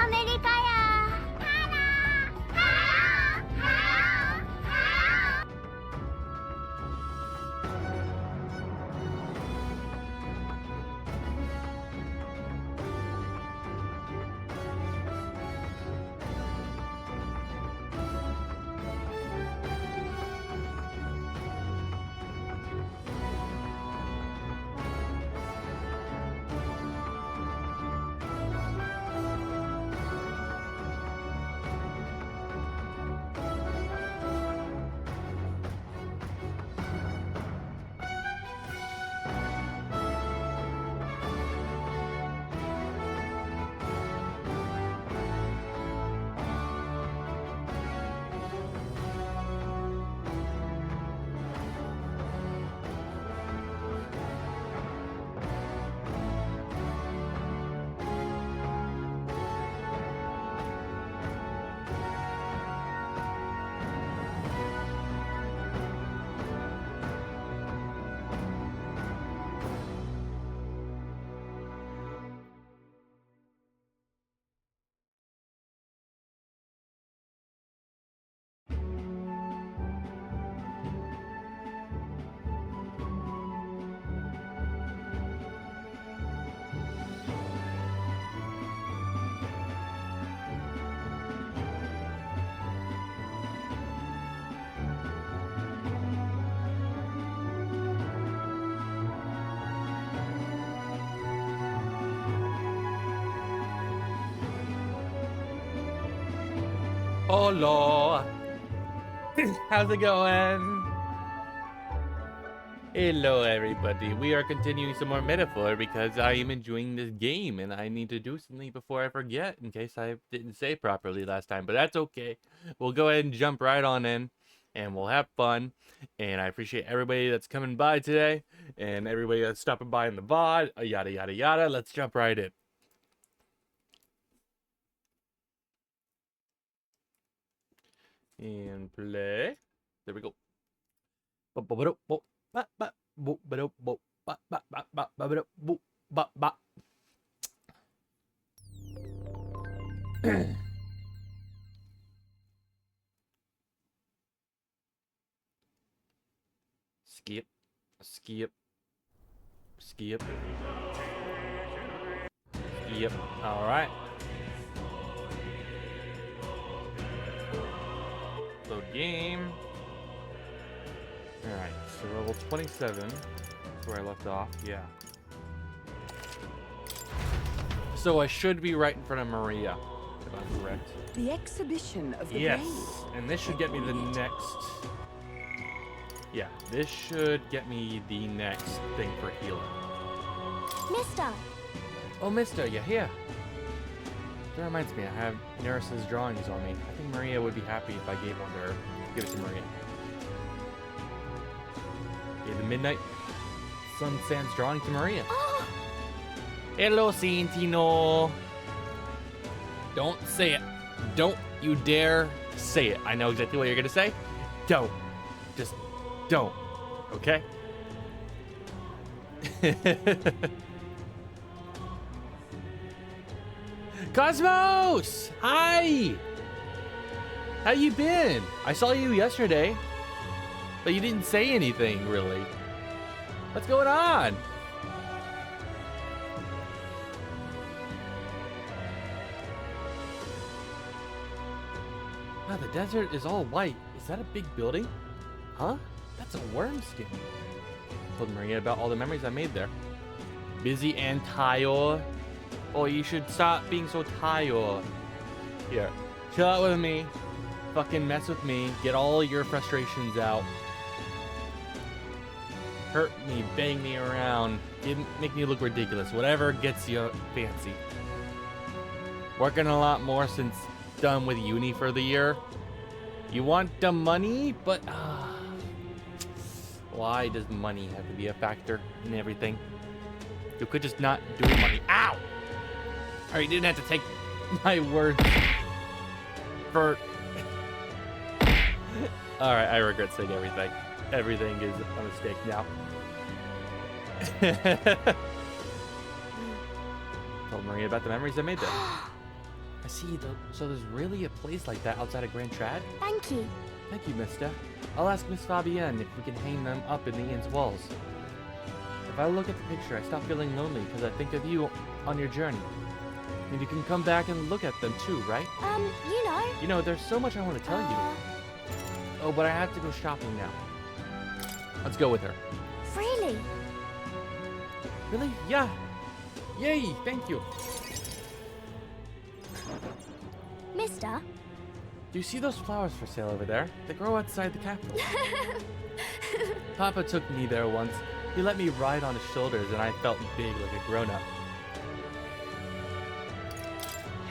아메리카야. 하나. 하나. Hola. How's it going? Hello, everybody. We are continuing some more metaphor because I am enjoying this game and I need to do something before I forget in case I didn't say properly last time, but that's okay. We'll go ahead and jump right on in and we'll have fun. And I appreciate everybody that's coming by today and everybody that's stopping by in the VOD, yada, yada, yada. Let's jump right in. And play. There we go. Skip, skip, skip, skip. All right. Load game. Alright, so level 27 is where I left off, yeah. So I should be right in front of Maria, if I'm correct. The exhibition of the Yes, brave. and this should get me the next... Yeah, this should get me the next thing for healing. Mister. Oh, mister, you're here. That reminds me, I have Neris's drawings on me. I think Maria would be happy if I gave one to her. Give it to Maria. Okay, the Midnight Sun Sands drawing to Maria. Oh. Hello, Santino. Don't say it. Don't you dare say it. I know exactly what you're gonna say. Don't. Just don't. Okay? Cosmos! Hi! How you been? I saw you yesterday, but you didn't say anything, really. What's going on? Wow, the desert is all white. Is that a big building? Huh? That's a worm skin. Told Maria about all the memories I made there. Busy and tired. Oh, you should stop being so tired. Here, chill out with me. Fucking mess with me. Get all your frustrations out. Hurt me, bang me around. Make me look ridiculous. Whatever gets you fancy. Working a lot more since done with uni for the year. You want the money, but why does money have to be a factor in everything? You could just not do money. Ow! Or you didn't have to take my word for... Alright, I regret saying everything. Everything is a mistake now. Told Maria about the memories I made there. I see. So there's really a place like that outside of Grand Trad? Thank you. Thank you, mister. I'll ask Miss Fabienne if we can hang them up in the inn's walls. If I look at the picture, I stop feeling lonely because I think of you on your journey. And you can come back and look at them too, right? You know. You know, there's so much I want to tell you. Oh, but I have to go shopping now. Let's go with her. Really? Really? Yeah. Yay, thank you. Mister? Do you see those flowers for sale over there? They grow outside the capital. Papa took me there once. He let me ride on his shoulders and I felt big like a grown-up.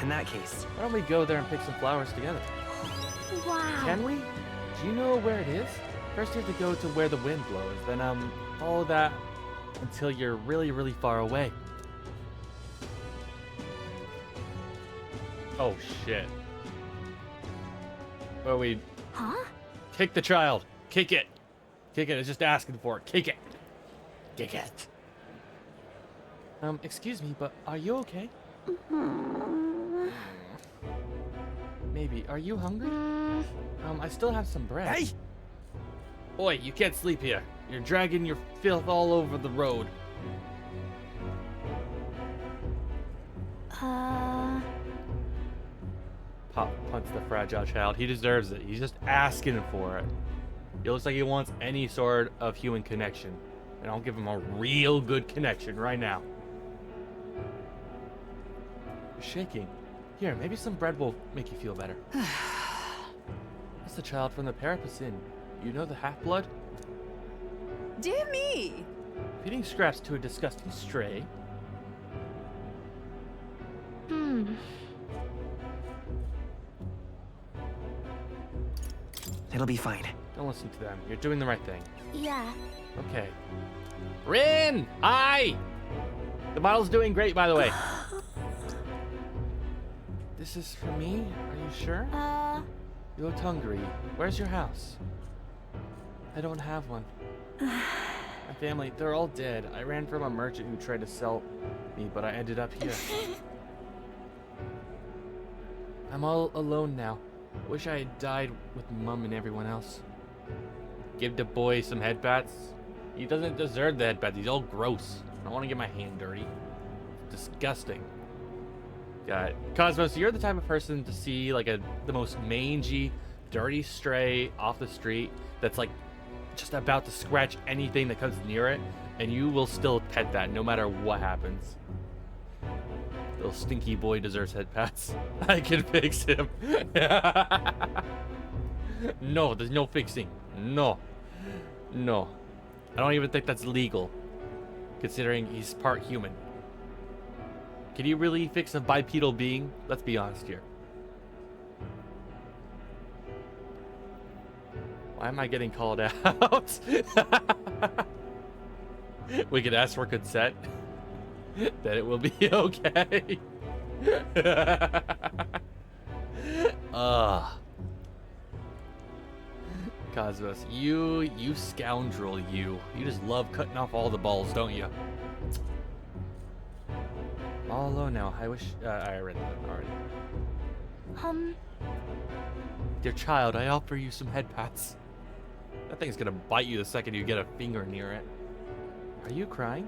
In that case, Why don't we go there and pick some flowers together? Wow. Can we? Do you know where it is? First you have to go to where the wind blows, then follow that until you're really, really far away. Oh shit. Well, we Huh? kick the child. Kick it. Kick it. It's just asking for it. Kick it. Kick it. Excuse me, but are you okay? Maybe. Are you hungry? I still have some bread. hey! Oi, you can't sleep here. You're dragging your filth all over the road. Pop punts the fragile child. He deserves it. He's just asking for it. He looks like he wants any sort of human connection. And I'll give him a real good connection right now. You're shaking. Here, maybe some bread will make you feel better. That's the child from the Parapus Inn. You know the half-blood? Dear me! Feeding scraps to a disgusting stray. It'll be fine. Don't listen to them. You're doing the right thing. Yeah. Okay. Rin! Hi! The model's doing great, by the way. This is for me? Are you sure? You looked hungry. Where's your house? I don't have one. My family, they're all dead. I ran from a merchant who tried to sell me, but I ended up here. I'm all alone now. I wish I had died with Mum and everyone else. Give the boy some headbats. He doesn't deserve the headbats. He's all gross. I don't want to get my hand dirty. It's disgusting. Got it. Cosmos, you're the type of person to see like the most mangy, dirty stray off the street that's like just about to scratch anything that comes near it, and you will still pet that no matter what happens. Little stinky boy deserves head pats. I can fix him. No, there's no fixing. No. No. I don't even think that's legal, considering he's part human. Can you really fix a bipedal being? Let's be honest here. Why am I getting called out? We could ask for consent. That it will be okay. Cosmos, you scoundrel, you just love cutting off all the balls, don't you? I'm all alone now. I wish I read that already. Dear child, I offer you some head pats. That thing's gonna bite you the second you get a finger near it. Are you crying?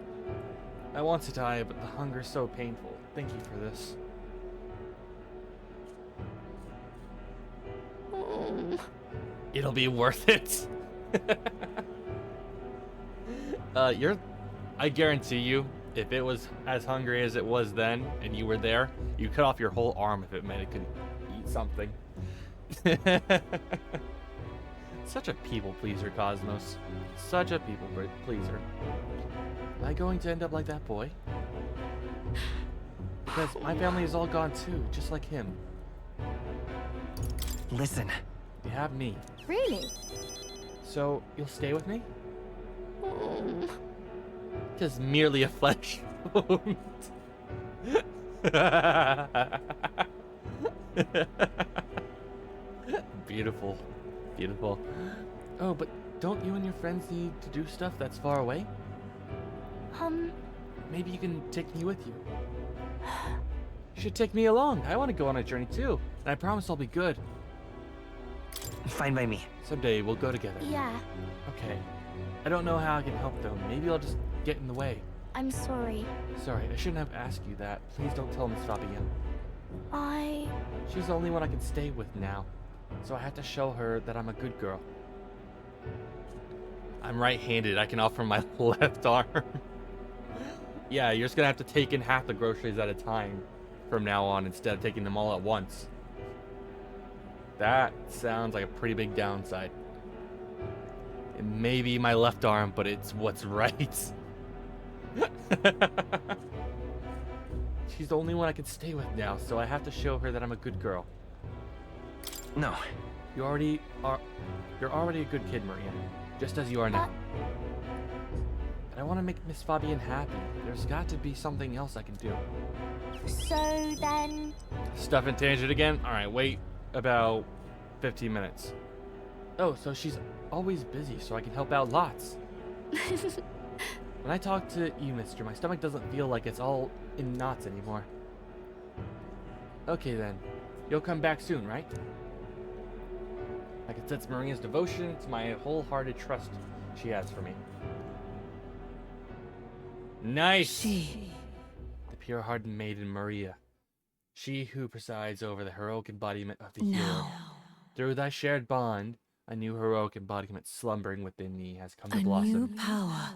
I want to die, but the hunger's so painful. Thank you for this. It'll be worth it. I guarantee you, if it was as hungry as it was then, and you were there, you cut off your whole arm if it meant it could eat something. Such a people pleaser, Cosmos. Such a people pleaser. Am I going to end up like that boy? Because my family is all gone too, just like him. Listen. You have me. Really? So, you'll stay with me? Just merely a flesh wound. Beautiful. Beautiful. Oh, but don't you and your friends need to do stuff that's far away? Maybe you can take me with you. You should take me along. I want to go on a journey too, and I promise I'll be good. Fine by me. Someday we'll go together. Yeah, Okay. I don't know how I can help though. Maybe I'll just get in the way. I'm sorry. Sorry, I shouldn't have asked you that. Please don't tell Miss Fabienne. I... She's the only one I can stay with now, so I have to show her that I'm a good girl. I'm right-handed. I can offer my left arm. Yeah, you're just gonna have to take in half the groceries at a time from now on instead of taking them all at once. That sounds like a pretty big downside. It may be my left arm, but it's what's right. She's the only one I can stay with now, so I have to show her that I'm a good girl. No. You're already a good kid, Maria, just as you are now. But I want to make Miss Fabienne happy. There's got to be something else I can do. So then... Stuff and tangent again? Alright, wait about 15 minutes. Oh, so she's always busy, so I can help out lots. When I talk to you, mister, my stomach doesn't feel like it's all in knots anymore. Okay then. You'll come back soon, right? I can sense Maria's devotion to my wholehearted trust she has for me. Nice! The pure-hearted maiden Maria. She who presides over the heroic embodiment of the hero. Through thy shared bond, a new heroic embodiment slumbering within thee has come to blossom. New power.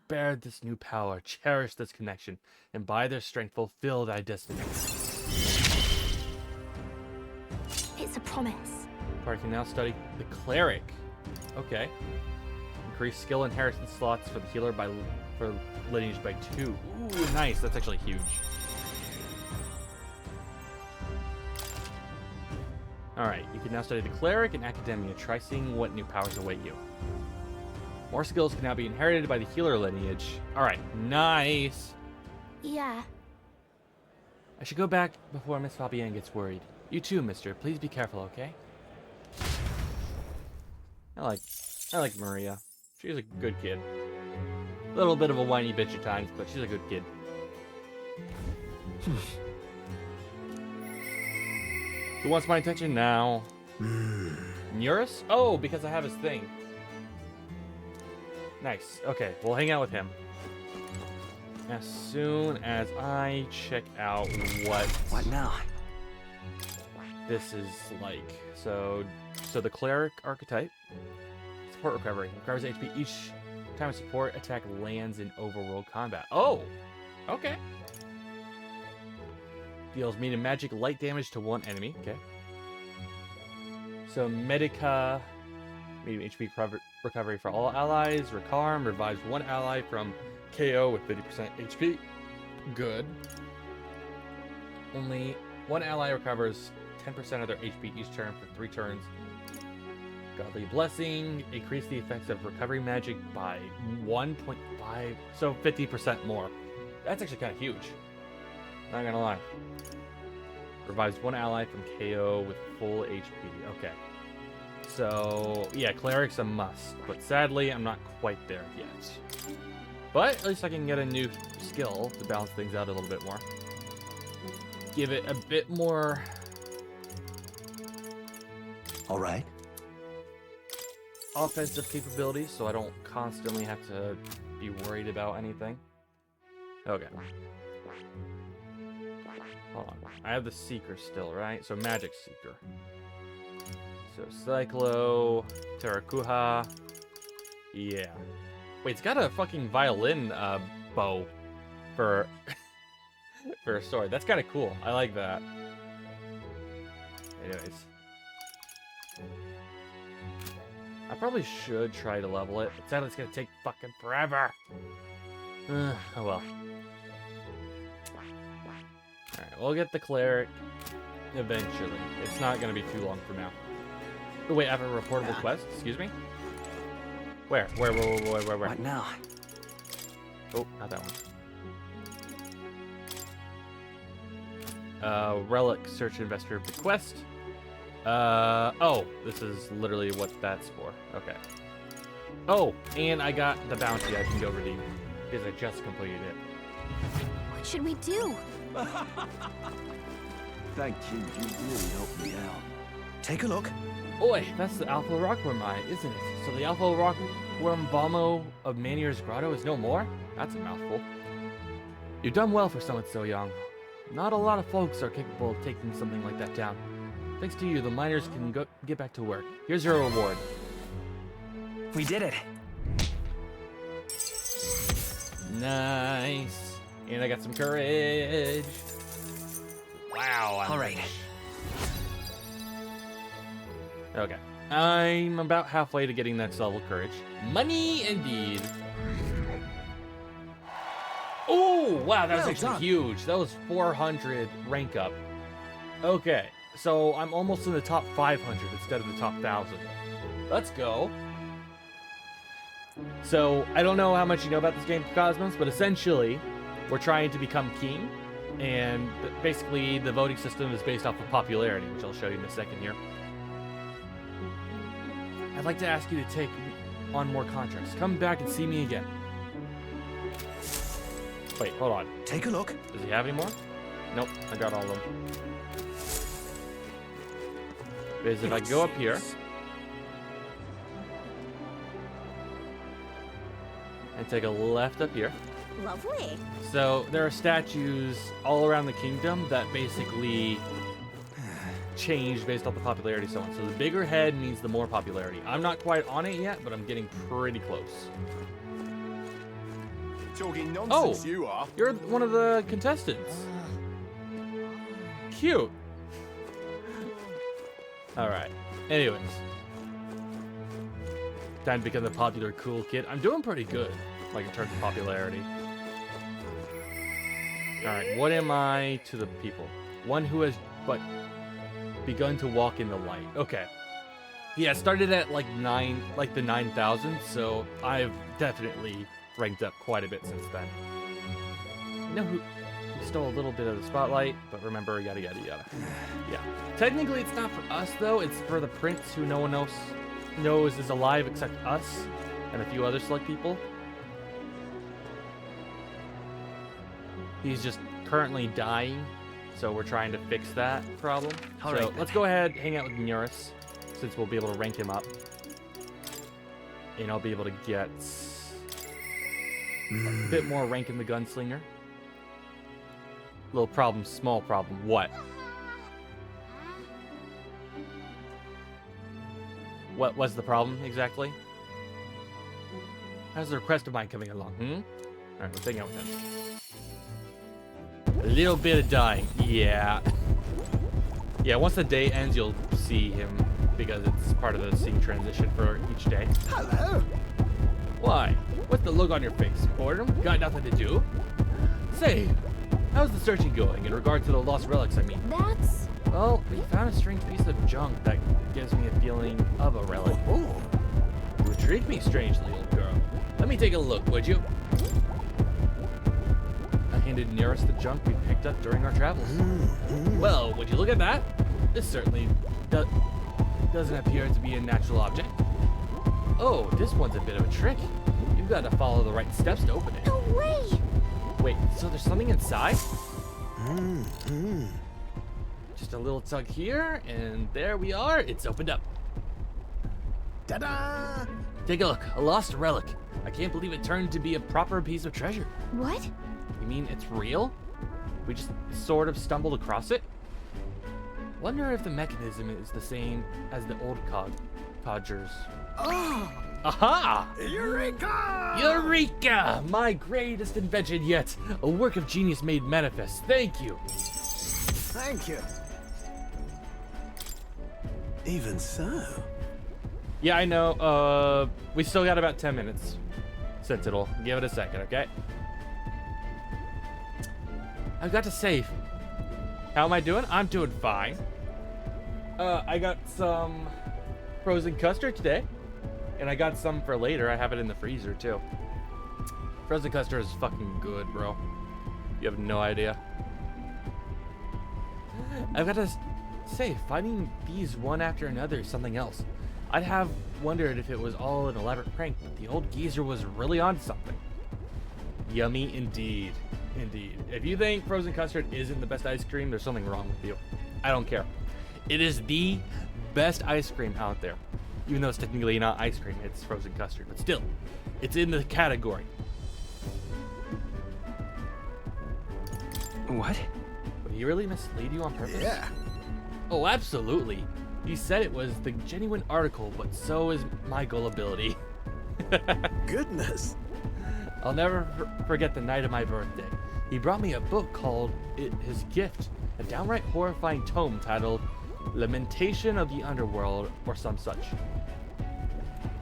Bear this new power, cherish this connection, and by their strength fulfill thy destiny. It's a promise. Party can now study the cleric. Okay. Increase skill inheritance slots for the healer for lineage by 2. Ooh, nice. That's actually huge. Alright, you can now study the cleric in academia. Try seeing what new powers await you. More skills can now be inherited by the healer lineage. Alright, nice. Yeah. I should go back before Miss Fabienne gets worried. You too, mister. Please be careful, okay? I like Maria. She's a good kid. A little bit of a whiny bitch at times, but she's a good kid. Who wants my attention now? Neurus? Oh, because I have his thing. Nice. Okay, we'll hang out with him. As soon as I check out What now? this is like. So the cleric archetype. Support recovery. Recovers HP each time a support attack lands in overworld combat. Oh! Okay. Deals medium magic light damage to one enemy. Okay. So Medica, medium HP recovery for all allies. Recarm revives one ally from KO with 50% HP. Good. Only one ally recovers 10% of their HP each turn for 3 turns. Godly Blessing, increase the effects of recovery magic by 1.5, so 50% more. That's actually kind of huge. Not gonna lie. Revives one ally from KO with full HP. Okay. So, yeah, Cleric's a must, but sadly, I'm not quite there yet. But at least I can get a new skill to balance things out a little bit more. Give it a bit more... All right. offensive capabilities, so I don't constantly have to be worried about anything. Okay. Hold on. I have the Seeker still, right? So Magic Seeker. So Cyclo, Terakuha. Yeah. Wait, it's got a fucking violin bow for for a sword. That's kind of cool. I like that. Anyways. I probably should try to level it. It sounds like it's gonna take fucking forever. Oh well. Alright, we'll get the cleric eventually. It's not gonna be too long from now. Oh, wait, I have a reportable quest? Excuse me? Where? Where? What now? Oh, not that one. Relic search investor request. Oh, this is literally what that's for. Okay. Oh, and I got the bounty I can go redeem because I just completed it. What should we do? Thank you. You really helped me out. Take a look. Oi, that's the Alpha Rockworm eye, isn't it? So the Alpha Rockworm Balmo of Manier's Grotto is no more? That's a mouthful. You've done well for someone so young. Not a lot of folks are capable of taking something like that down. Thanks to you, the miners can get back to work. Here's your reward. We did it. Nice. And I got some courage. Wow. All right. Okay. I'm about halfway to getting next level courage. Money indeed. Oh, wow, that was Well actually done. huge. That was 400 rank up. Okay, so I'm almost in the top 500 instead of the top 1,000. Let's go. So, I don't know how much you know about this game, Cosmos, but essentially, we're trying to become king, and basically the voting system is based off of popularity, which I'll show you in a second here. I'd like to ask you to take on more contracts. Come back and see me again. Wait, hold on. Take a look. Does he have any more? Nope, I got all of them. Because if I go up here and take a left up here, Lovely. so there are statues all around the kingdom that basically change based off the popularity so on. So the bigger head means the more popularity. I'm not quite on it yet, but I'm getting pretty close. Talking nonsense, you are. You're one of the contestants. Cute. Alright. Anyways. Time to become the popular cool kid. I'm doing pretty good, like in terms of popularity. Alright, what am I to the people? One who has begun to walk in the light. Okay. Yeah, started at like the 9,000, so I've definitely ranked up quite a bit since then. You know who stole a little bit of the spotlight, but remember, yada yada yada. Yeah. Technically, it's not for us though. It's for the prince, who no one else knows is alive except us and a few other select people. He's just currently dying, so we're trying to fix that problem. All So right, let's go ahead, hang out with Muris, since we'll be able to rank him up, and I'll be able to get a bit more rank in the gunslinger. Little problem, small problem. What? What was the problem exactly? How's the request of mine coming along? Alright, let's hang out with him. A little bit of dying. Yeah. Yeah, once the day ends, you'll see him because it's part of the scene transition for each day. Hello. Why? What's the look on your face? Boredom? Got nothing to do? Say, how's the searching going in regard to the lost relics, I mean? That's... Well, we found a strange piece of junk that gives me a feeling of a relic. Oh, You intrigue me strangely, old girl. Let me take a look, would you? I handed nearest the junk we picked up during our travels. Well, would you look at that? This certainly doesn't appear to be a natural object. Oh, this one's a bit of a trick. You've got to follow the right steps to open it. No way! Wait, so there's something inside? Just a little tug here, and there we are. It's opened up. ta-da! Take a look. A lost relic. I can't believe it turned to be a proper piece of treasure. What? You mean it's real? We just sort of stumbled across it? Wonder if the mechanism is the same as the old codgers. Oh, Aha! Eureka! Eureka! My greatest invention yet. A work of genius made manifest. Thank you. Thank you. Even so. Yeah, I know. We still got about 10 minutes. Sentinel, give it a second, okay? I've got to save. How am I doing? I'm doing fine. I got some frozen custard today, and I got some for later. I have it in the freezer too. Frozen custard is fucking good, bro. You have no idea. I've got to say, finding these one after another is something else. I'd have wondered if it was all an elaborate prank, but the old geezer was really onto something. Yummy indeed. Indeed. If you think frozen custard isn't the best ice cream, there's something wrong with you. I don't care. It is the best ice cream out there. Even though it's technically not ice cream, it's frozen custard. But still, it's in the category. What? Would he really mislead you on purpose? Yeah. Oh, absolutely. He said it was the genuine article, but so is my gullibility. Goodness. I'll never forget the night of my birthday. He brought me a book called His Gift, a downright horrifying tome titled Lamentation of the Underworld or some such.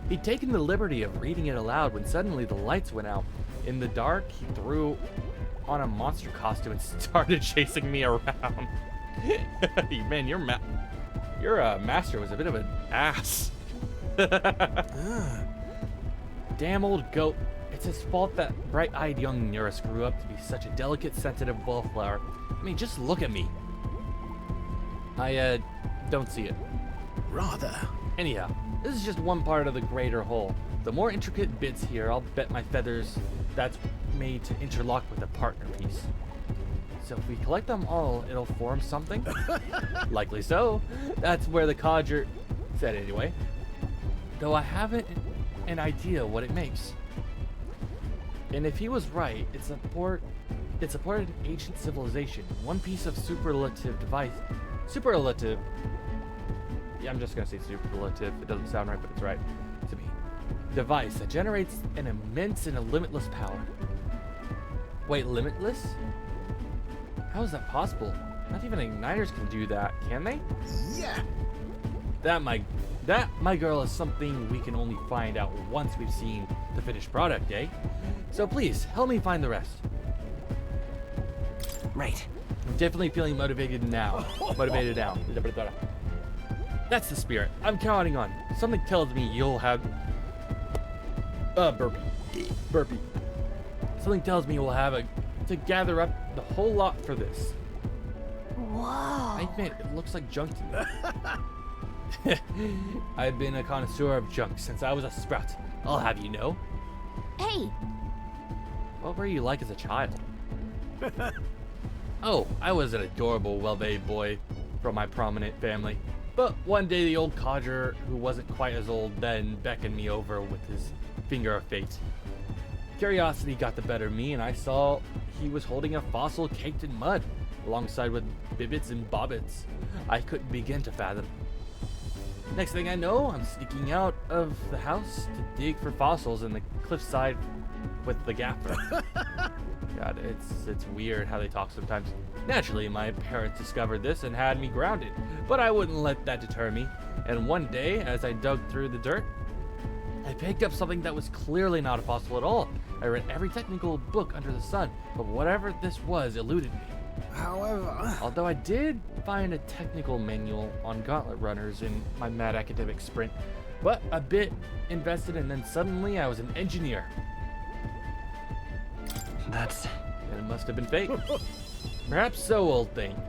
He'd taken the liberty of reading it aloud when suddenly the lights went out. In the dark, he threw on a monster costume and started chasing me around. Man, your master was a bit of an ass. Damn old goat. It's his fault that bright-eyed young Eurus grew up to be such a delicate, sensitive wallflower. I mean, just look at me. I, don't see it. Rather. Anyhow, this is just one part of the greater whole. The more intricate bits here, I'll bet my feathers that's made to interlock with a partner piece. So if we collect them all, it'll form something? Likely so. That's where the codger said anyway. Though I haven't an idea what it makes. And if he was right, it supported an ancient civilization. One piece of superlative device. Superlative. Yeah, I'm just gonna say superlative. It doesn't sound right, but it's right to me. Device that generates an immense and a limitless power. Wait, limitless? How is that possible? Not even igniters can do that, can they? Yeah. That, my girl, is something we can only find out once we've seen the finished product, eh? So please, help me find the rest. Right. I'm definitely feeling motivated now. That's the spirit. I'm counting on. Something tells me you'll have... Burpee. Something tells me we'll have to gather up the whole lot for this. Whoa. I admit, it looks like junk to me. I've been a connoisseur of junk since I was a sprout. I'll have you know. Hey, What were you like as a child? Oh, I was an adorable, well-behaved boy from my prominent family. But one day the old codger, who wasn't quite as old then, beckoned me over with his finger of fate. Curiosity got the better of me, and I saw he was holding a fossil caked in mud, alongside with bibbits and bobbits I couldn't begin to fathom. Next thing I know, I'm sneaking out of the house to dig for fossils in the cliffside with the gaffer. God, it's weird how they talk sometimes. Naturally, my parents discovered this and had me grounded, but I wouldn't let that deter me. And one day, as I dug through the dirt, I picked up something that was clearly not a fossil at all. I read every technical book under the sun, but whatever this was eluded me. However. Although I did find a technical manual on gauntlet runners in my mad academic sprint, but a bit invested, and then suddenly I was an engineer. That's... And it must have been fake. Perhaps so, old thing.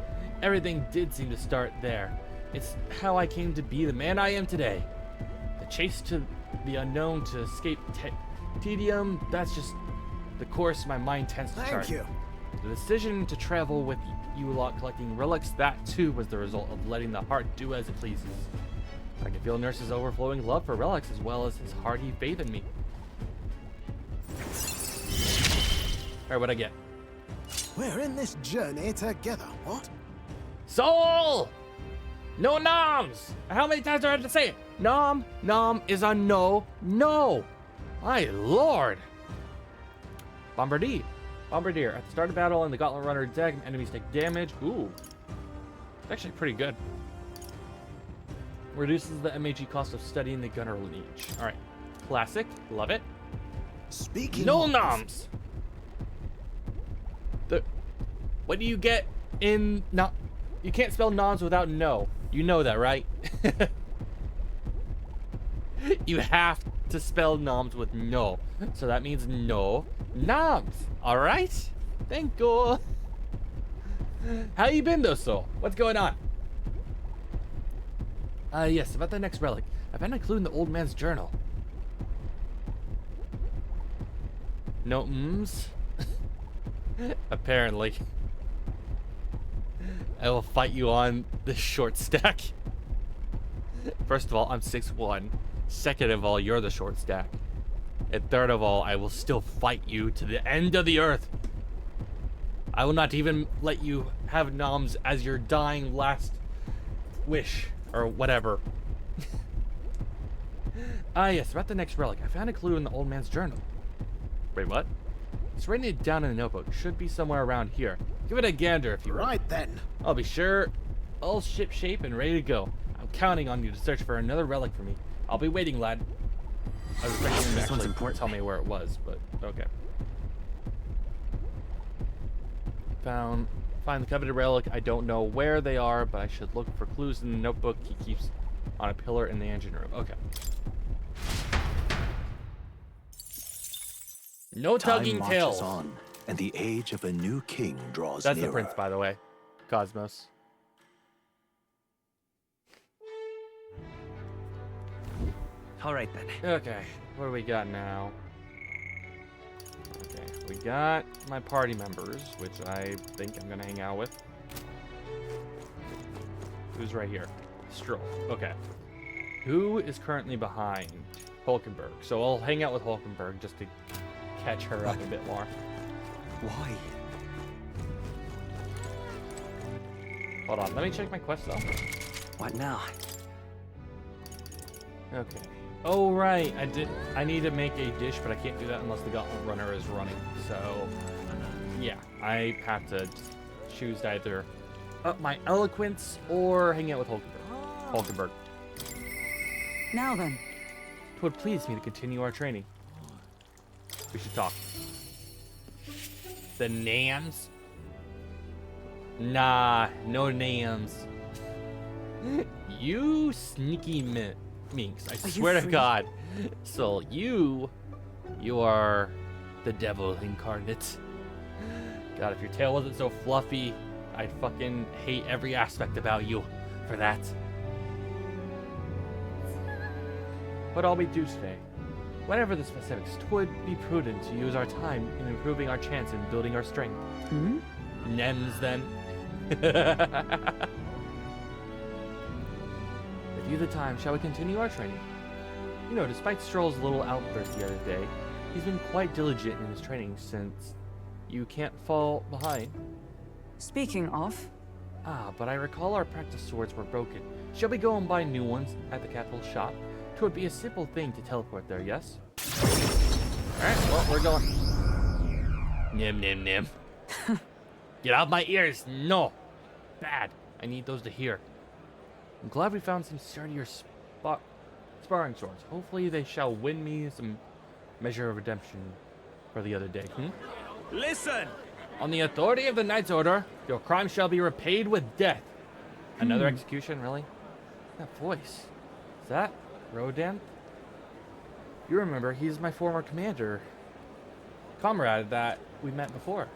Everything did seem to start there. It's how I came to be the man I am today. The chase to the unknown to escape tedium, that's just the course my mind tends to chart. Thank you. The decision to travel with you lot collecting relics, that too was the result of letting the heart do as it pleases. I can feel Nurse's overflowing love for relics as well as his hearty faith in me. Alright, what'd I get? We're in this journey together. What? Soul! No noms! How many times do I have to say it? Nom is a no. My lord! Bombardier. At the start of battle in the Gauntlet Runner deck, enemies take damage. Ooh. It's actually pretty good. Reduces the MAG cost of studying the Gunner lineage. Alright. Classic. Love it. Speaking No of... noms! What do you get in... No, you can't spell noms without no. You know that, right? You have to spell noms with no. So that means no noms. Alright? Thank you. How you been though, Soul? What's going on? Yes, about the next relic. I found a clue in the old man's journal. No mms? Apparently. I will fight you on the short stack. First of all, I'm 6'1". Second of all, you're the short stack. And third of all, I will still fight you to the end of the earth. I will not even let you have noms as your dying last wish, or whatever. Ah yes, about the next relic. I found a clue in the old man's journal. Wait, what? It's written it down in a notebook. Should be somewhere around here. Give it a gander if you want. Right then. I'll be sure. All ship shape and ready to go. I'm counting on you to search for another relic for me. I'll be waiting, lad. I was expecting him to This one's actually important. tell me where it was, but okay. Find the coveted relic. I don't know where they are, but I should look for clues in the notebook he keeps on a pillar in the engine room. Okay. No tugging Time tails. marches on, and the age of a new king draws That's nearer. the prince, by the way. Cosmos. All right then. Okay, what do we got now? Okay, we got my party members, which I think I'm gonna hang out with. Who's right here? Stroll. Okay. Who is currently behind Hulkenberg? So I'll hang out with Hulkenberg just to catch her up a bit more. Why? Hold on, let me check my quest though. What now? Okay. Oh right, I need to make a dish, but I can't do that unless the gauntlet runner is running. So yeah, I have to choose to either up my eloquence or hang out with Hulkenberg. Now then. It would please me to continue our training. We should talk. The Nams? Nah, no Nams. You sneaky minx, I Are you swear to free? God. So you are the devil incarnate. God, if your tail wasn't so fluffy, I'd fucking hate every aspect about you for that. What all we do today? Whatever the specifics, 'twould be prudent to use our time in improving our chance in building our strength. Hmm? Nems, then. If you the time, shall we continue our training? You know, despite Stroll's little outburst the other day, he's been quite diligent in his training since you can't fall behind. Speaking of, Ah, but I recall our practice swords were broken. Shall we go and buy new ones at the capital shop? 'Twould be a simple thing to teleport there, yes? Alright, well, we're going. Nim, nim, nim. Get out of my ears! No! Bad. I need those to hear. I'm glad we found some sturdier sparring swords. Hopefully they shall win me some measure of redemption for the other day. Listen! On the authority of the Knight's Order, your crime shall be repaid with death. Another execution, really? That voice. Is that Rodan? You remember, he's my former comrade that we met before.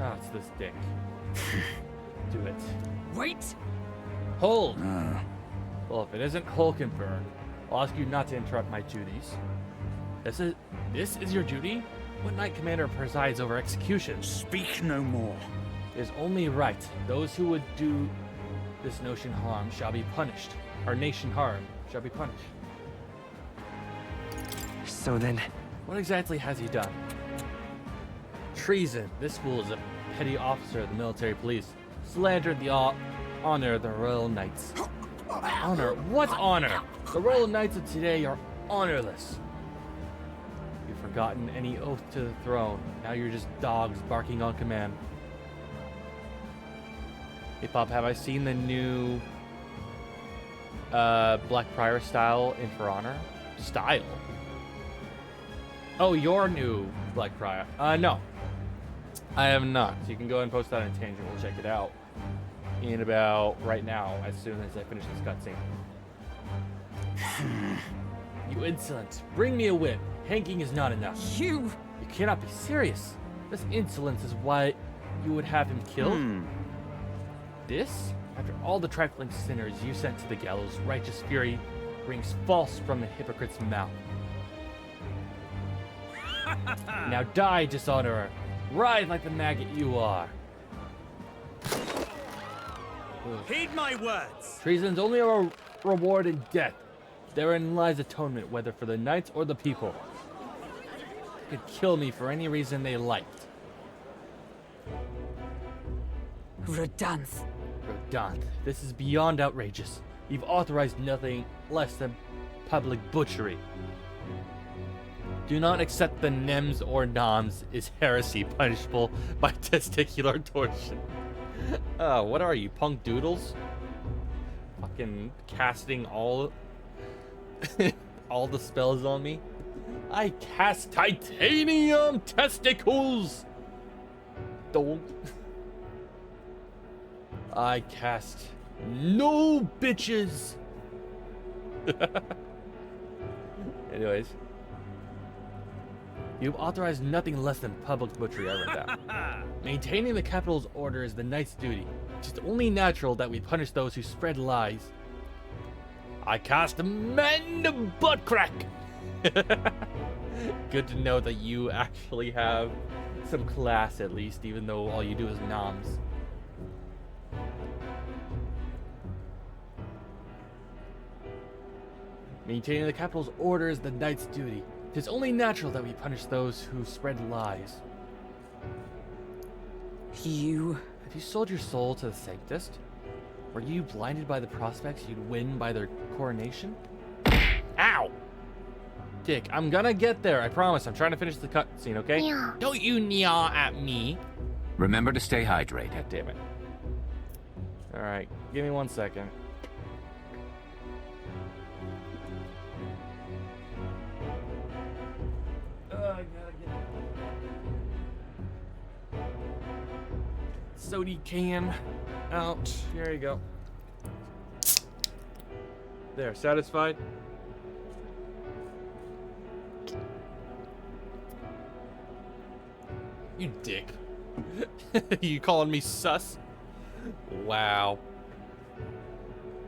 Oh, it's this dick. Do it. wait! Hold! Well, if it isn't Hulkenberg, I'll ask you not to interrupt my duties. This is your duty? What Knight Commander presides over executions? Speak no more. It is only right. Those who would do this nation harm shall be punished. Our nation harm shall be punished. So then, What exactly has he done? Treason. This fool is a petty officer of the military police. Slandered the honor of the Royal Knights. Honor? What honor? The Royal Knights of today are honorless. You've forgotten any oath to the throne. Now you're just dogs barking on command. Hey Pop, have I seen the new Blackbriar style in For Honor? Style? Oh, your new Blackbriar. No. I have not. So you can go ahead and post that in Tangent. We'll check it out in about right now, as soon as I finish this cutscene. You insolent. Bring me a whip. Hanking is not enough. You! You cannot be serious. This insolence is why you would have him killed? This? After all the trifling sinners you sent to the gallows, righteous fury rings false from the hypocrite's mouth. Now die, dishonorer. Ride like the maggot you are. Heed my words. Treason's only a reward in death. Therein lies atonement, whether for the knights or the people. They could kill me for any reason they liked. Redanth. Rodant, this is beyond outrageous. You've authorized nothing less than public butchery. Do not accept the nems or noms is heresy punishable by testicular torsion. What are you, punk doodles? Fucking casting all all the spells on me. I cast titanium testicles. Don't. I cast no bitches. Anyways. You've authorized nothing less than public butchery. I read that. Maintaining the capital's order is the knight's duty. It is only natural that we punish those who spread lies. I cast men butt crack. Good to know that you actually have some class at least, even though all you do is noms. Maintaining the capital's order is the knight's duty. It is only natural that we punish those who spread lies. You... Have you sold your soul to the Sanctist? Were you blinded by the prospects you'd win by their coronation? Ow! Dick, I'm gonna get there, I promise. I'm trying to finish the cutscene, okay? Yeah. Don't you yaw at me. Remember to stay hydrated. God damn it. Alright, give me 1 second. I gotta get soda can out. Here you go. There, satisfied? You dick. You calling me sus? Wow.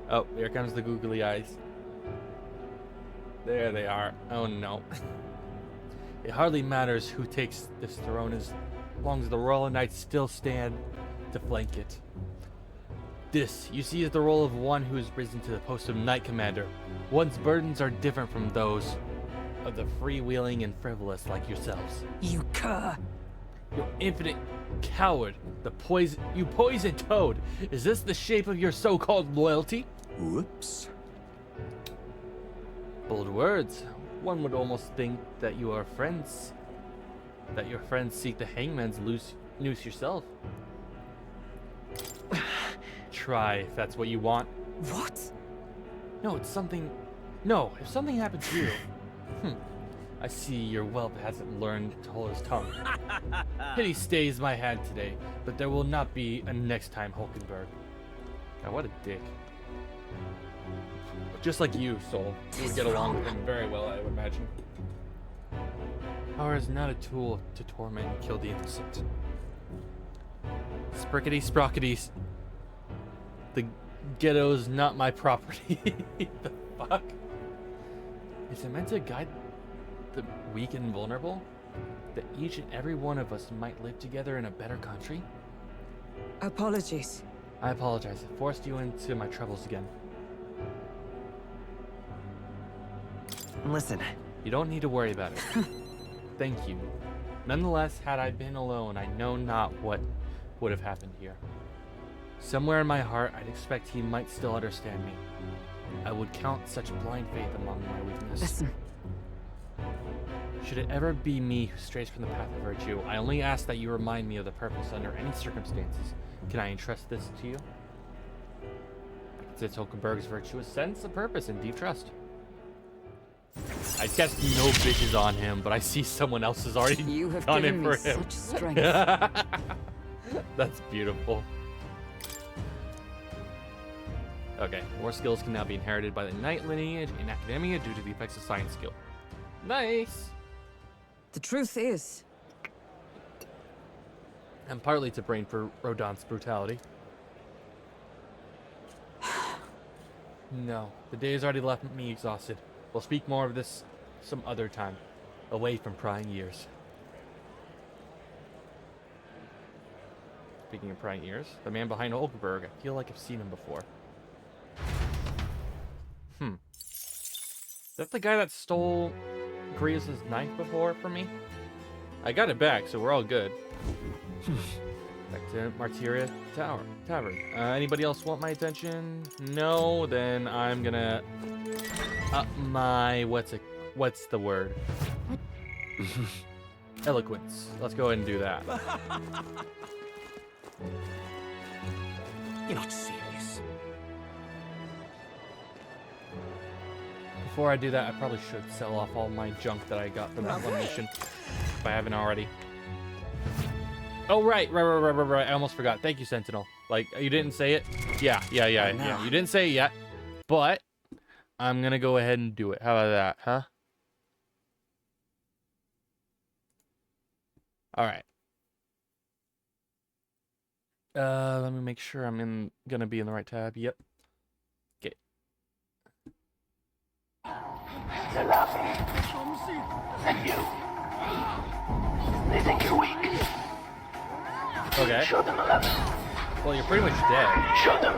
Oh, here comes the googly eyes. There they are. Oh no. It hardly matters who takes this throne as long as the royal knights still stand to flank it. This, you see, is the role of one who has risen to the post of knight commander. One's burdens are different from those of the freewheeling and frivolous like yourselves. You cur. You infinite coward, you poisoned toad. Is this the shape of your so-called loyalty? Whoops. Bold words. One would almost think that you are friends. That your friends seek the hangman's noose yourself. Try if that's what you want. What? No, it's something. No, if something happened to you. I see your whelp hasn't learned to hold his tongue. Pity stays my hand today, but there will not be a next time, Hulkenberg. God, what a dick. Just like you, Soul. You would get along with him very well, I would imagine. Power is not a tool to torment and kill the innocent. Sprickety sprockety. The ghetto's not my property. The fuck? Is it meant to guide the weak and vulnerable? That each and every one of us might live together in a better country? Apologies. I apologize. I forced you into my troubles again. Listen. You don't need to worry about it. Thank you. Nonetheless, had I been alone, I know not what would have happened here. Somewhere in my heart, I'd expect he might still understand me. I would count such blind faith among my weakness. Listen. Should it ever be me who strays from the path of virtue, I only ask that you remind me of the purpose under any circumstances. Can I entrust this to you? I consider Hulkenberg's virtuous sense of purpose and deep trust. I guess no bitches on him, but I see someone else has already You have done it given for me him. such strength. That's beautiful. Okay, more skills can now be inherited by the knight lineage in academia due to the effects of science skill. Nice! The truth is, And partly to blame for Rodant's brutality. No, the day has already left me exhausted. We'll speak more of this some other time, away from prying ears. Speaking of prying ears, the man behind Hulkberg. I feel like I've seen him before. Is that the guy that stole Grievous' knife before from me? I got it back, so we're all good. Back to Martyria Tavern. Anybody else want my attention? No, then I'm gonna up my what's the word? Eloquence. Let's go ahead and do that. You're not serious. Before I do that, I probably should sell off all my junk that I got from that one mission, if I haven't already. Oh, right. I almost forgot. Thank you, Sentinel. Like, you didn't say it? Yeah. You didn't say it yet, but I'm gonna go ahead and do it. How about that, huh? All right. Let me make sure I'm gonna be in the right tab. Yep. Okay. They're laughing. And you. They think you're weak. Okay. Show them a lesson. Well, you're pretty much dead. Show them.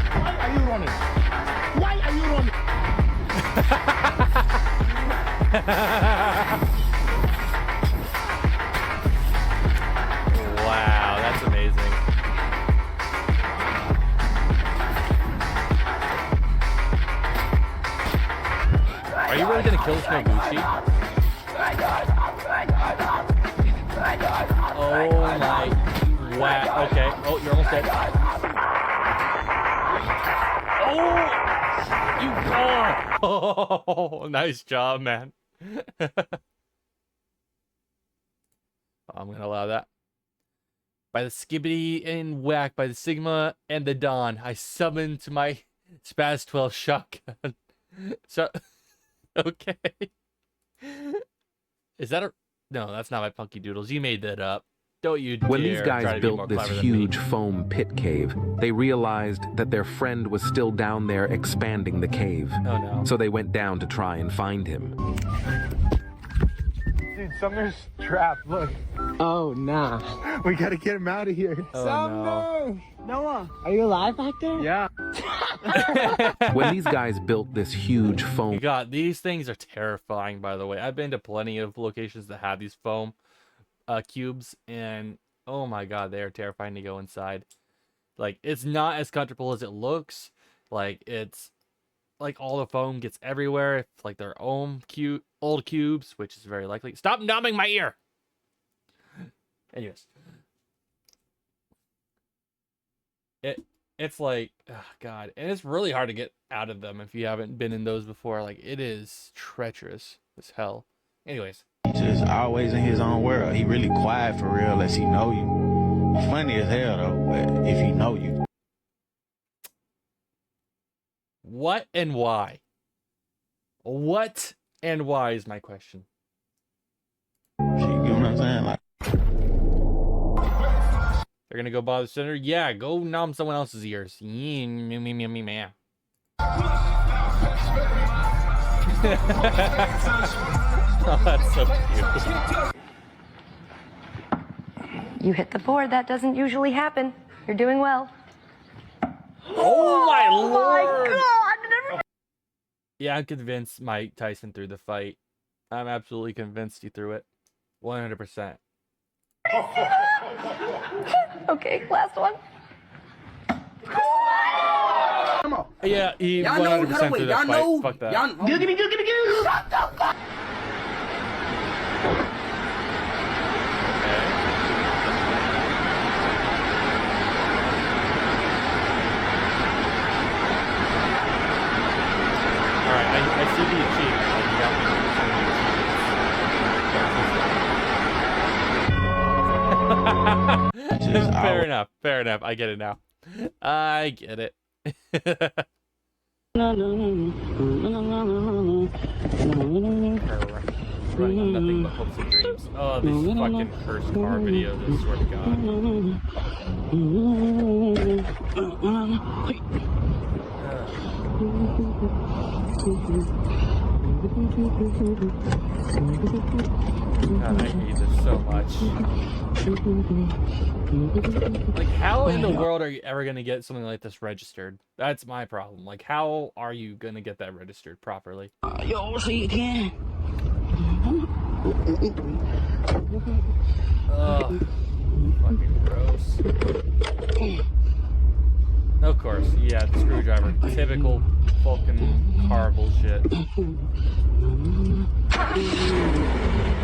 Why are you running? Why are you running? Wow, that's amazing. Are you really gonna kill this Noguchi? Oh my. Wow. Okay. Oh, you're almost dead. Oh! You. Oh! Nice job, man. I'm gonna allow that. By the skibbity and whack, by the Sigma and the Dawn, I summon to my Spaz 12 shotgun. So, okay. Is that a... No, that's not my Punky Doodles. You made that up. Don't you dare. When these try guys to be built more this clever than me. huge foam pit cave, they realized that their friend was still down there expanding the cave. Oh no. So they went down to try and find him. Dude, Sumner's trapped. Look. Oh, nah. We gotta get him out of here. Oh, no. Noah, are you alive back there? Yeah. When these guys built this huge foam God, these things are terrifying, by the way. I've been to plenty of locations that have these foam cubes, and oh my god, they are terrifying to go inside. Like, it's not as comfortable as it looks. Like, it's like all the foam gets everywhere. It's like their own old cubes, which is very likely. Stop numbing my ear. Anyways, it's like, oh god, and it's really hard to get out of them if you haven't been in those before. Like, it is treacherous as hell. Anyways, just always in his own world. He really quiet for real, unless he know you. Funny as hell though, but if he know you. what and why? What and why is my question. Shit, you know what I'm saying? Like, They're gonna go bother Center? Yeah, go numb someone else's ears. Man. Oh, that's so cute. You hit the board. That doesn't usually happen. You're doing well. Oh my lord! God! Yeah, I'm convinced Mike Tyson threw the fight. I'm absolutely convinced he threw it. 100%. Okay, last one. Yeah, he 100% threw that fight. Fuck that. Give me. Shut the fuck. Alright, I see the achievement. Like, you got me some of the achievements. Fair enough. I get it now. I get it. Running on nothing but hopes and dreams. Oh, these fucking cursed car videos, I swear to God. God, I hate this so much. Like, how in the world are you ever gonna get something like this registered? That's my problem. Like, how are you gonna get that registered properly? Yo, so you can. Ugh. Fucking gross. Of course, yeah, the screwdriver. Typical fucking car bullshit.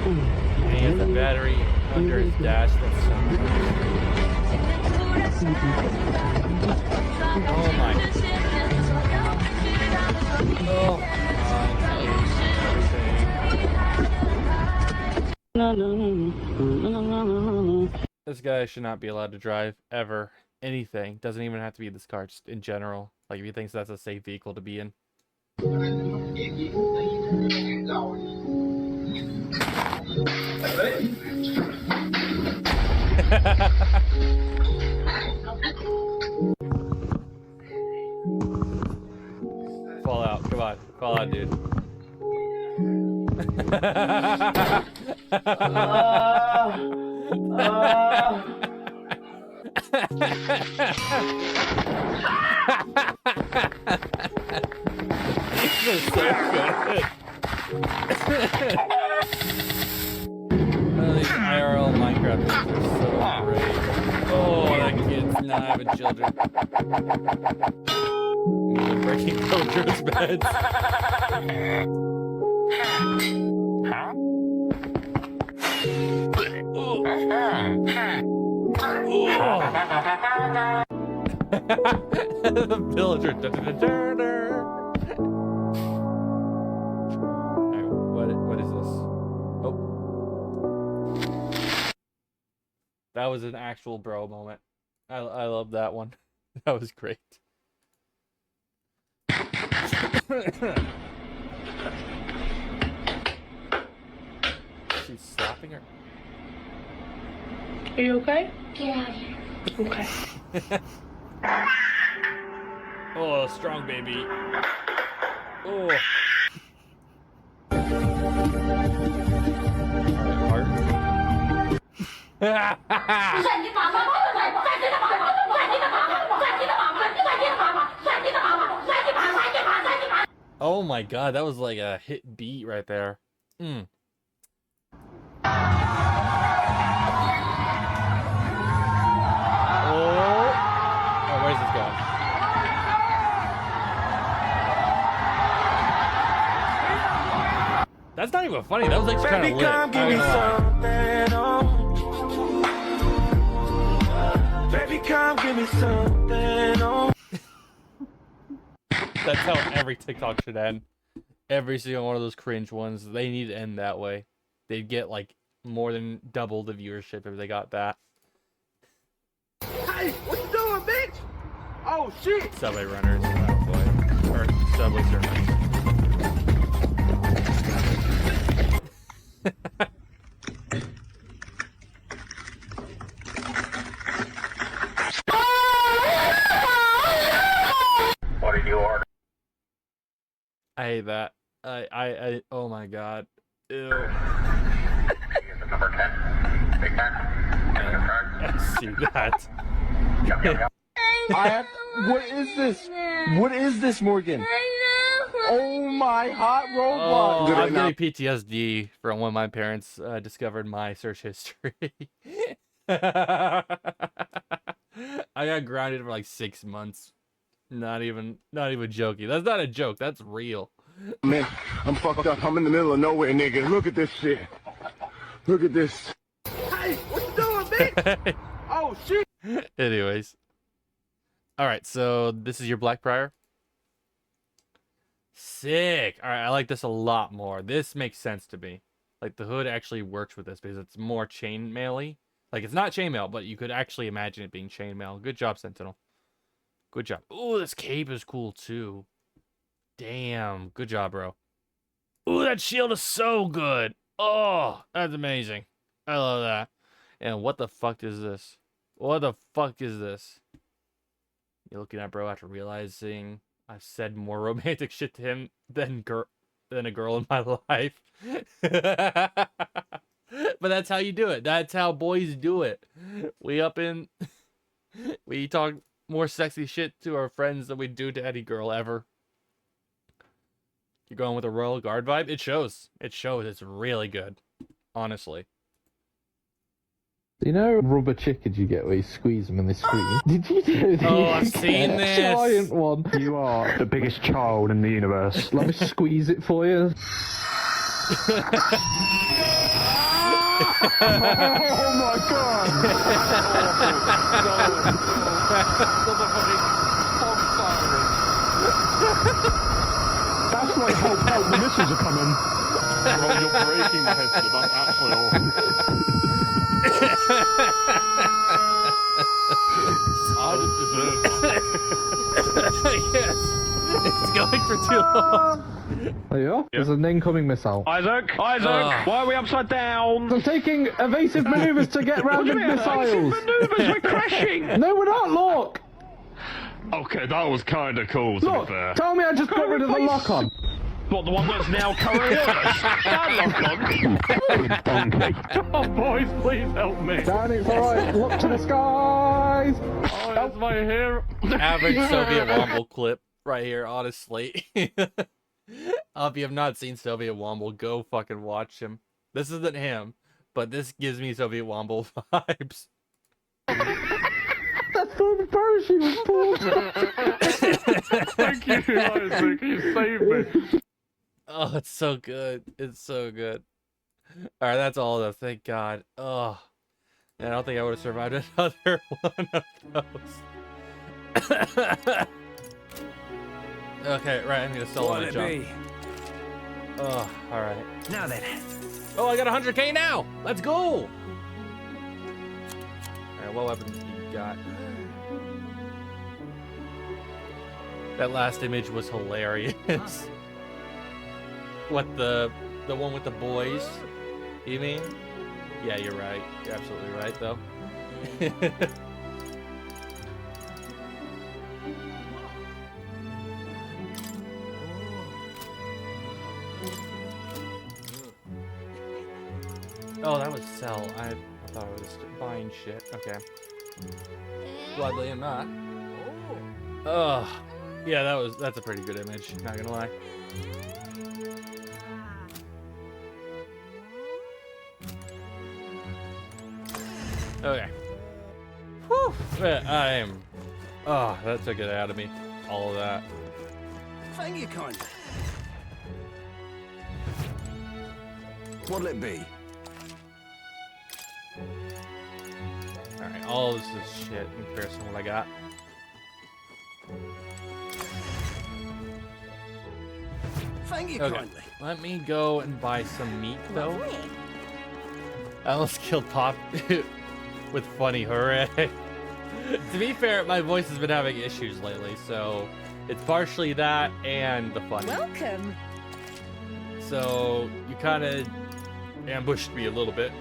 And he has a battery under his dash. That's so oh my. Oh my. This guy should not be allowed to drive ever. Anything. Doesn't even have to be this car, just in general. Like, if he thinks that's a safe vehicle to be in. Fall out. Come on. Fall out, dude. This is so good. Oh, these IRL Minecraft games are so great. Oh, that kid's not having children. Breaking children's beds. The villager. Alright, what is this? Oh. That was an actual bro moment. I love that one. That was great. She's slapping her. Are you okay? Get out of here. Okay. Oh, strong baby. Oh. Oh my god, that was like a hit beat right there. Mm. Oh, where's this going? That's not even funny. That was actually kind of lit. Baby, come give me something. That's how every TikTok should end. Every single one of those cringe ones, they need to end that way. They'd get like more than double the viewership if they got that. Hey, what you doing, bitch? Oh, shit. Subway runners, oh boy. Or Subway surfers. What did you order? I hate that. I oh my god. Ew. Number 10. Big Mac. I see that. What is this? What is this, Morgan? Oh my hot robot! Oh, I'm getting PTSD from when my parents discovered my search history. I got grounded for like 6 months. Not even joking. That's not a joke. That's real. Man, I'm fucked up. I'm in the middle of nowhere, nigga. Look at this shit. Look at this. Hey, what you doing, bitch? Oh, shit. Anyways. Alright, so this is your Black Prior. Sick. Alright, I like this a lot more. This makes sense to me. Like, the hood actually works with this because it's more chainmail-y. Like, it's not chainmail, but you could actually imagine it being chainmail. Good job, Sentinel. Good job. Ooh, this cape is cool, too. Damn. Good job, bro. Ooh, that shield is so good. Oh, that's amazing. I love that. And what the fuck is this? What the fuck is this? You're looking at bro after realizing I've said more romantic shit to him than a girl in my life. But that's how you do it. That's how boys do it. We talk more sexy shit to our friends than we do to any girl ever. You're going with a Royal Guard vibe? It shows. It shows. It's really good. Honestly. You know rubber chickens you get where you squeeze them and they scream? Did you do this? Oh, I've seen this. Giant one. You are the biggest child in the universe. Let me squeeze it for you. Oh my god! That's like help, the missiles are coming. Bro, you're breaking my head, that's actually awful. I didn't deserve that. Yes. It's going for too long. There you are. There's an incoming missile. Isaac, why are we upside down? I'm taking evasive maneuvers to get round the missiles. Evasive maneuvers, we're crashing! No, we're not, look! Okay, that was kinda cool, to be fair. Tell me I just got rid of the lock-on. What, the one that's now currently on us? That lock-on? Oh, boys, please help me. Dan, it's alright. Look to the skies. Oh, that's my hair. Average Soviet Womble clip right here, honestly. If you have not seen Soviet Womble, go fucking watch him. This isn't him, but this gives me Soviet Womble vibes. That's where the parachute was pulled. Thank you, Isaac. You saved me. Oh, it's so good. It's so good. Alright, that's all though. Thank God. Oh. I don't think I would have survived another one of those. Okay, right, I need a solo on a jump. Oh, alright. Now then. Oh, I got 100k now! Let's go! Alright, what weapons do you got? That last image was hilarious. What, the one with the boys? You mean? Yeah, you're right. You're absolutely right, though. Oh, that was sell. I thought I was buying shit. Okay. Gladly I'm not. Ugh. Yeah, that's a pretty good image, not gonna lie. Okay. Whew. I am. Oh, that took it out of me. All of that. Thank you kindly. What'll it be? Alright, all this is shit in comparison to what I got. Thank you Okay, kindly. let me go and buy some meat, though. I almost killed Pop with funny hooray. To be fair, my voice has been having issues lately, so it's partially that and the funny. Welcome. So you kind of ambushed me a little bit.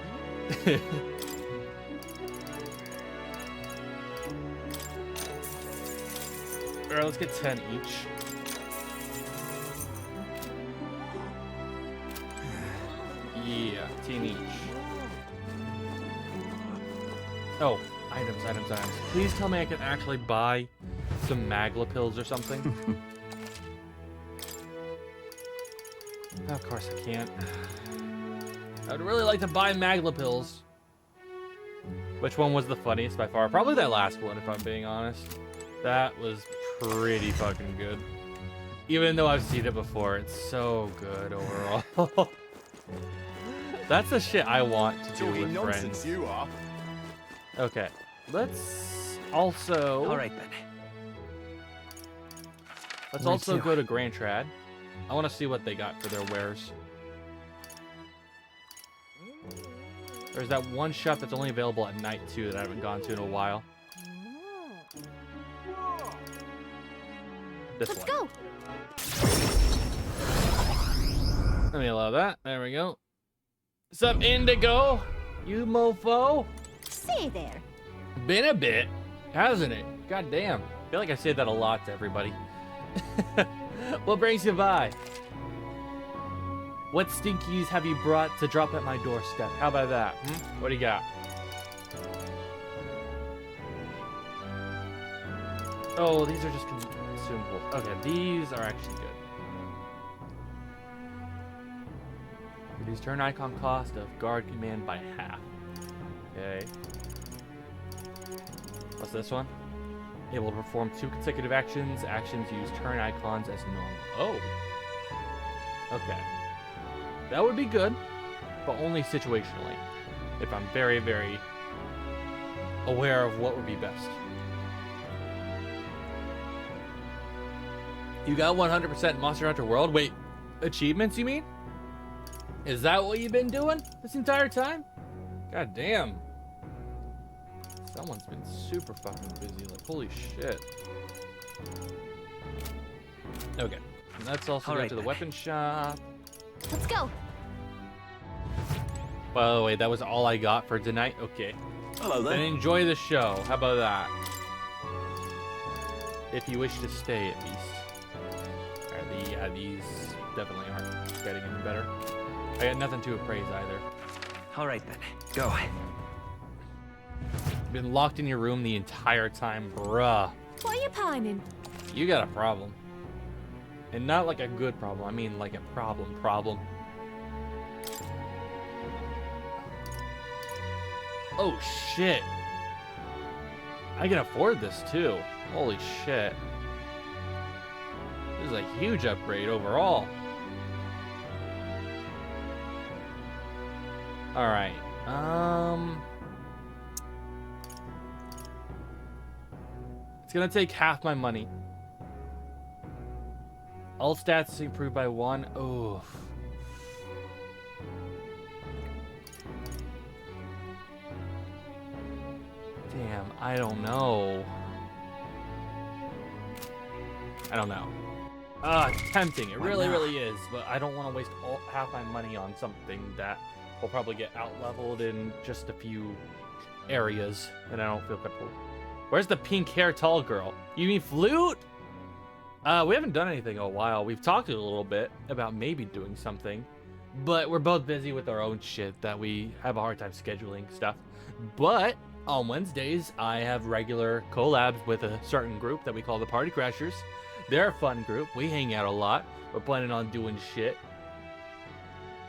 Alright, let's get 10 each. Yeah, 10 each. Oh, items. Please tell me I can actually buy some Magla pills or something. Of course I can't. I would really like to buy Magla pills. Which one was the funniest by far? Probably that last one, if I'm being honest. That was pretty fucking good. Even though I've seen it before, it's so good overall. That's the shit I want to do with friends. You are. Okay, let's also... All right, then. Let's also go to Grand Trad. I want to see what they got for their wares. There's that one shop that's only available at night, too, that I haven't gone to in a while. This Let's one. go. Let me allow that. There we go. Sup, Indigo? You mofo? Say there. Been a bit, hasn't it? God damn. I feel like I say that a lot to everybody. What brings you by? What stinkies have you brought to drop at my doorstep? How about that? What do you got? Oh, these are just consumables. Okay, these are actually good. Reduce turn icon cost of guard command by half. Okay. What's this one? Able to perform 2 consecutive actions. Actions use turn icons as normal. Oh. Okay. That would be good, but only situationally. If I'm very, very aware of what would be best. You got 100% Monster Hunter World? Wait, achievements you mean? Is that what you've been doing this entire time? God damn. Someone's been super fucking busy. Like, holy shit. Okay. And let's also go to the weapon shop. Let's go. By the way, that was all I got for tonight. Okay. Hello there. Then enjoy the show. How about that? If you wish to stay, at least. These definitely aren't getting any better. I got nothing to appraise either. All right then, go. Been locked in your room the entire time, bruh. What are you pining? You got a problem. And not like a good problem. I mean like a problem. Oh shit. I can afford this too. Holy shit. This is a huge upgrade overall. Alright. It's gonna take half my money. All stats improved by 1. Oh. Damn, I don't know. It's tempting. It really is. But I don't want to waste half my money on something that will probably get out-leveled in just a few areas. And I don't feel comfortable. Where's the pink hair tall girl? You mean Flute? We haven't done anything in a while. We've talked a little bit about maybe doing something. But we're both busy with our own shit that we have a hard time scheduling stuff. But on Wednesdays, I have regular collabs with a certain group that we call the Party Crashers. They're a fun group. We hang out a lot. We're planning on doing shit.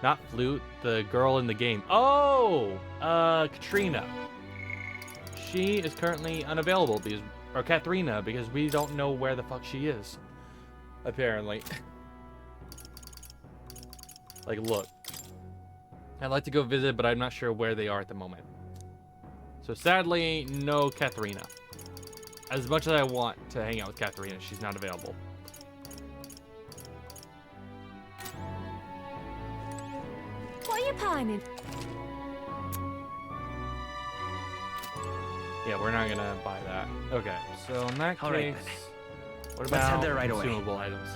Not Flute, the girl in the game. Oh! Katrina. She is currently unavailable because, or Katharina, because we don't know where the fuck she is. Apparently. Like, look. I'd like to go visit, but I'm not sure where they are at the moment. So sadly, no Katharina. As much as I want to hang out with Katharina, she's not available. What are you pining? Yeah, we're not gonna buy that. Okay, so in that All case, right, what let's head about there right away. consumable items?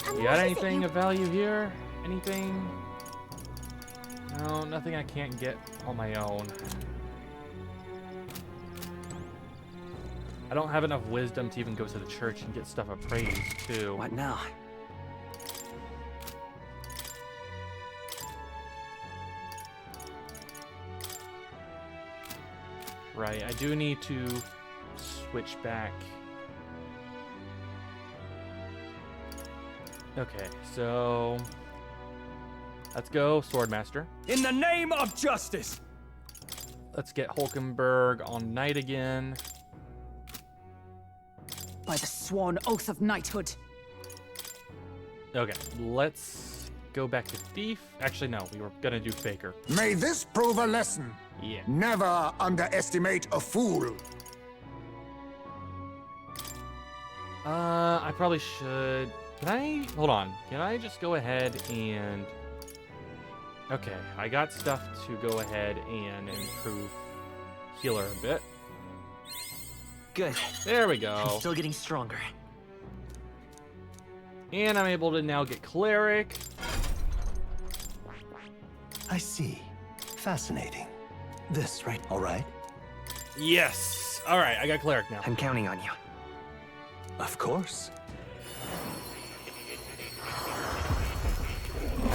And You what got is it anything you- of value here? Anything? No, nothing I can't get on my own. I don't have enough wisdom to even go to the church and get stuff appraised, too. What now? Right, I do need to switch back. Okay, so let's go Swordmaster. In the name of justice! Let's get Hulkenberg on knight again. By the sworn oath of knighthood. Okay, let's go back to thief. Actually, no, we were gonna do faker. May this prove a lesson. Yeah. Never underestimate a fool. I probably should. Can I? Hold on. Can I just go ahead and? Okay, I got stuff to go ahead and improve healer a bit. Good. There we go. I'm still getting stronger. And I'm able to now get cleric. I see. Fascinating. This, right? All right. Yes. All right, I got cleric now. I'm counting on you. Of course.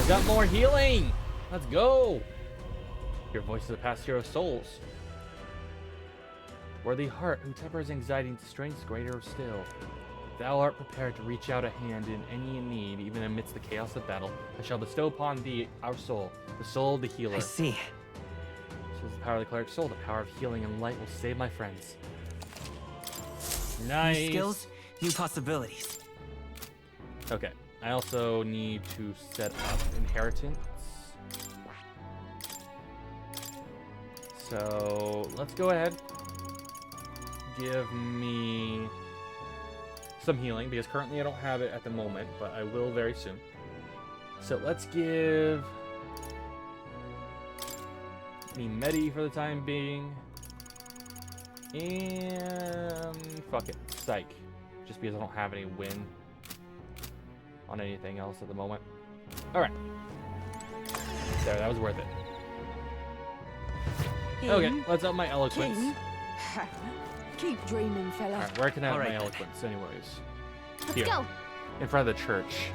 Got more healing. Let's go. Your voice is a past hero souls. Worthy heart, who tempers anxiety into strengths greater still. Thou art prepared to reach out a hand in any need, even amidst the chaos of battle. I shall bestow upon thee our soul, the soul of the healer. I see. So the power of the cleric's soul, the power of healing and light will save my friends. Nice. New skills, new possibilities. Okay. I also need to set up inheritance. So let's go ahead. Give me some healing, because currently I don't have it at the moment, but I will very soon. So let's give me Medi for the time being. And fuck it, Psych. Just because I don't have any win on anything else at the moment. Alright. There, that was worth it. Okay, let's up my eloquence. King. Keep dreaming, fella. Alright, where can I have Alright. my eloquence anyways? Let's Here. go. In front of the church.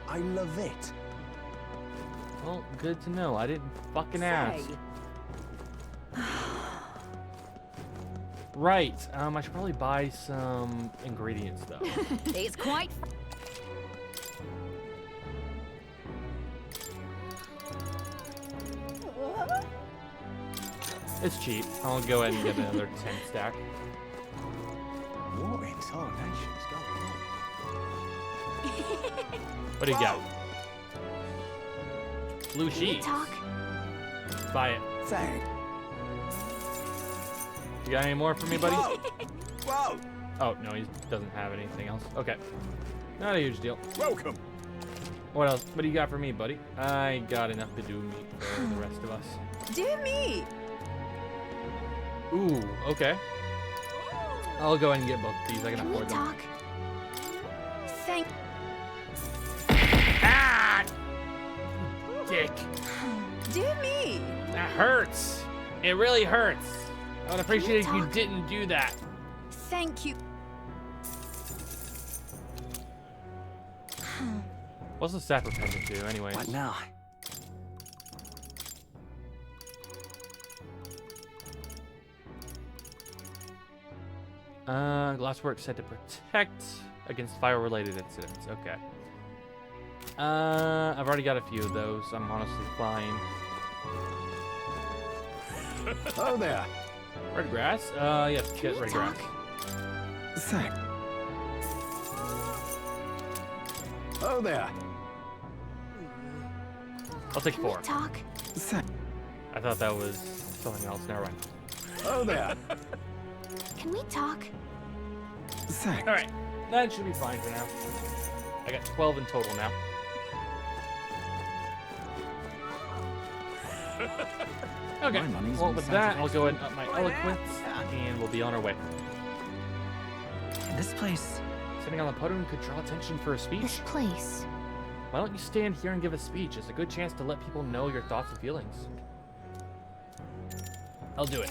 I love it. Well, good to know. I didn't fucking ask. Say, Right. I should probably buy some ingredients though. it's quite. It's cheap. I'll go ahead and get another 10 stack. What in tarnation's going on? What do you got? Blue Can we sheets. talk? Buy it. Thank. You got any more for me, buddy? Whoa! Whoa! Oh, no, he doesn't have anything else. Okay. Not a huge deal. Welcome. What else? What do you got for me, buddy? I got enough to do meat for the rest of us. Dear me. Ooh, okay. I'll go ahead and get both of these. I can Can we afford them. talk? Thank. Ah! Dick. Dear me. That hurts. It really hurts. I would appreciate it if you talk? didn't do that. Thank you. What's the sap pertaining to, anyways? What now? Glasswork said to protect against fire-related incidents. Okay. I've already got a few of those. I'm honestly fine. Oh there. Red grass? Yes, get we red talk? grass. Thank. Oh there. I'll take Can we 4. talk? Thank. I thought that was something else. Never mind. Oh there. Can we talk? Thank. All right, that should be fine for now. I got 12 in total now. Okay. My money's Well, on with the that, sound I'll of go ahead and up my eloquence, and we'll be on our way. And this place. Sitting on the podium could draw attention for a speech. This place. Why don't you stand here and give a speech? It's a good chance to let people know your thoughts and feelings. I'll do it.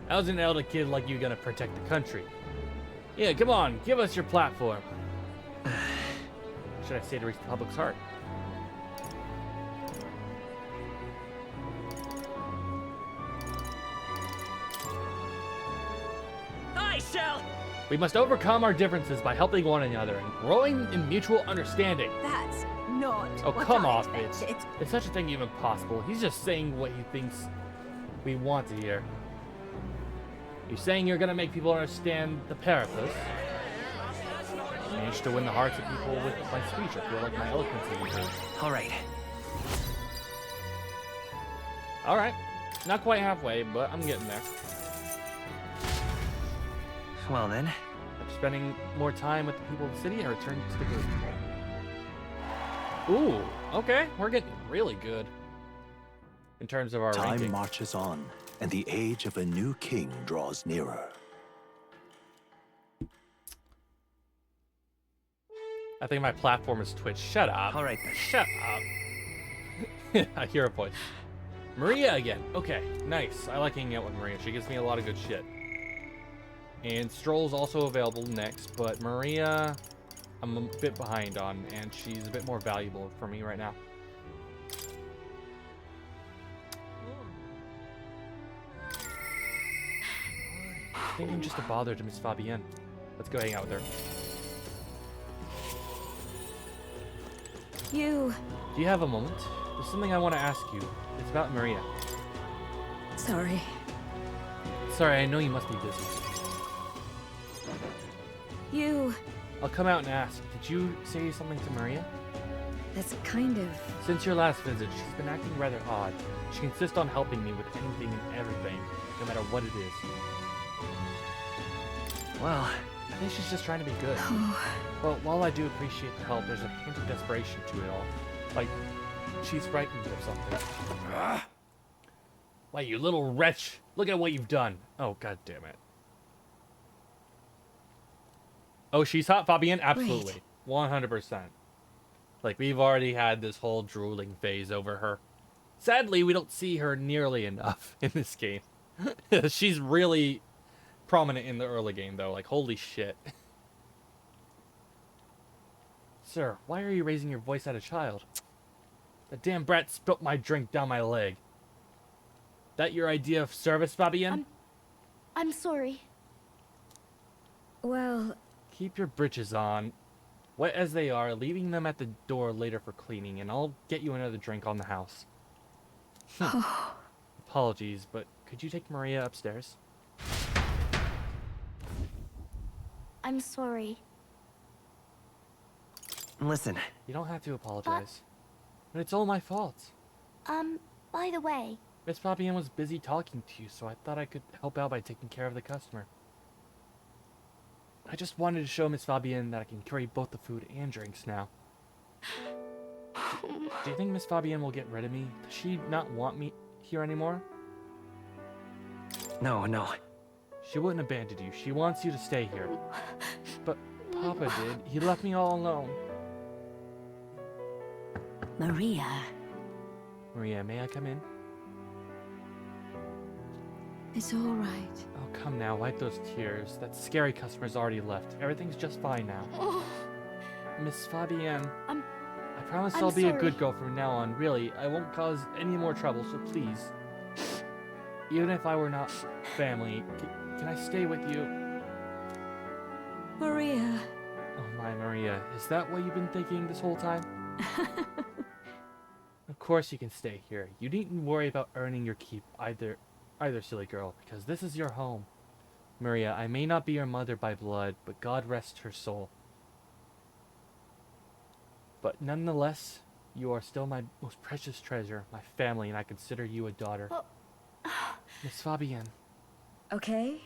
How's an elder kid like you gonna protect the country? Yeah, come on, give us your platform. Should I say to reach the public's heart? I shall. We must overcome our differences by helping one another and growing in mutual understanding. That's not. Oh, what come I off it. expected. Is such a thing even possible? He's just saying what he thinks we want to hear. You're saying you're gonna make people understand the purpose. I managed to win the hearts of people with my speech. I feel like my eloquence is improved. All right. Alright. Not quite halfway, but I'm getting there. Well then. I'm spending more time with the people of the city and returning to the group. Ooh, okay. We're getting really good in terms of our Time ranking. marches on, and the age of a new king draws nearer. I think my platform is Twitch. Shut up. All right then. Shut up. I hear a voice. Maria again. Okay, nice. I like hanging out with Maria. She gives me a lot of good shit. And Stroll's also available next, but Maria, I'm a bit behind on, and she's a bit more valuable for me right now. I think I'm just a bother to Miss Fabienne. Let's go hang out with her. You... Do you have a moment? There's something I want to ask you. It's about Maria. Sorry. Sorry, I know you must be busy. You... I'll come out and ask. Did you say something to Maria? That's kind of... Since your last visit, she's been acting rather odd. She insists on helping me with anything and everything, no matter what it is. Well, I think she's just trying to be good. But while I do appreciate the help, there's a hint of desperation to it all. Like, she's frightened of something. Why, you little wretch! Look at what you've done! Oh, god damn it. Oh, she's hot, Fabienne? Absolutely. 100%. Like, we've already had this whole drooling phase over her. Sadly, we don't see her nearly enough in this game. She's really prominent in the early game, though. Like, holy shit. Sir, why are you raising your voice at a child? The damn brat spilt my drink down my leg. That your idea of service, Fabienne? I'm sorry. Well... Keep your britches on. Wet as they are, leaving them at the door later for cleaning, and I'll get you another drink on the house. Apologies, but could you take Maria upstairs? I'm sorry. listen. You don't have to apologize. But it's all my fault. By the way... Miss Fabienne was busy talking to you, so I thought I could help out by taking care of the customer. I just wanted to show Miss Fabienne that I can carry both the food and drinks now. Do you think Miss Fabienne will get rid of me? Does she not want me here anymore? No. She wouldn't abandon you. She wants you to stay here. But Papa did. He left me all alone. Maria. Maria, may I come in? It's all right. Oh, come now. Wipe those tears. That scary customer's already left. Everything's just fine now. Miss Fabienne. I promise I'll be a good girl from now on. Really, I won't cause any more trouble, so please. Even if I were not family, can I stay with you? Maria. Oh my, Maria. Is that what you've been thinking this whole time? Of course you can stay here. You needn't worry about earning your keep either, silly girl, because this is your home. Maria, I may not be your mother by blood, but God rest her soul. But nonetheless, you are still my most precious treasure, my family, and I consider you a daughter. Miss Fabienne. Okay.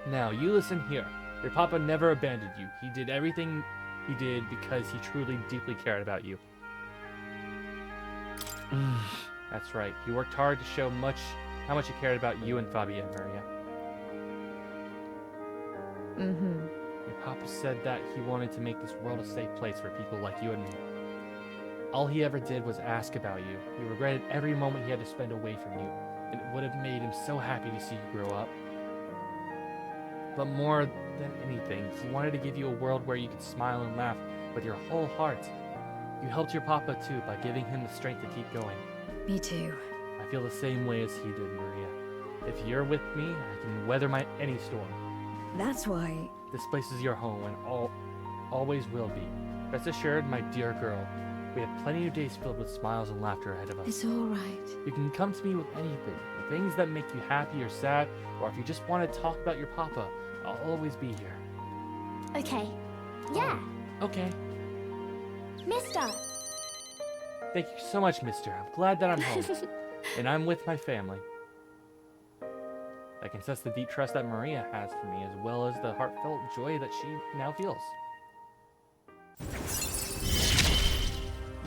Now, you listen here. Your papa never abandoned you. He did everything he did because he truly, deeply cared about you. That's right. He worked hard to show how much he cared about you and Fabienne, Maria. Your papa said that he wanted to make this world a safe place for people like you and me. All he ever did was ask about you. He regretted every moment he had to spend away from you, and it would have made him so happy to see you grow up. But more than anything, he wanted to give you a world where you could smile and laugh with your whole heart. You helped your papa too by giving him the strength to keep going. Me too. I feel the same way as he did, Maria. If you're with me, I can weather any storm. That's why... This place is your home and always will be. Rest assured, my dear girl, we have plenty of days filled with smiles and laughter ahead of us. It's all right. You can come to me with anything, the things that make you happy or sad, or if you just want to talk about your papa, I'll always be here. Okay. Yeah. Okay. Mister. Thank you so much, mister. I'm glad that I'm home. And I'm with my family. I can sense the deep trust that Maria has for me, as well as the heartfelt joy that she now feels.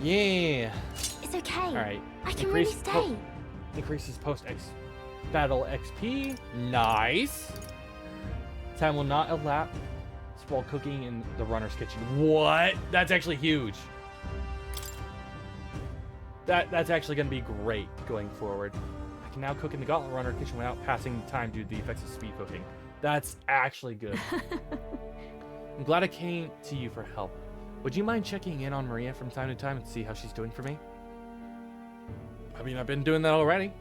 Yeah. It's okay. Alright. I can really stay. Increases battle XP. Nice. Time will not elapse while cooking in the runner's kitchen. What? That's actually huge. That's actually going to be great going forward. I can now cook in the Gauntlet Runner kitchen without passing time due to the effects of speed cooking. That's actually good. I'm glad I came to you for help. Would you mind checking in on Maria from time to time and see how she's doing for me? I mean, I've been doing that already.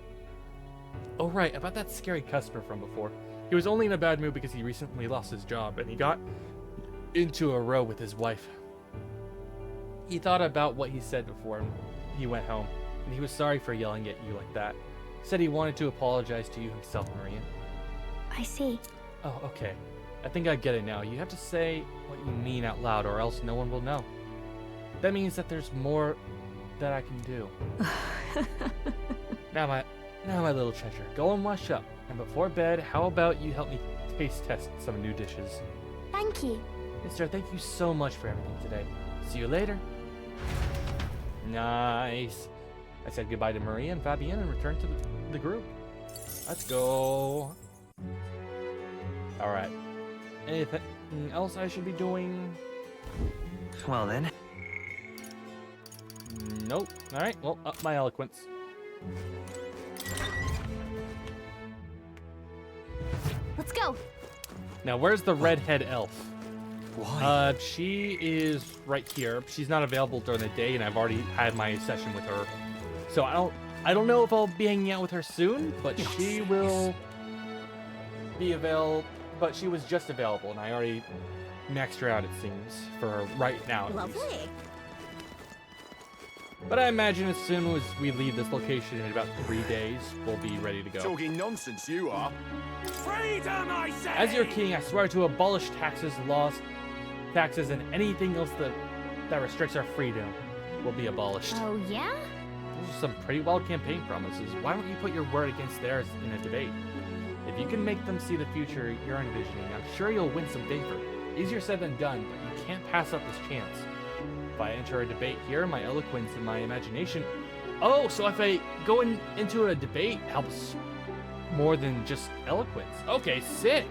Oh, right, about that scary customer from before. He was only in a bad mood because he recently lost his job, and he got into a row with his wife. He thought about what he said before he went home, and he was sorry for yelling at you like that. He said he wanted to apologize to you himself, Maria. I see. Oh, okay. I think I get it now. You have to say what you mean out loud, or else no one will know. That means that there's more that I can do. Now my little treasure, go and wash up. And before bed, how about you help me taste test some new dishes? Thank you. Mister, thank you so much for everything today. See you later. Nice. I said goodbye to Maria and Fabienne and returned to the group. Let's go. Alright. Anything else I should be doing? Well then. Nope. Alright, well, up my eloquence. Let's go. Now, where's the redhead elf? Why? She is right here. She's not available during the day, and I've already had my session with her. So I don't know if I'll be hanging out with her soon, but she will be available. But she was just available, and I already maxed her out, it seems, for right now. At least. Lovely. But I imagine as soon as we leave this location in about 3 days, we'll be ready to go. Talking nonsense, you are. Freedom, I say! As your king, I swear to abolish taxes, laws, taxes, and anything else that restricts our freedom will be abolished. Oh, yeah? Those are some pretty wild campaign promises. Why don't you put your word against theirs in a debate? If you can make them see the future you're envisioning, I'm sure you'll win some favor. Easier said than done, but you can't pass up this chance. If I enter a debate here, my eloquence and my imagination... Oh, so if I go into a debate helps more than just eloquence. Okay, sick!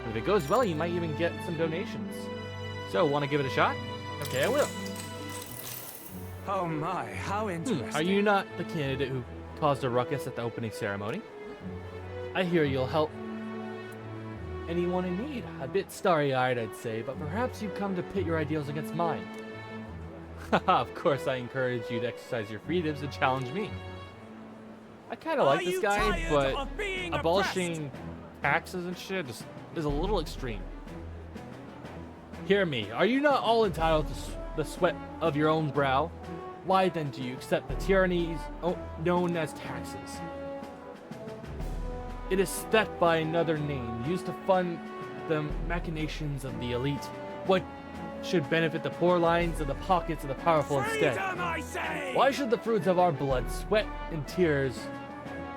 If it goes well, you might even get some donations. So, want to give it a shot? Okay, I will. Oh my, how interesting. Are you not the candidate who caused a ruckus at the opening ceremony? I hear you'll help anyone in need. A bit starry-eyed, I'd say, but perhaps you've come to pit your ideals against mine. Haha, of course I encourage you to exercise your freedoms and challenge me. I kind of like this guy, but abolishing taxes and shit is a little extreme. Hear me, are you not all entitled to the sweat of your own brow? Why then do you accept the tyrannies known as taxes? It is set by another name, used to fund the machinations of the elite. What should benefit the poor lines of the pockets of the powerful instead? I say! Why should the fruits of our blood, sweat, and tears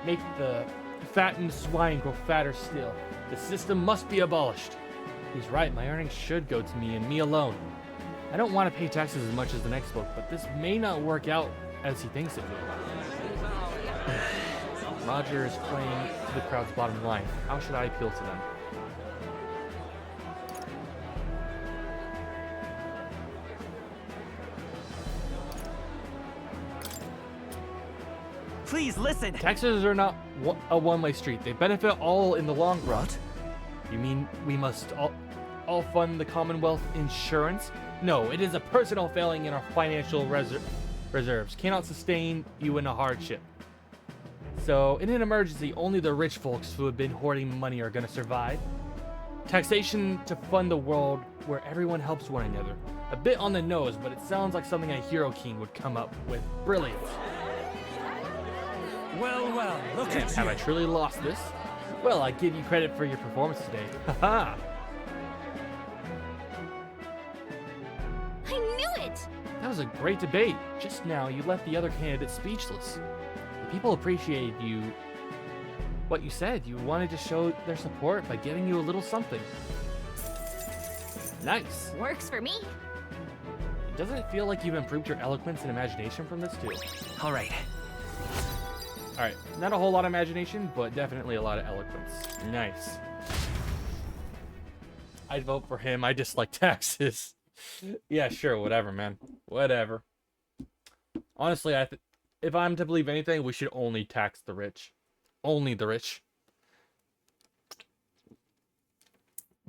make the fattened swine grow fatter still? The system must be abolished. He's right, my earnings should go to me and me alone. I don't want to pay taxes as much as the next book, but this may not work out as he thinks it will. Roger is playing to the crowd's bottom line. How should I appeal to them? Please listen. Taxes are not a one-way street. They benefit all in the long run. What? You mean we must all fund the Commonwealth insurance? No, it is a personal failing in our financial reserves. Cannot sustain you in a hardship. So, in an emergency, only the rich folks who have been hoarding money are going to survive. Taxation to fund the world where everyone helps one another. A bit on the nose, but it sounds like something a hero king would come up with. Brilliant. Well, look at Have you. I truly lost this? Well, I give you credit for your performance today. Haha. I knew it! That was a great debate. Just now, you left the other candidates speechless. The people appreciated what you said. You wanted to show their support by giving you a little something. Nice. Works for me. Doesn't it feel like you've improved your eloquence and imagination from this too? All right. Alright, not a whole lot of imagination, but definitely a lot of eloquence. Nice. I'd vote for him. I dislike taxes. Yeah, sure, whatever, man. Whatever. Honestly, if I'm to believe anything, we should only tax the rich. Only the rich.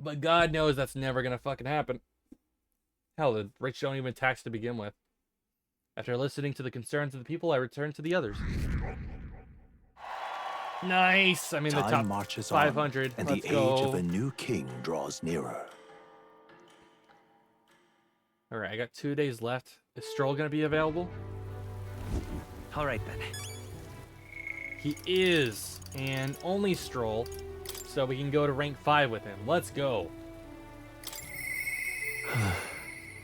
But God knows that's never gonna fucking happen. Hell, the rich don't even tax to begin with. After listening to the concerns of the people, I returned to the others. Nice! I'm in the Time top marches 500. on, and Let's the go. age of a new king draws nearer. Alright, I got 2 days left. Is Stroll gonna be available? All right then. He is, and only Stroll, so we can go to rank 5 with him. Let's go.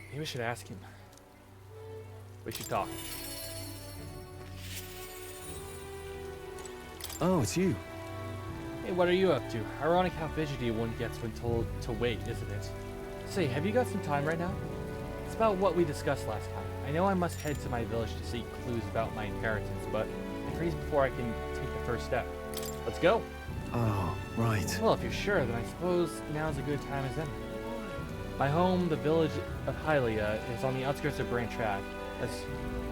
Maybe we should ask him. We should talk. Oh, it's you. Hey, what are you up to? Ironic how fidgety one gets when told to wait, isn't it? Say, have you got some time right now? It's about what we discussed last time. I know I must head to my village to seek clues about my inheritance, but I freeze before I can take the first step. Let's go. Oh, right. Well, if you're sure, then I suppose now's a good time as any. My home, the village of Hylia, is on the outskirts of Branch Ag. As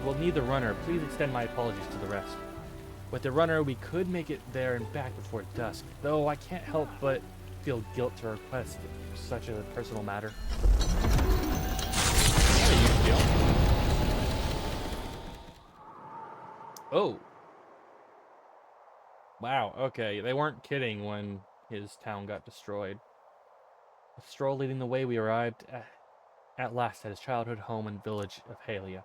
we'll need the runner, please extend my apologies to the rest. With the runner, we could make it there and back before dusk, though I can't help but feel guilt to request such a personal matter. Oh. Wow, okay. They weren't kidding when his town got destroyed. With Stroll leading the way, we arrived at last at his childhood home and village of Halia.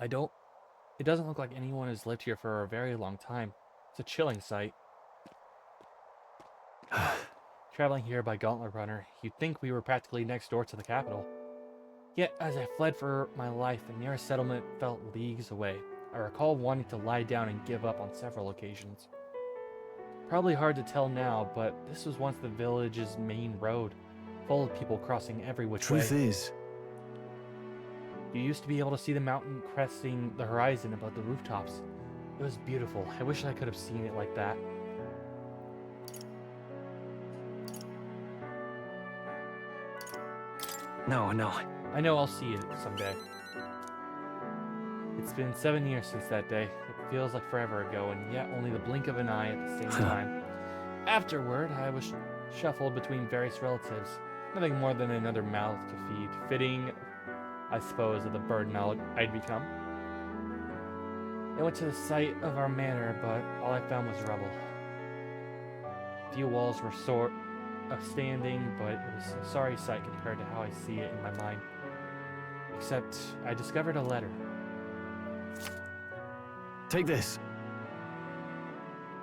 It doesn't look like anyone has lived here for a very long time. It's a chilling sight. Traveling here by Gauntlet Runner, you'd think we were practically next door to the capital. Yet, as I fled for my life, the nearest settlement felt leagues away. I recall wanting to lie down and give up on several occasions. Probably hard to tell now, but this was once the village's main road, full of people crossing every which way. Truth is, you used to be able to see the mountain cresting the horizon above the rooftops. It was beautiful. I wish I could have seen it like that. No. I know I'll see it someday. It's been 7 years since that day. It feels like forever ago, and yet only the blink of an eye at the same time. Afterward, I was shuffled between various relatives. Nothing more than another mouth to feed. Fitting, I suppose, of the burden I'd become. I went to the site of our manor, but all I found was rubble. A few walls were sort of standing, but it was a sorry sight compared to how I see it in my mind. Except, I discovered a letter. take this.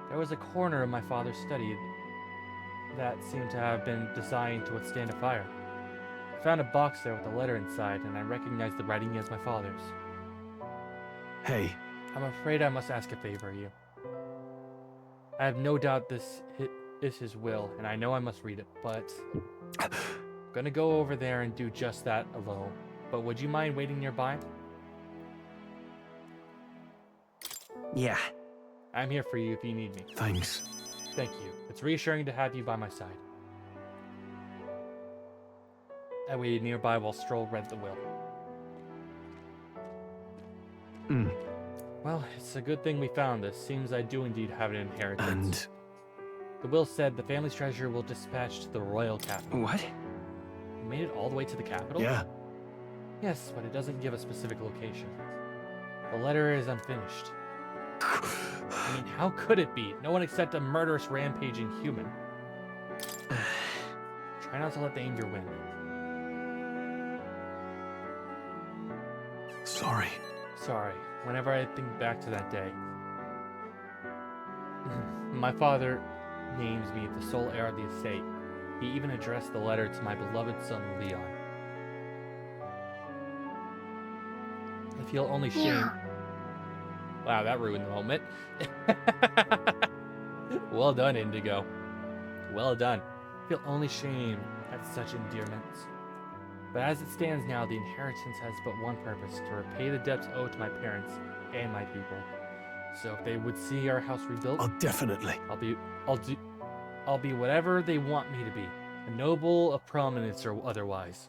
There was a corner of my father's study that seemed to have been designed to withstand a fire. I found a box there with a letter inside, and I recognized the writing as my father's. Hey. I'm afraid I must ask a favor of you. I have no doubt this is his will, and I know I must read it, but I'm gonna go over there and do just that alone. But would you mind waiting nearby? Yeah. I'm here for you if you need me. Thanks. Thank you. It's reassuring to have you by my side. I waited nearby while Stroll read the will. Well, it's a good thing we found this. Seems I do indeed have an inheritance. And the will said the family's treasure will dispatch to the royal capital. What? You made it all the way to the capital? yeah. Yes, but it doesn't give a specific location. The letter is unfinished. I mean, how could it be? No one except a murderous, rampaging human. Try not to let the anger win. Sorry. Sorry. Whenever I think back to that day. My father names me the sole heir of the estate. He even addressed the letter to my beloved son, Leon. I feel only shame. Wow, that ruined the moment. Well done, Indigo. Well done. I feel only shame at such endearments. But as it stands now, the inheritance has but one purpose: to repay the debts owed to my parents and my people. So if they would see our house rebuilt, Definitely. I'll be whatever they want me to be, a noble of prominence or otherwise.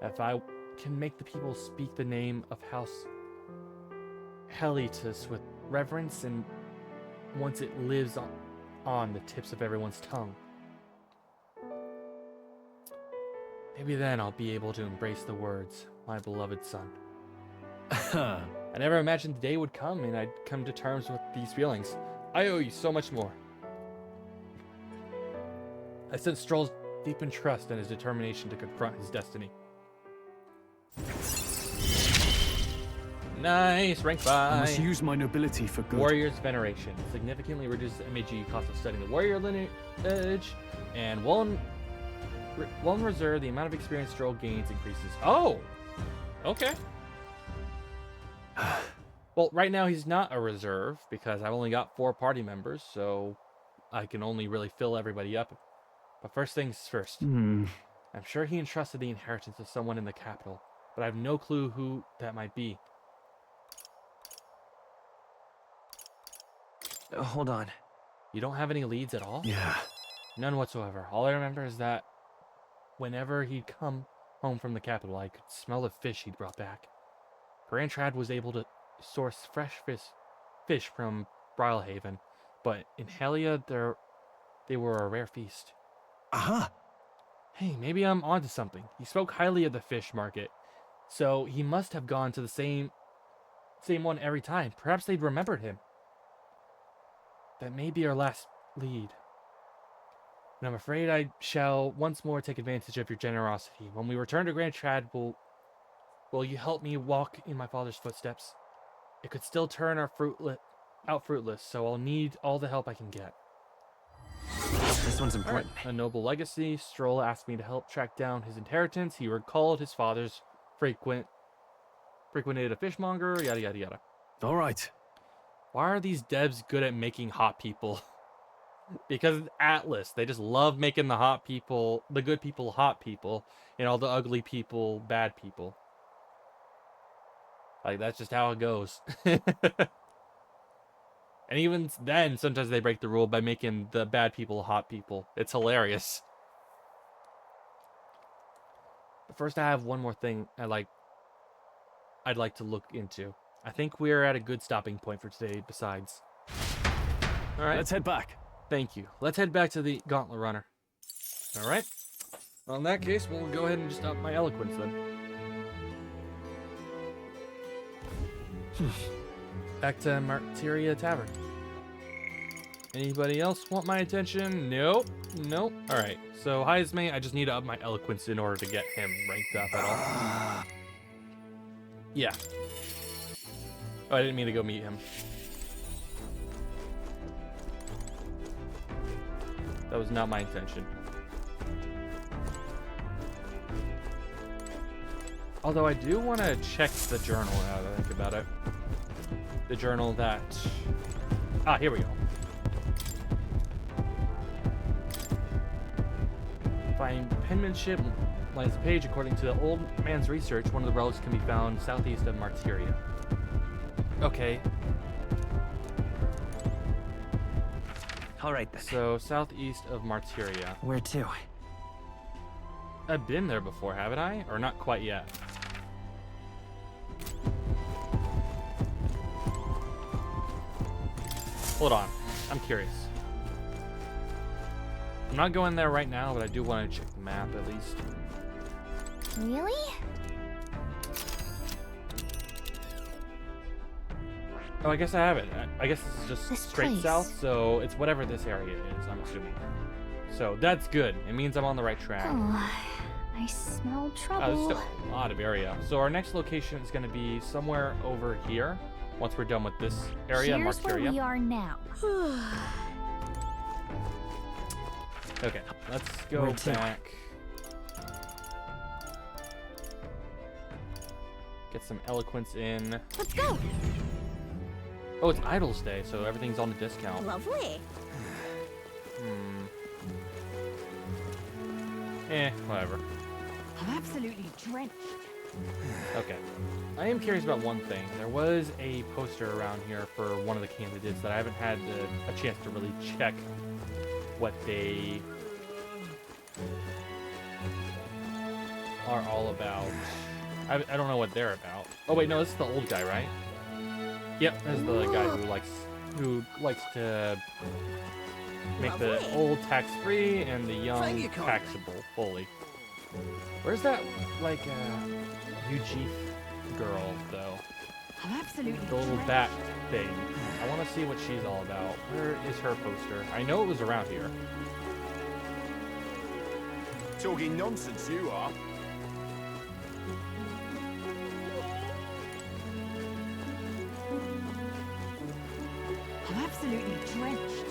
If I can make the people speak the name of House Helitus with reverence, and once it lives on the tips of everyone's tongue, Maybe then I'll be able to embrace the words, my beloved son. I never imagined the day would come and I'd come to terms with these feelings. I owe you so much more. I sense Stroll's deep in trust and his determination to confront his destiny. Nice, rank 5. I must use my nobility for good. Warrior's Veneration. Significantly reduces MAG cost of studying the warrior lineage. And while in reserve, the amount of experience Stroll gains increases. Oh! Okay. Well, right now he's not a reserve because I've only got 4 party members, so I can only really fill everybody up. But first things first. I'm sure he entrusted the inheritance to someone in the capital, but I have no clue who that might be. Hold on. You don't have any leads at all? Yeah. None whatsoever. All I remember is that whenever he'd come home from the capital, I could smell the fish he'd brought back. Grand Trad was able to source fresh fish from Brilhaven, but in Helia, they were a rare feast. Aha! Hey, maybe I'm onto something. He spoke highly of the fish market, so he must have gone to the same one every time. Perhaps they'd remembered him. That may be our last lead. And I'm afraid I shall once more take advantage of your generosity. When we return to Grand Trad, will you help me walk in my father's footsteps? It could still turn out fruitless, so I'll need all the help I can get. This one's important. Right. A noble legacy. Stroll asked me to help track down his inheritance. He recalled his father's frequented a fishmonger, yada yada yada. All right. Why are these devs good at making hot people? Because it's Atlas. They just love making the hot people, the good people hot people, and all the ugly people bad people. Like, that's just how it goes. And even then, sometimes they break the rule by making the bad people hot people. It's hilarious. But first, I have one more thing I'd like to look into. I think we're at a good stopping point for today, besides. All right. Let's head back. Thank you. Let's head back to the Gauntlet Runner. All right. Well, in that case, we'll go ahead and just up my eloquence then. Back to Martyria Tavern. Anybody else want my attention? Nope. Nope. All right. So, Heisme, I just need to up my eloquence in order to get him ranked up at all. Yeah. Oh, I didn't mean to go meet him. That was not my intention. Although I do want to check the journal now that I think about it. The journal that... Ah, here we go. Find penmanship lines the page. According to the old man's research, one of the relics can be found southeast of Martyria. Okay. All right then. So, southeast of Martyria. Where to? I've been there before, haven't I? Or not quite yet? Hold on. I'm curious. I'm not going there right now, but I do want to check the map at least. Really? Oh, I guess I have it. I guess this is just This straight place. south, so it's whatever this area is, I'm assuming. So that's good. It means I'm on the right track. Oh, I smell There's trouble. still a lot of area. So our next location is going to be somewhere over here. Once we're done with this area, Here's where Martyria. we are now. Okay, let's go Where to? back. Get some eloquence in. Let's go. Oh, it's Idol's Day, so everything's on a discount. Lovely. Whatever. I'm absolutely drenched. Okay. I am curious about one thing. There was a poster around here for one of the candidates that I haven't had a chance to really check what they are all about. I don't know what they're about. Oh wait, no, this is the old guy, right? Yep, this is the guy who likes to make the old tax-free and the young taxable fully. Where's that, like, UG girl, though? I'm absolutely The little drenched. bat thing. I want to see what she's all about. Where is her poster? I know it was around here. Talking nonsense, you are. I'm absolutely drenched.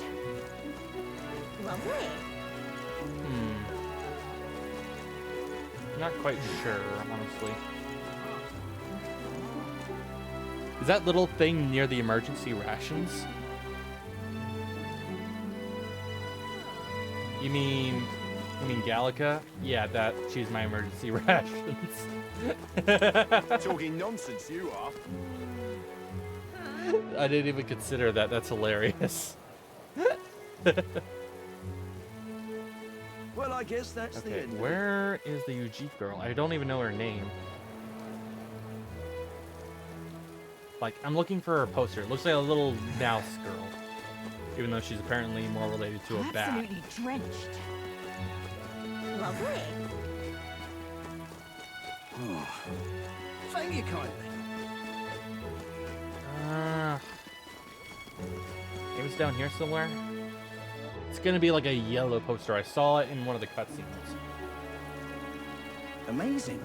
Lovely. Not quite sure, honestly. Is that little thing near the emergency rations? You mean Gallica? Yeah, she's my emergency rations. Talking nonsense, you are. I didn't even consider that. That's hilarious. Well, I guess that's the Okay, end. where is the UG girl? I don't even know her name. Like, I'm looking for her poster. It looks like a little mouse girl. Even though she's apparently more related to a I'm bat. absolutely drenched. Lovely. Thank you kindly. It was down here somewhere. It's gonna be like a yellow poster. I saw it in one of the cutscenes. Amazing.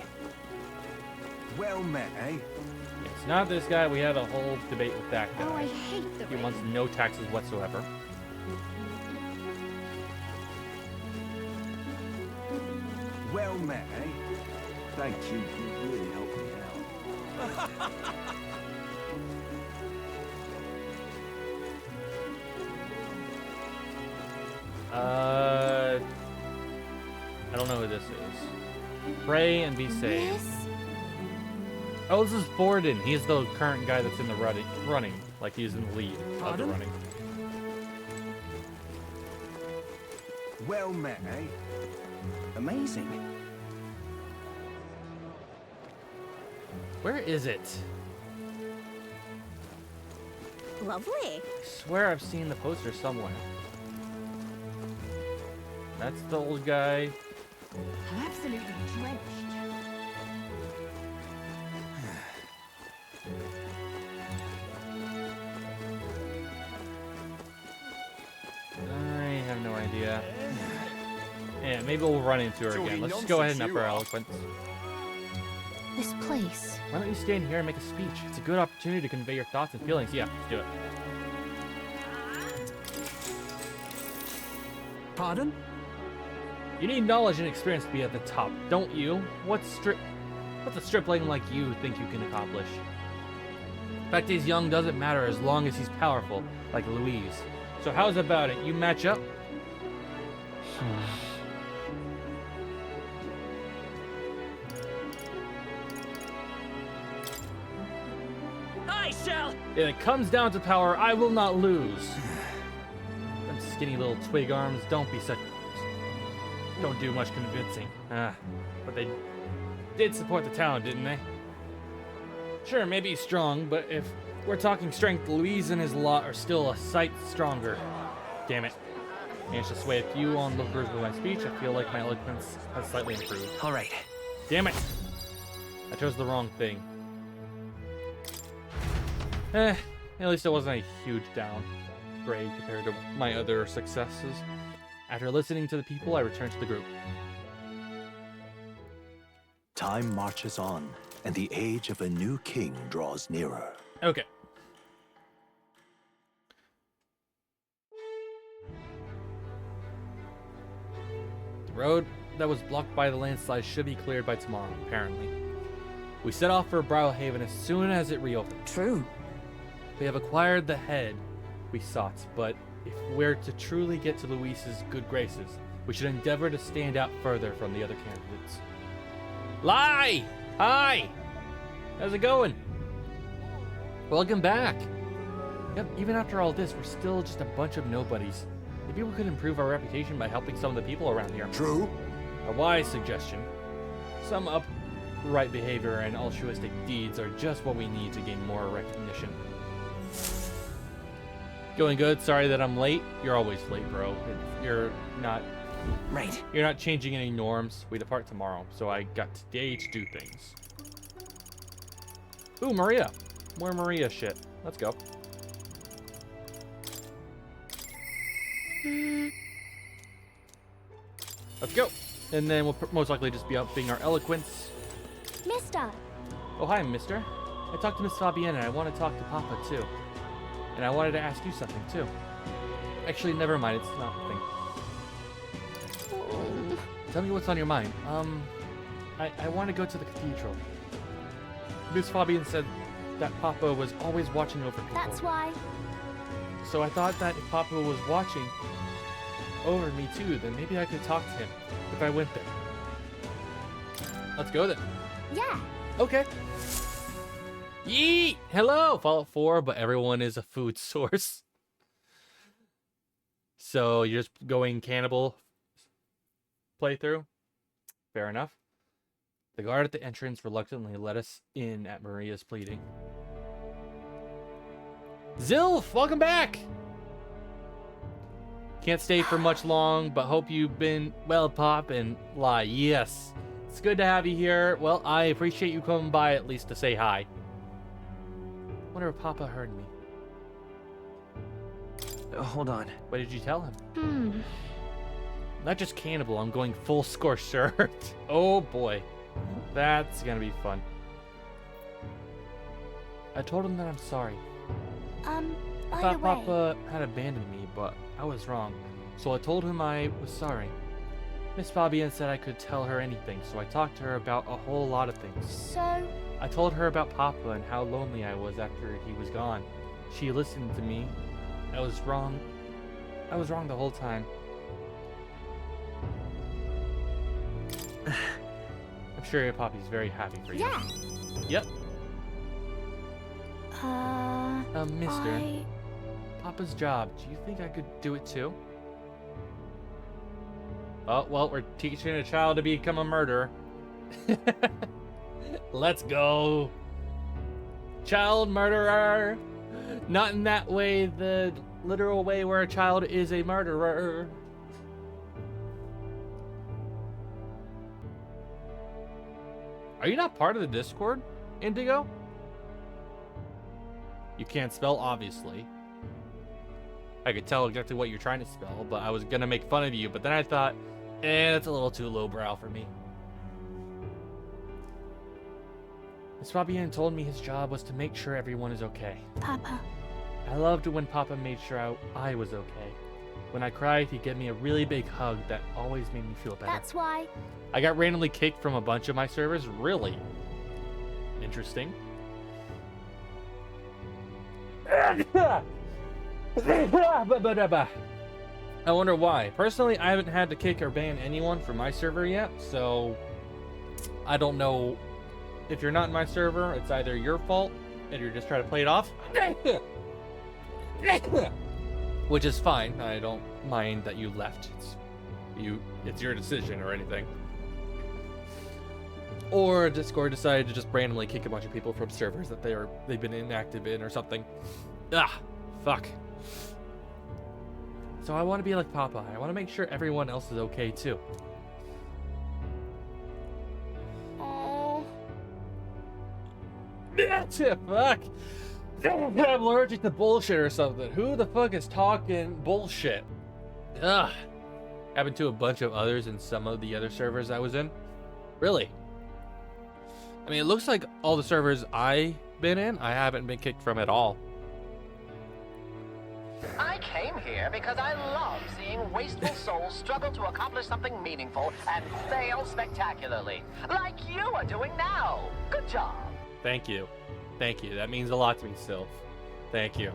Well met, eh? It's not this guy. We had a whole debate with that guy. Oh, I hate the He rain. wants no taxes whatsoever. Well met, eh? Thank you. You really helped me out. I don't know who this is. Pray and be saved. This? Oh, this is Borden. He's the current guy that's in the running. Like, he's in the lead of the Pardon? running. Well met, eh? Amazing. Where is it? Lovely. I swear I've seen the poster somewhere. That's the old guy. I'm absolutely drenched. I have no idea. Yeah, maybe we'll run into her again. Let's just go ahead and up our eloquence. This place. Why don't you stand here and make a speech? It's a good opportunity to convey your thoughts and feelings. Yeah, let's do it. Pardon? You need knowledge and experience to be at the top, don't you? What's a stripling like you think you can accomplish? The fact he's young doesn't matter as long as he's powerful, like Louise. So how's about it? You match up? I shall. If it comes down to power, I will not lose. Them skinny little twig arms, don't do much convincing. But they did support the town, didn't they? Sure, maybe he's strong, but if we're talking strength, Louise and his lot are still a sight stronger. Damn it. Managed to sway a few onlookers with my speech. I feel like my eloquence has slightly improved. All right. Damn it. I chose the wrong thing. At least it wasn't a huge downgrade compared to my other successes. After listening to the people, I returned to the group. Time marches on, and the age of a new king draws nearer. Okay. The road that was blocked by the landslide should be cleared by tomorrow, apparently. We set off for Browhaven as soon as it reopened. True. We have acquired the head we sought, but if we're to truly get to Luis's good graces, we should endeavor to stand out further from the other candidates. Lai! Hi! How's it going? Welcome back. Yep, even after all this, we're still just a bunch of nobodies. Maybe we could improve our reputation by helping some of the people around here. True. A wise suggestion. Some upright behavior and altruistic deeds are just what we need to gain more recognition. Going good. Sorry that I'm late. You're always late, bro. You're not Right. You're not changing any norms. We depart tomorrow, so I got today to do things. Ooh, Maria. More Maria shit. Let's go. Let's go. And then we'll most likely just be upping our eloquence. Mister. Oh, hi, mister. I talked to Miss Fabienne, and I want to talk to Papa, too. And I wanted to ask you something, too. Actually, never mind. It's not a thing. Tell me what's on your mind. I want to go to the cathedral. Miss Fabienne said that Papa was always watching over people. That's why. So I thought that if Papa was watching over me, too, then maybe I could talk to him if I went there. Let's go, then. Yeah. Okay. Yeet! Hello! Fallout 4, but everyone is a food source. So you're just going cannibal playthrough? Fair enough. The guard at the entrance reluctantly let us in at Maria's pleading. Zilf, welcome back! Can't stay for much long, but hope you've been well, Pop, and lie. Yes. It's good to have you here. Well, I appreciate you coming by at least to say hi. Wonder if Papa heard me. Hold on. What did you tell him? Not just cannibal, I'm going full scorched shirt. Oh boy. That's gonna be fun. I told him that I'm sorry. I thought Papa had abandoned me, but I was wrong. So I told him I was sorry. Miss Fabienne said I could tell her anything, so I talked to her about a whole lot of things. So? I told her about Papa and how lonely I was after he was gone. She listened to me. I was wrong. I was wrong the whole time. I'm sure your Poppy's very happy for you. Yeah. Yep. Mister. I... Papa's job. Do you think I could do it too? Oh, well, we're teaching a child to become a murderer. Let's go. Child murderer. Not in that way, the literal way where a child is a murderer. Are you not part of the Discord, Indigo? You can't spell, obviously. I could tell exactly what you're trying to spell, but I was gonna make fun of you, but then I thought, that's a little too lowbrow for me. Miss Fabienne told me his job was to make sure everyone is okay. Papa. I loved when Papa made sure I was okay. When I cried, he'd give me a really big hug that always made me feel better. That's why. I got randomly kicked from a bunch of my servers. Really? Interesting. I wonder why. Personally, I haven't had to kick or ban anyone from my server yet, so I don't know. If you're not in my server, it's either your fault and you're just trying to play it off, which is fine. I don't mind that you left. It's your decision or anything. Or Discord decided to just randomly kick a bunch of people from servers that they've been inactive in or something. Fuck. So I want to be like Papa. I want to make sure everyone else is okay too. Fuck. I'm allergic to bullshit or something. Who the fuck is talking bullshit? Ugh. Happened to a bunch of others in some of the other servers I was in. Really? I mean, it looks like all the servers I've been in, I haven't been kicked from at all. I came here because I love seeing wasteful souls struggle to accomplish something meaningful and fail spectacularly, like you are doing now. Good job. Thank you. Thank you. That means a lot to me, Sylph. Thank you.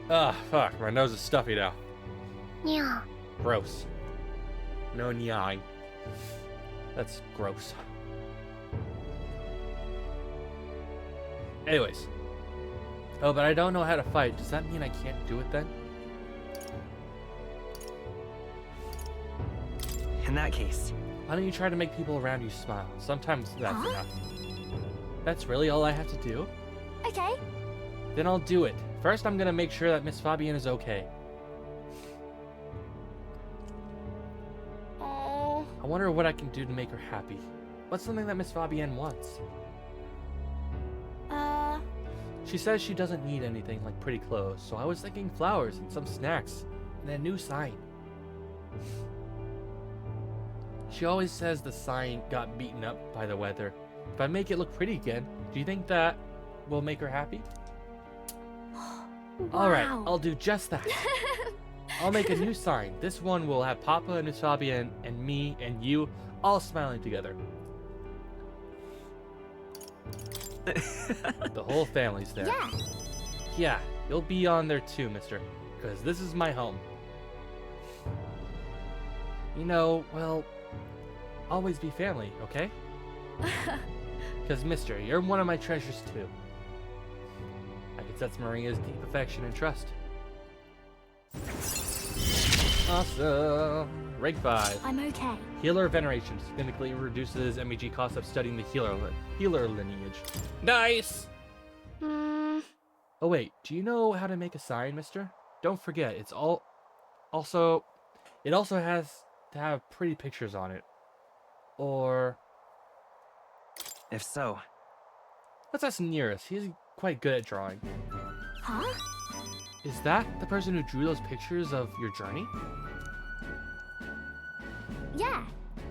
Fuck. My nose is stuffy now. Yeah. Gross. No nyang. That's gross. Anyways. Oh, but I don't know how to fight. Does that mean I can't do it then? In that case, why don't you try to make people around you smile? Sometimes that's enough. That's really all I have to do? Okay. Then I'll do it. First, I'm gonna make sure that Miss Fabienne is okay. Oh. I wonder what I can do to make her happy. What's something that Miss Fabienne wants? She says she doesn't need anything like pretty clothes, so I was thinking flowers and some snacks and a new sign. She always says the sign got beaten up by the weather. If I make it look pretty again, do you think that will make her happy? Wow. Alright, I'll do just that. I'll make a new sign. This one will have Papa and Miss Fabienne and me and you all smiling together. The whole family's there. Yeah. Yeah, you'll be on there too, mister, because this is my home. You know, well, always be family, okay? Because, mister, you're one of my treasures too. I can sense Maria's deep affection and trust. Awesome! Rank 5. I'm okay. Healer Veneration significantly reduces MEG cost of studying the healer lineage. Nice! Hmm. Oh wait, do you know how to make a sign, mister? Don't forget, it also has to have pretty pictures on it. Or If so, let's ask Nearest. He's quite good at drawing. Huh? Is that the person who drew those pictures of your journey? Yeah.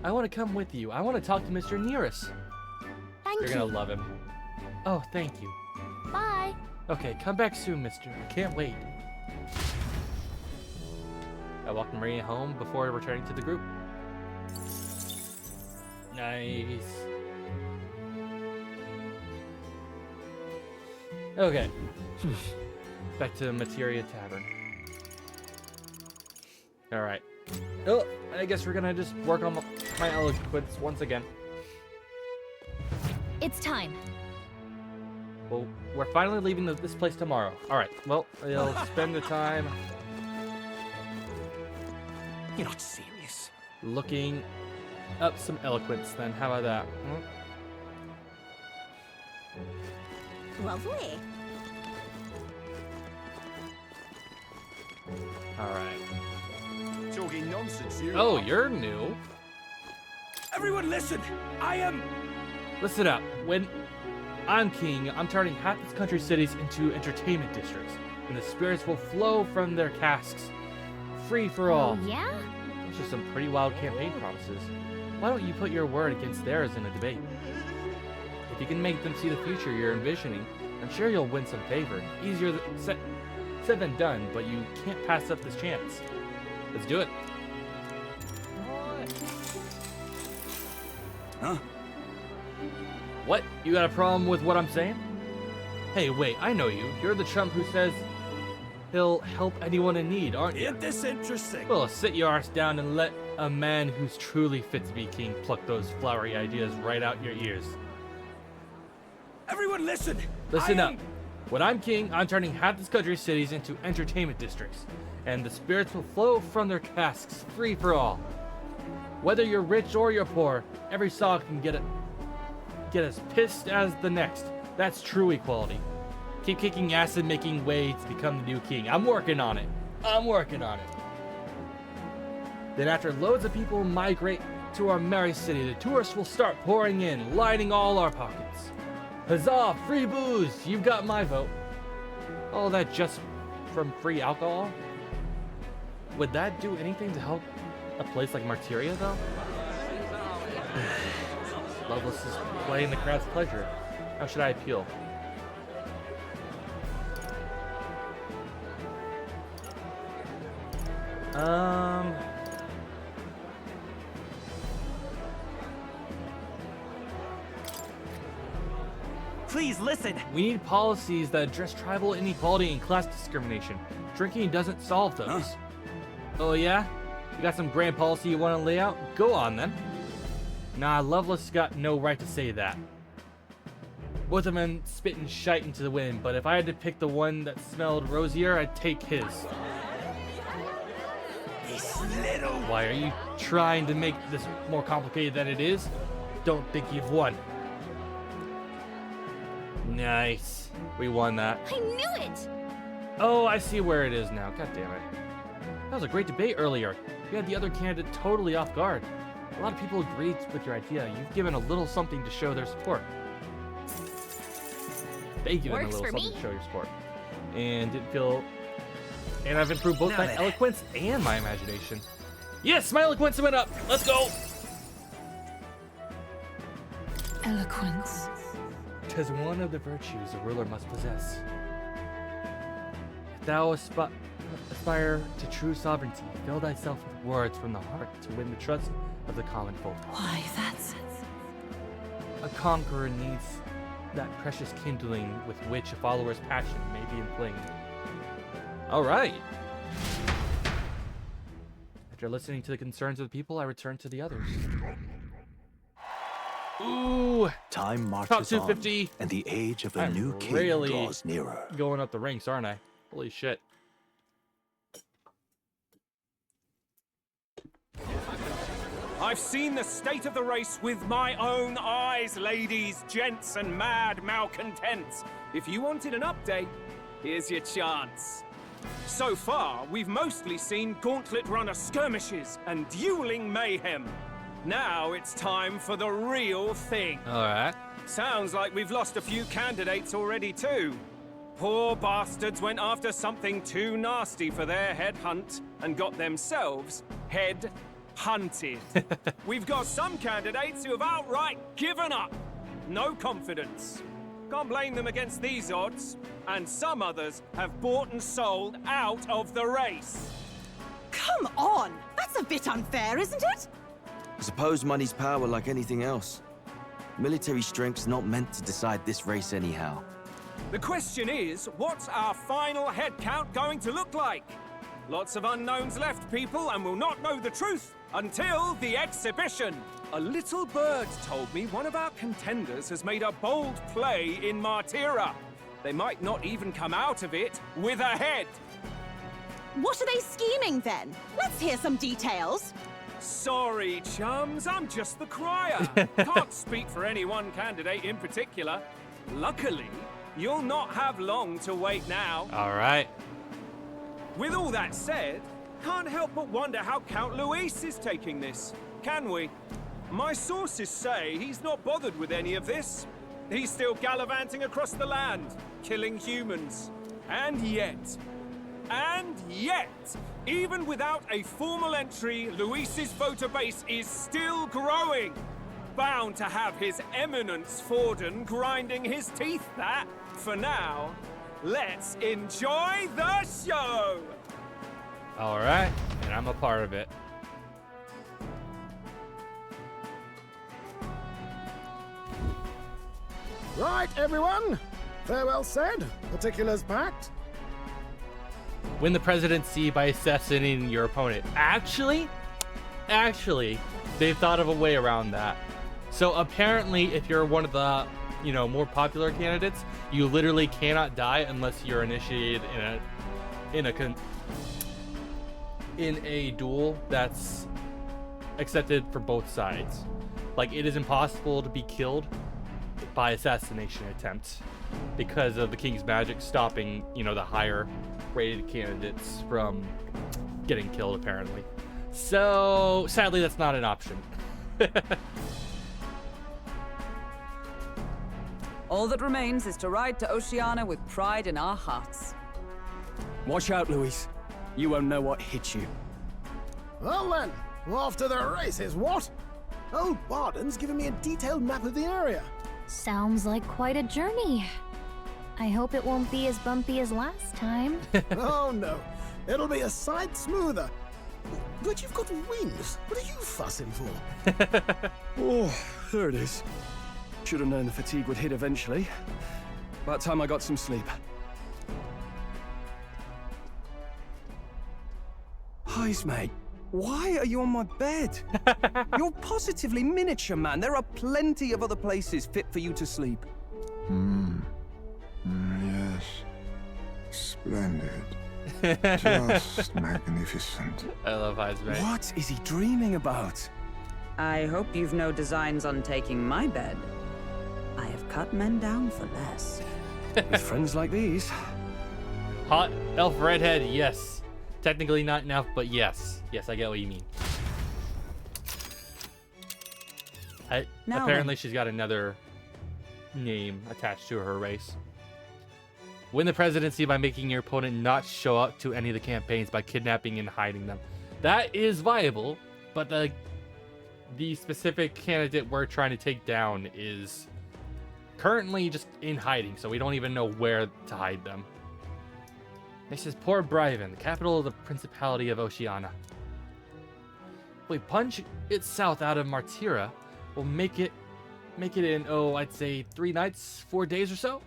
I want to come with you. I want to talk to Mr. Nearest. Thank You're you. gonna love him. Oh, thank you. Bye. Okay, come back soon, mister. I can't wait. I walked Maria home before returning to the group. Nice. Okay. Back to Materia Tavern. Alright. Oh, I guess we're gonna just work on my eloquence once again. It's time. Well, we're finally leaving this place tomorrow. Alright, well, we'll spend the time You're not serious. looking up some eloquence then. How about that? Lovely. Alright. Talking nonsense, you. Oh, you're new. Everyone listen! I am... Listen up. When I'm king, I'm turning half this country's cities into entertainment districts, and the spirits will flow from their casks. Free for all. Oh, yeah? Those are some pretty wild campaign promises. Why don't you put your word against theirs in a debate? If you can make them see the future you're envisioning, I'm sure you'll win some favor. Easier said than done, but you can't pass up this chance. Let's do it. Huh? What? You got a problem with what I'm saying? Hey, wait, I know you. You're the chump who says he'll help anyone in need, aren't you? Isn't this interesting? Well, sit your arse down and let a man who's truly fit to be king pluck those flowery ideas right out your ears. Everyone listen! Listen up. When I'm king, I'm turning half this country's cities into entertainment districts, and the spirits will flow from their casks, free for all. Whether you're rich or you're poor, every sock can get as pissed as the next. That's true equality. Keep kicking ass and making way to become the new king. I'm working on it. I'm working on it. Then after loads of people migrate to our merry city, the tourists will start pouring in, lining all our pockets. Huzzah, free booze! You've got my vote. All that just from free alcohol? Would that do anything to help a place like Martyria, though? Loveless is playing the crowd's pleasure. How should I appeal? please listen. We need policies that address tribal inequality and class discrimination. Drinking doesn't solve those. Oh yeah? You got some grand policy you want to lay out? Go on then. Nah, Loveless got no right to say that. Both of them spitting shite into the wind, but if I had to pick the one that smelled rosier, I'd take his. This little... Why, are you trying to make this more complicated than it is? Don't think you've won. Nice. We won that. I knew it! Oh, I see where it is now. God damn it. That was a great debate earlier. You had the other candidate totally off guard. A lot of people agreed with your idea. You've given a little something to show their support. They've given a little something to show your support. And didn't feel... And I've improved both my eloquence and my imagination. Yes, my eloquence went up. Let's go. Eloquence. 'Tis one of the virtues a ruler must possess. If thou aspire to true sovereignty, fill thyself with words from the heart to win the trust of the common folk. Why, that's... A conqueror needs that precious kindling with which a follower's passion may be inflamed. All right. After listening to the concerns of the people, I return to the others. Ooh. Time Top marches 250. on, and the age of the I'm new king really draws nearer. Going up the ranks, aren't I? Holy shit. I've seen the state of the race with my own eyes, ladies, gents, and mad malcontents. If you wanted an update, here's your chance. So far, we've mostly seen gauntlet runner skirmishes and dueling mayhem. Now it's time for the real thing. All right. Sounds like we've lost a few candidates already too. Poor bastards went after something too nasty for their head hunt and got themselves head hunted. We've got some candidates who have outright given up. No confidence. Can't blame them against these odds. And some others have bought and sold out of the race. Come on! That's a bit unfair, isn't it? I suppose money's power like anything else. Military strength's not meant to decide this race anyhow. The question is, what's our final head count going to look like? Lots of unknowns left, people, and we'll not know the truth until the exhibition. A little bird told me one of our contenders has made a bold play in Martira. They might not even come out of it with a head. What are they scheming then? Let's hear some details. Sorry, chums, I'm just the crier. Can't speak for any one candidate in particular. Luckily, you'll not have long to wait now. All right. With all that said, can't help but wonder how Count Luis is taking this, can we? My sources say he's not bothered with any of this. He's still gallivanting across the land, killing humans. And yet, even without a formal entry, Luis's voter base is still growing. Bound to have his eminence Forden grinding his teeth, that. For now, let's enjoy the show! All right, and I'm a part of it. Right, everyone. Farewell said. Particulars packed. Win the presidency by assassinating your opponent. Actually, they've thought of a way around that. So apparently, if you're one of the, more popular candidates, you literally cannot die unless you're initiated in a duel that's accepted for both sides. Like, it is impossible to be killed by assassination attempt because of the king's magic stopping, the higher rated candidates from getting killed, apparently. So sadly, that's not an option. All that remains is to ride to Oceania with pride in our hearts. Watch out, Luis. You won't know what hit you. Well then, off to the races, what? Old Barden's given me a detailed map of the area. Sounds like quite a journey. I hope it won't be as bumpy as last time. Oh no, it'll be a sight smoother. But you've got wings. What are you fussing for? Oh, there it is. Should have known the fatigue would hit eventually. About time I got some sleep. Heis, mate. Why are you on my bed? You're positively miniature, man. There are plenty of other places fit for you to sleep. Yes. Splendid. Just magnificent. I love Heis, mate. What is he dreaming about? I hope you've no designs on taking my bed. I have cut men down for less. With friends like these. Hot elf redhead, yes. Technically not an elf, but yes. Yes, I get what you mean. Now Apparently then. she's got another name attached to her race. Win the presidency by making your opponent not show up to any of the campaigns by kidnapping and hiding them. That is viable, but the specific candidate we're trying to take down is currently just in hiding, so we don't even know where to hide them. This is Port Bryven, the capital of the Principality of Oceania. If we punch it south out of Martira, we'll make it in, I'd say 3 nights, 4 days or so.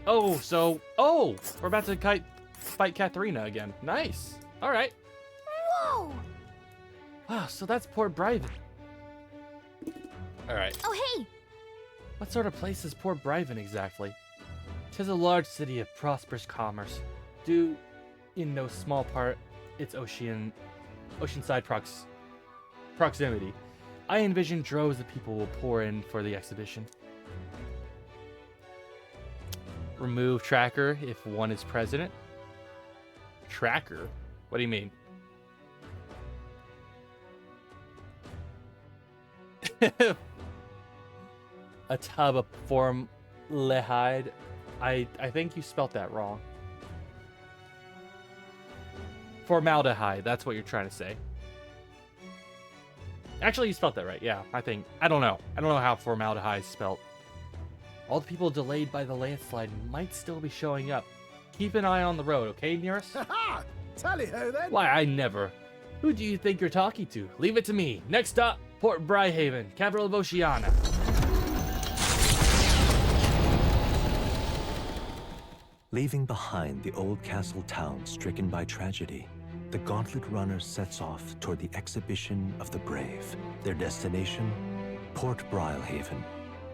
We're about to fight Katharina again. Nice. All right. Whoa! Wow, so that's Port Bryven. All right. Oh, hey! What sort of place is Port Bryven exactly? 'Tis a large city of prosperous commerce, due in no small part its oceanside proximity. I envision droves of people will pour in for the exhibition. Remove tracker if one is president. Tracker? What do you mean? A tub of formaldehyde. I think you spelt that wrong. Formaldehyde, that's what you're trying to say. Actually, you spelt that right. Yeah, I don't know. I don't know how formaldehyde is spelt. All the people delayed by the landslide might still be showing up. Keep an eye on the road, okay, Nearest? Ha! Tally-ho then! Why, I never. Who do you think you're talking to? Leave it to me. Next up, Port Bryhaven, capital of Oceania. Leaving behind the old castle town stricken by tragedy, the Gauntlet Runner sets off toward the exhibition of the brave. Their destination, Port Bryhaven,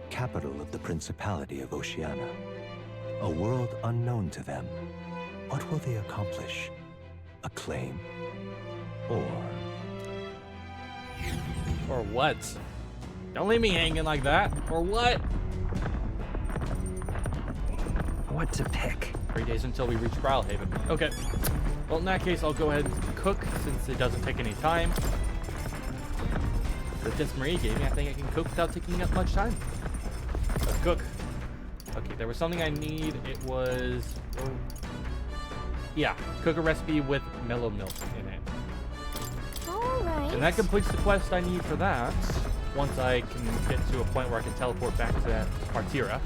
capital of the Principality of Oceania. A world unknown to them. What will they accomplish? Acclaim? Or what? Don't leave me hanging like that. Or what? What to pick? 3 days until we reach Bryhaven. Okay. Well, in that case, I'll go ahead and cook since it doesn't take any time. The disc Marie gave me, I think I can cook without taking up much time. Let's cook. Okay, there was something I need. It was... yeah, cook a recipe with mellow milk in it. Alright. And that completes the quest I need for that. Once I can get to a point where I can teleport back to Martira.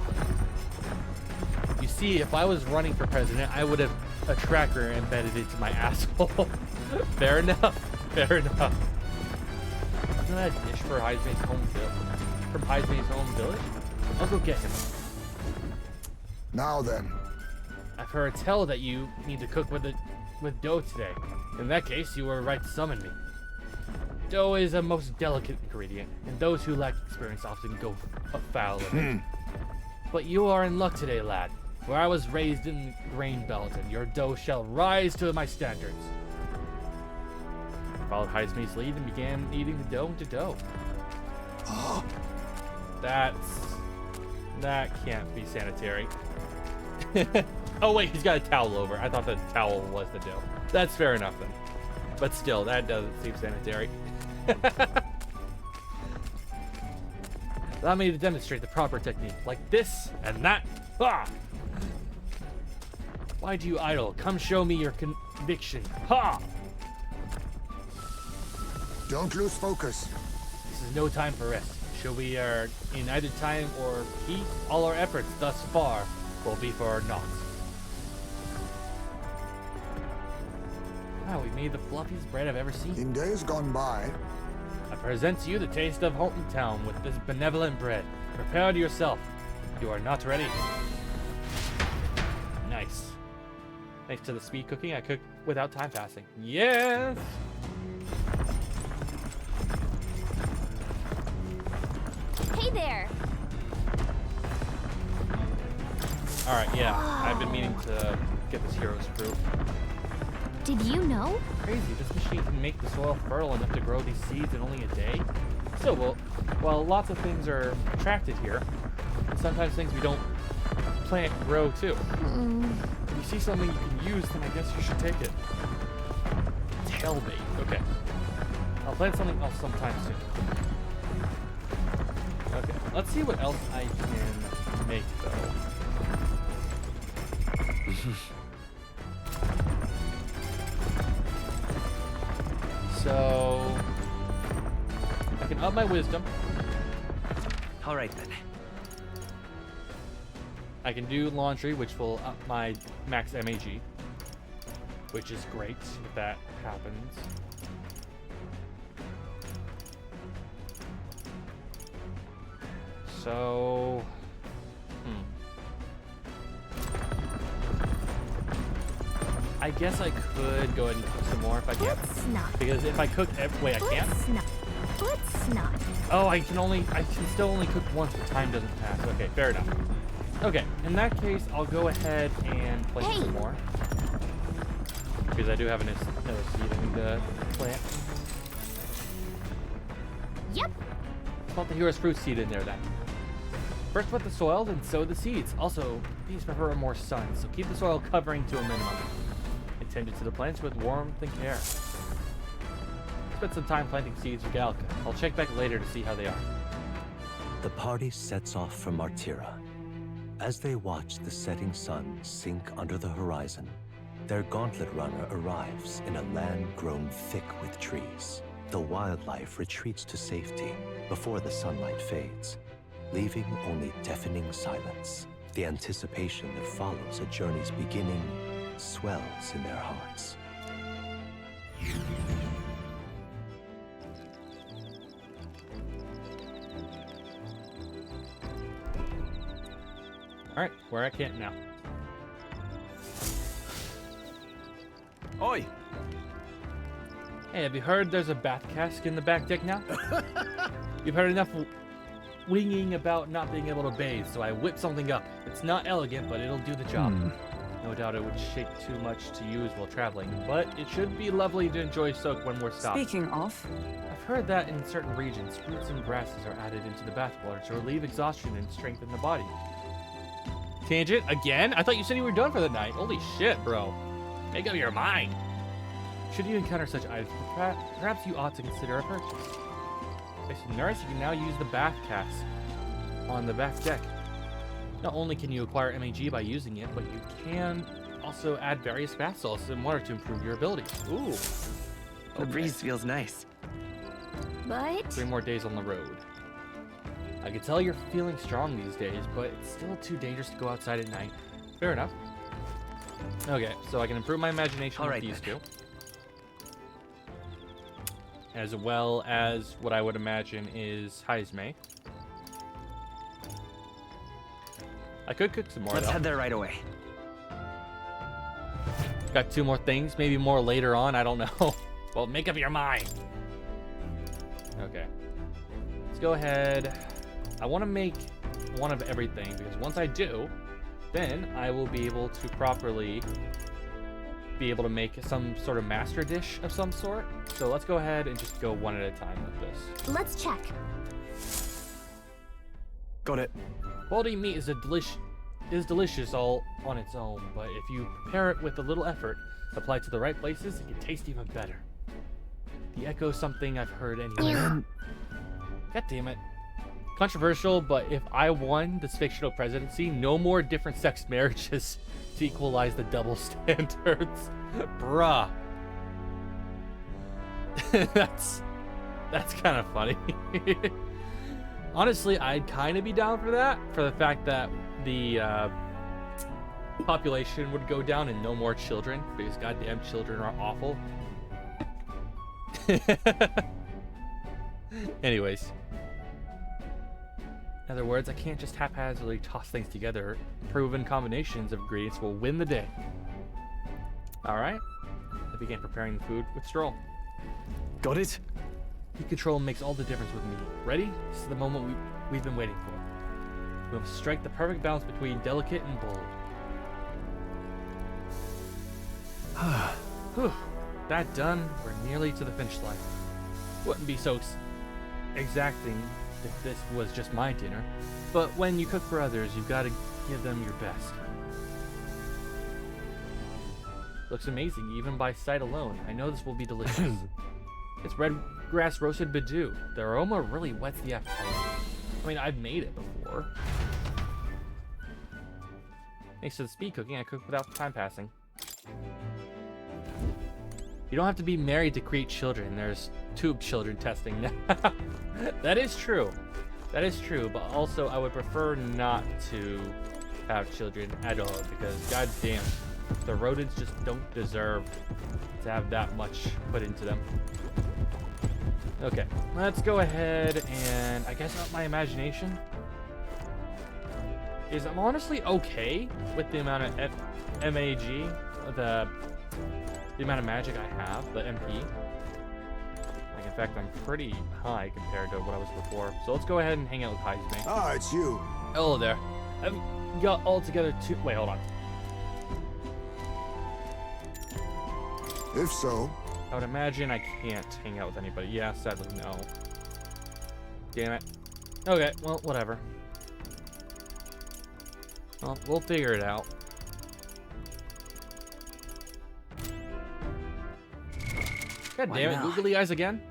You see, if I was running for president, I would have a tracker embedded into my asshole. Fair enough. Fair enough. Isn't that a dish for Heisman's home village? From Heisman's home village? I'll go get him. Now then. I've heard tell that you need to cook with dough today. In that case, you were right to summon me. Dough is a most delicate ingredient, and those who lack experience often go afoul of it. But you are in luck today, lad. Where I was raised in the grain belt, and your dough shall rise to my standards. I followed Heisman's lead and began eating the dough into dough. That can't be sanitary. Oh wait, he's got a towel over. I thought the towel was the dough. That's fair enough then. But still, that doesn't seem sanitary. Allow me to demonstrate the proper technique, like this and that. Ha! Why do you idle? Come show me your conviction. Ha! Don't lose focus. This is no time for rest. Should we are in either time or heat, all our efforts thus far will be for naught. Wow, we made the fluffiest bread I've ever seen. In days gone by, I present to you the taste of Holton Town with this benevolent bread. Prepare to yourself. You are not ready. Nice. Thanks to the speed cooking, I cook without time passing. Yes! Hey there! Alright, yeah. I've been meaning to get this hero's fruit. Did you know? Crazy, this machine can make the soil fertile enough to grow these seeds in only a day? Still, well, lots of things are attracted here. And sometimes things we don't plant grow too. If you see something you can use, then I guess you should take it. Tailbait. Okay. I'll plant something else sometime soon. Okay. Let's see what else I can make though. So I can up my wisdom. All right then. I can do laundry, which will up my max MAG, which is great if that happens. So, I guess I could go ahead and cook some more if I can. Because if I cook, wait, I can't. Let's not. Oh, I can still only cook once. The time doesn't pass. Okay, fair enough. Okay, in that case, I'll go ahead and plant some more. Because I do have another seed I need to plant. Yep. Let's put the hero's fruit seed in there then. First put the soil, then sow the seeds. Also, bees prefer more sun, so keep the soil covering to a minimum. Tend it to the plants with warmth and care. Spend some time planting seeds for Galka. I'll check back later to see how they are. The party sets off for Martira. As they watch the setting sun sink under the horizon, their gauntlet runner arrives in a land grown thick with trees. The wildlife retreats to safety before the sunlight fades, leaving only deafening silence. The anticipation that follows a journey's beginning swells in their hearts. Alright, we're at camp now. Oi! Hey, have you heard there's a bath cask in the back deck now? You've heard enough winging about not being able to bathe, so I whipped something up. It's not elegant, but it'll do the job. No doubt it would shake too much to use while traveling, but it should be lovely to enjoy soak when we're stopped. Speaking of, I've heard that in certain regions, roots and grasses are added into the bathwater to relieve exhaustion and strengthen the body. Tangent, again? I thought you said you were done for the night. Holy shit, bro. Make up your mind. Should you encounter such items, perhaps you ought to consider a purchase. As a nurse, you can now use the bath cask on the back deck. Not only can you acquire MAG by using it, but you can also add various bath salts and water to improve your abilities. Ooh. Okay. The breeze feels nice. But 3 more days on the road. I can tell you're feeling strong these days, but it's still too dangerous to go outside at night. Fair enough. Okay, so I can improve my imagination with these two. As well as what I would imagine is Heisme. I could cook some more. Let's head there right away. Got 2 more things, maybe more later on. I don't know. Well, make up your mind. Okay. Let's go ahead. I want to make one of everything because once I do, then I will be able to properly make some sort of master dish of some sort. So let's go ahead and just go one at a time with this. let's check. Got it. Quality meat is delicious all on its own, but if you pair it with a little effort applied to the right places, it can taste even better. The echo is something I've heard anyway. God damn it. Controversial, but if I won this fictional presidency, no more different sex marriages to equalize the double standards. Bruh. That's kind of funny. Honestly, I'd kind of be down for that, for the fact that the population would go down and no more children, because goddamn children are awful. Anyways. In other words, I can't just haphazardly toss things together. Proven combinations of ingredients will win the day. Alright. I began preparing the food with Stroll. Got it? Heat control makes all the difference with me. Ready? This is the moment we've been waiting for. We must strike the perfect balance between delicate and bold. Whew. That done, we're nearly to the finish line. Wouldn't be so exacting if this was just my dinner, but when you cook for others, you've got to give them your best. Looks amazing, even by sight alone. I know this will be delicious. It's red grass roasted badoo. The aroma really whets the appetite. I mean, I've made it before. Thanks to the speed cooking, I cook without time passing. You don't have to be married to create children. There's tube children testing now. That is true. That is true, but also I would prefer not to have children at all because goddamn, the rodents just don't deserve to have that much put into them. Okay, let's go ahead and I guess up my imagination is I'm honestly okay with the amount of MAG, the amount of magic I have, the MP. Like, in fact, I'm pretty high compared to what I was before. So let's go ahead and hang out with Heisman. Ah, it's you. Hello there. I've got altogether two. Wait, hold on. If so, I would imagine I can't hang out with anybody. Yeah, sadly, no. Damn it. Okay, well, whatever. Well, we'll figure it out. God damn it, googly eyes again?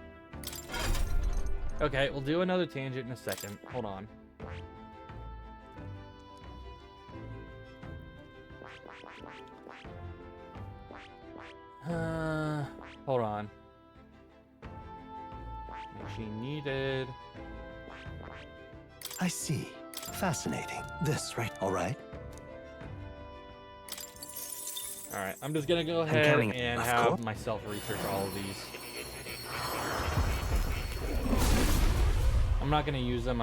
Okay, we'll do another tangent in a second. Hold on. Hold on. Machine needed. I see. Fascinating. This, right? All right. All right, I'm just gonna go ahead and have myself research all of these. I'm not gonna use them.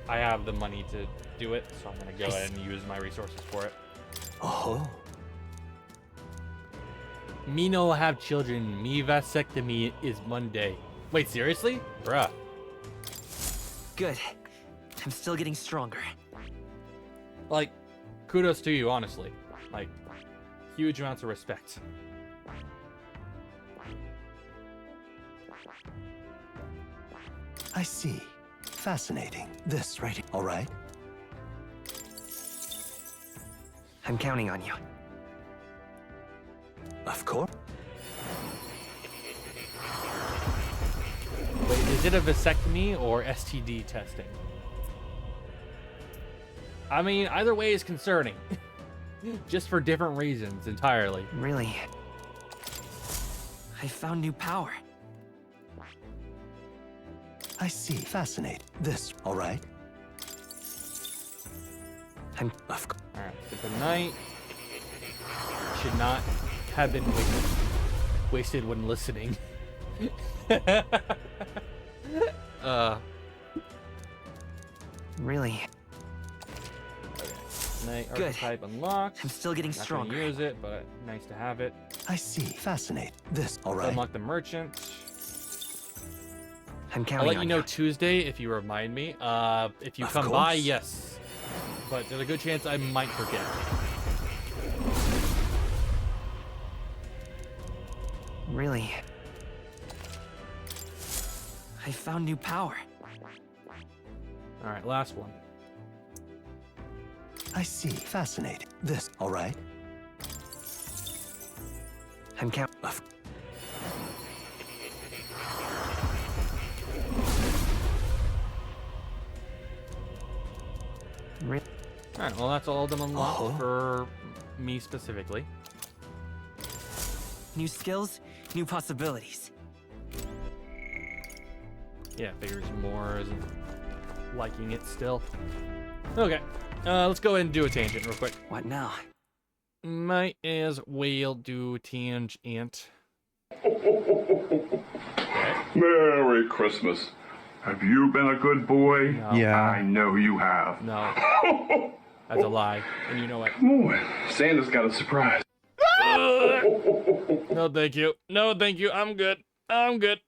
I have the money to do it, so I'm gonna go ahead and use my resources for it. Oh. Me no have children. Me vasectomy is Monday. Wait, seriously? Bruh. Good. I'm still getting stronger. Like, kudos to you, honestly. Like, huge amounts of respect. I see. Fascinating. This, right? All right. I'm counting on you. Of course. Wait, is it a vasectomy or STD testing? I mean, either way is concerning. Just for different reasons entirely. Really? I found new power. I see. Fascinating. This, all right. I'm Alright, good night. Should not have been wasted when listening. Really? Night Good. archetype unlocked. I'm still getting Not stronger. gonna use it, but nice to have it. I see. Fascinating. This, all right. Unlock the merchant. I'm I'll counting let on you know Tuesday if you remind me. If you Of come by, course. yes. But there's a good chance I might forget. Really? I found new power. Alright, last one. I see. Fascinating. This, all right. I'm counting. Alright, well that's all of them unlocked for me specifically. New skills, new possibilities. Yeah, figures more isn't liking it still. Okay, let's go ahead and do a tangent real quick. What now? Might as well do tangent. Merry Christmas. Have you been a good boy? No. Yeah. I know you have. No. That's a lie, and you know it. Boy, Santa's got a surprise. No, thank you. No, thank you. I'm good. I'm good.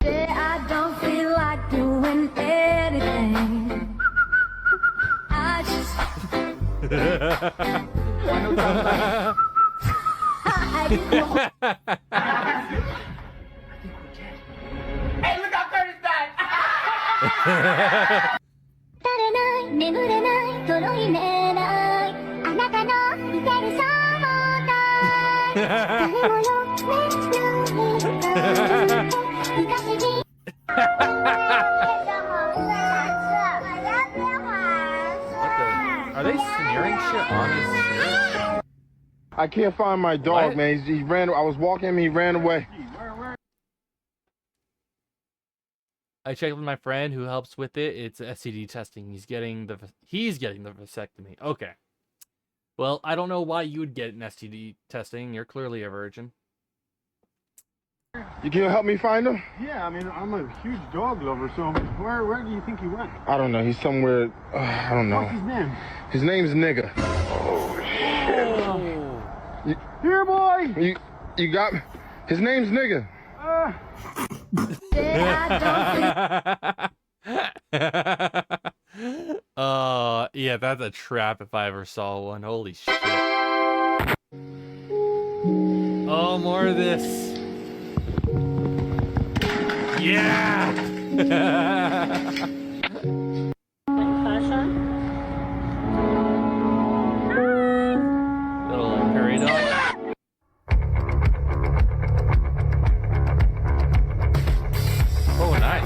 I don't feel like doing anything. I just Hey, look how Curtis died! Are they smearing shit on his shirt? I can't find my dog, What? man. He ran. I was walking him. He ran away. I checked with my friend who helps with it. It's STD testing. He's getting the vasectomy. Okay. Well, I don't know why you would get an STD testing. You're clearly a virgin. You can help me find him? Yeah, I mean, I'm a huge dog lover, so where do you think he went? I don't know. He's somewhere. I don't know. What's his name? His name's Nigga. Oh, shit. Here, boy! You got. His name's Nigga. Yeah, that's a trap if I ever saw one. Holy shit. Oh, more of this. Yeah! Little prairie dog. Oh, nice.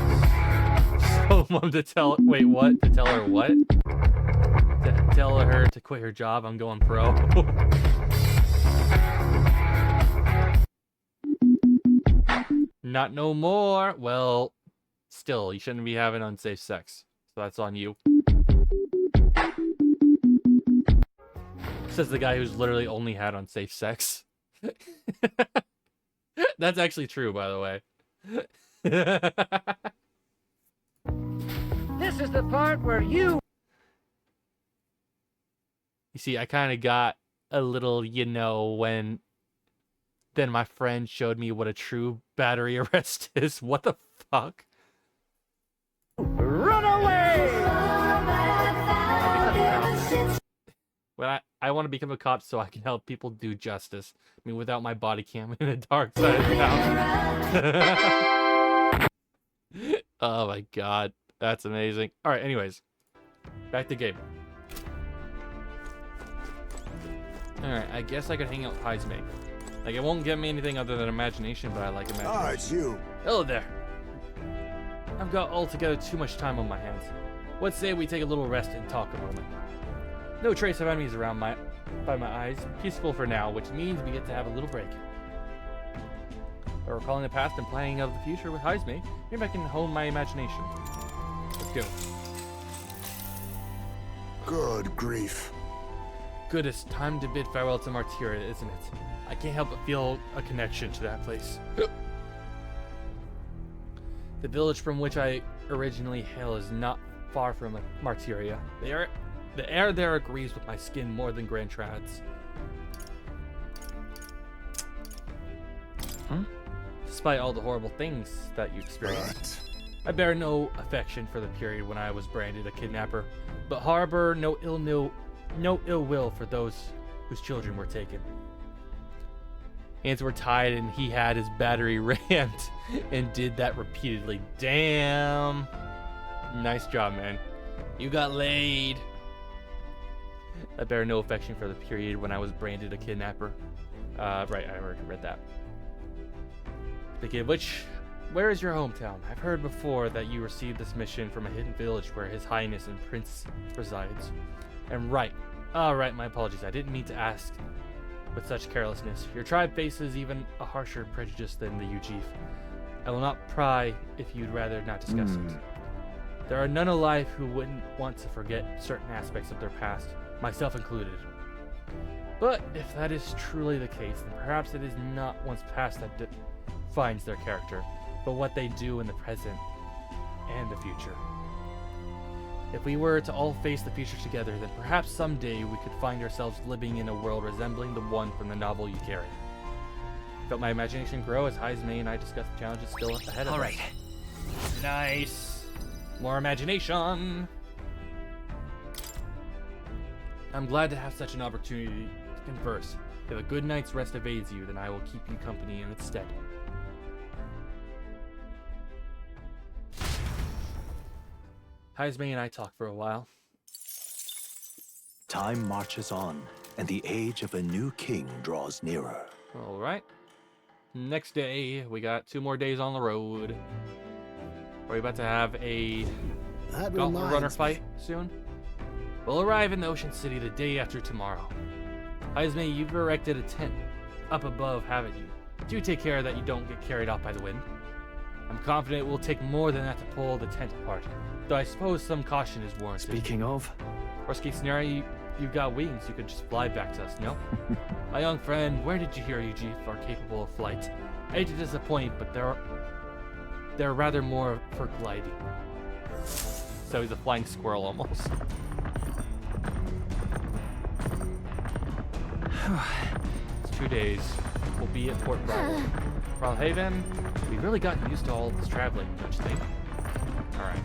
So, mom to tell. Wait, what? To tell her what? To tell her to quit her job. I'm going pro. Not no more. Well, still, you shouldn't be having unsafe sex. So that's on you. Says the guy who's literally only had unsafe sex. That's actually true, by the way. This is the part where you see, I kind of got a little, when then my friend showed me what a true battery arrest is. What the fuck? run away. Well, I want to become a cop so I can help people do justice. I mean, without my body cam in a dark side of town. Oh my god. That's amazing. Alright, anyways. Back to game. Alright, I guess I could hang out with Heismay. Like, it won't give me anything other than imagination, but I like imagination. Ah, it's you. Hello there. I've got altogether too much time on my hands. What say we take a little rest and talk a moment? No trace of enemies around by my eyes. Peaceful for now, which means we get to have a little break. By recalling the past and planning of the future with Heismay, maybe I can hone my imagination. Let's go. Good grief. Good, it's time to bid farewell to Martyria, isn't it? I can't help but feel a connection to that place. The village from which I originally hail is not far from Martyria. The air there agrees with my skin more than Grand Trad's. Despite all the horrible things that you experienced, I bear no affection for the period when I was branded a kidnapper, but harbor no ill will for those whose children were taken. Hands were tied and he had his battery rammed and did that repeatedly. Damn. Nice job, man. You got laid. I bear no affection for the period when I was branded a kidnapper. Right, I already read that. Speaking of which, where is your hometown? I've heard before that you received this mission from a hidden village where His Highness and Prince resides. And right. Alright, my apologies. I didn't mean to ask with such carelessness. Your tribe faces even a harsher prejudice than the Ujif. I will not pry if you'd rather not discuss it. There are none alive who wouldn't want to forget certain aspects of their past, myself included. But if that is truly the case, then perhaps it is not one's past that defines their character, but what they do in the present and the future. If we were to all face the future together, then perhaps someday we could find ourselves living in a world resembling the one from the novel you carry. Felt my imagination grow as Heismay and I discussed the challenges still ahead of us. All right. Nice. More imagination. I'm glad to have such an opportunity to converse. If a good night's rest evades you, then I will keep you company in its stead. Heisme and I talked for a while. Time marches on, and the age of a new king draws nearer. All right. Next day, we got 2 more days on the road. Are we about to have a Gauntlet Runner fight soon? We'll arrive in the Ocean City the day after tomorrow. Heisme, you've erected a tent up above, haven't you? Do take care that you don't get carried off by the wind. I'm confident it will take more than that to pull the tent apart, though I suppose some caution is warranted. Speaking of... Worst case scenario, you've got wings. You could just fly back to us, no? My young friend, where did you hear you are capable of flight? I hate to disappoint, but they're rather more for gliding. So he's a flying squirrel almost. It's 2 days. We'll be at Port Bravo. Haven, we've really gotten used to all this traveling, don't you think? Alright.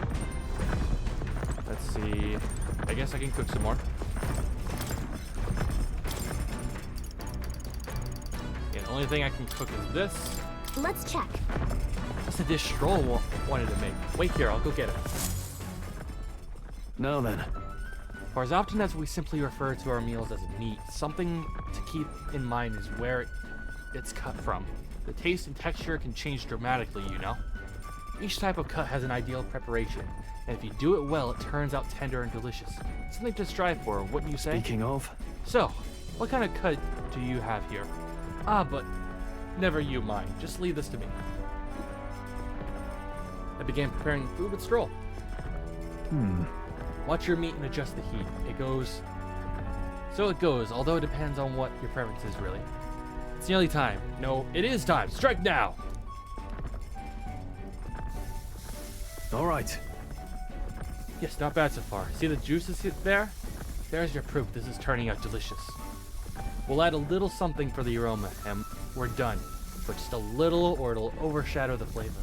Let's see. I guess I can cook some more. Yeah, the only thing I can cook is this. Let's check. What's the dish Stroll wanted to make? Wait here, I'll go get it. Now then. For as often as we simply refer to our meals as meat, something to keep in mind is where it's cut from. The taste and texture can change dramatically, you know? Each type of cut has an ideal preparation, and if you do it well, it turns out tender and delicious. Something to strive for, wouldn't you say? Speaking of... So, what kind of cut do you have here? Ah, but never you mind. Just leave this to me. I began preparing food with Stroll. Watch your meat and adjust the heat. It goes, although it depends on what your preference is, really. It's nearly time. No, it is time. Strike now! All right. Yes, not bad so far. See the juices there? There's your proof this is turning out delicious. We'll add a little something for the aroma, and we're done. But just a little, or it'll overshadow the flavor.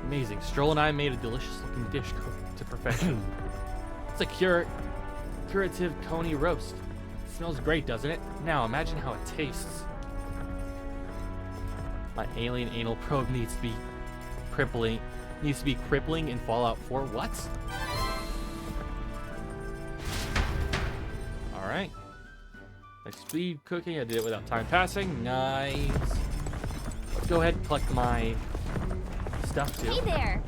Amazing. Stroll and I made a delicious looking dish cooked to perfection. It's a curative coney roast. It smells great, doesn't it? Now imagine how it tastes. My alien anal probe needs to be crippling in Fallout 4. What? Alright. Nice speed cooking. I did it without time passing. Nice. Let's go ahead and collect my stuff too. Hey there.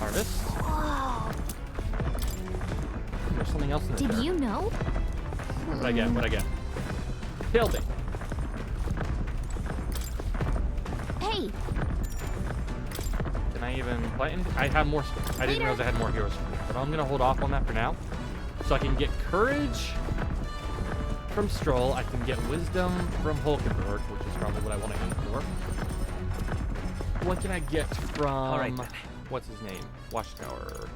Harvest. Whoa. There's something else in there. Did you know? What'd I get? What'd I get? Killed it. Hey. Can I even play anything? I have more. I didn't realize I had more heroes, but I'm gonna hold off on that for now, so I can get courage from Stroll. I can get wisdom from Hulkenberg, which is probably what I want to aim for. What can I get from? What's his name? Watchtower.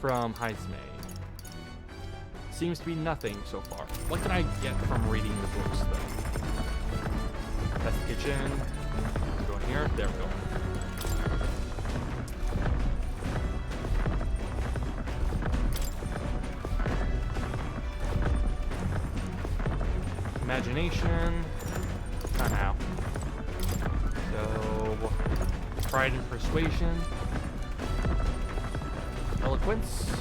From Heisme. Seems to be nothing so far. What can I get from reading the books, though? That's the kitchen. Let's go in here. There we go. Imagination. Not now. So, pride and persuasion. Eloquence.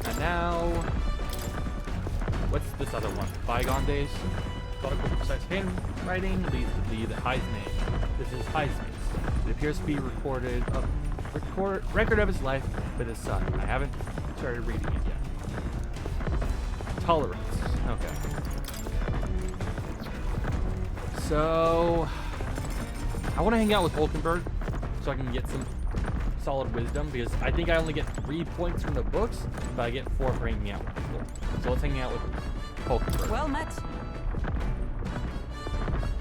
And now, what's this other one? Bygone days. Methodical, precise handwriting leads to the Heisme. This is Heisme's. It appears to be record of his life with his son. I haven't started reading it yet. Tolerance. Okay. So, I want to hang out with Hulkenberg so I can get some solid wisdom, because I think I only get 3 points from the books, but I get 4 for hanging out with people. So let's hang out with Hulkenberg. Well met.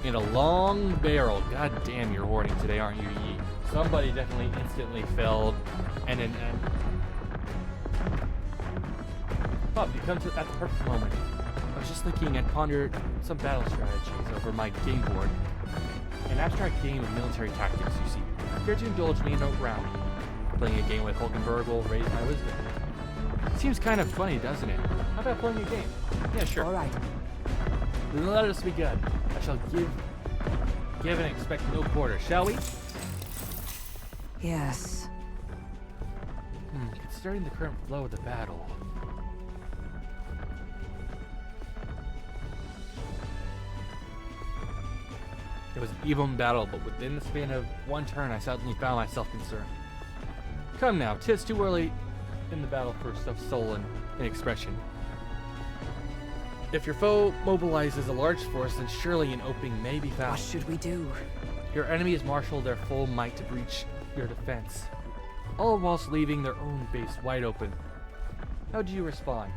In a long barrel. God damn, you're hoarding today, aren't you, Yi? Somebody definitely instantly failed NNN. Pup, you come at the perfect moment. I was just thinking I'd pondered some battle strategies over my game board. An abstract game of military tactics, you see. Care to indulge me in a round? Playing a game with Hulkenberg will raise my wisdom. Seems kind of funny, doesn't it? How about playing a game? Yeah, sure. All right. Let us begin. I shall give give and expect no quarter, shall we? Yes. Considering the current flow of the battle. It was an even battle, but within the span of one turn, I suddenly found myself concerned. Come now, 'tis too early in the battle for of soul and expression. If your foe mobilizes a large force, then surely an opening may be found. What should we do? Your enemies marshal their full might to breach your defense, all whilst leaving their own base wide open. How do you respond?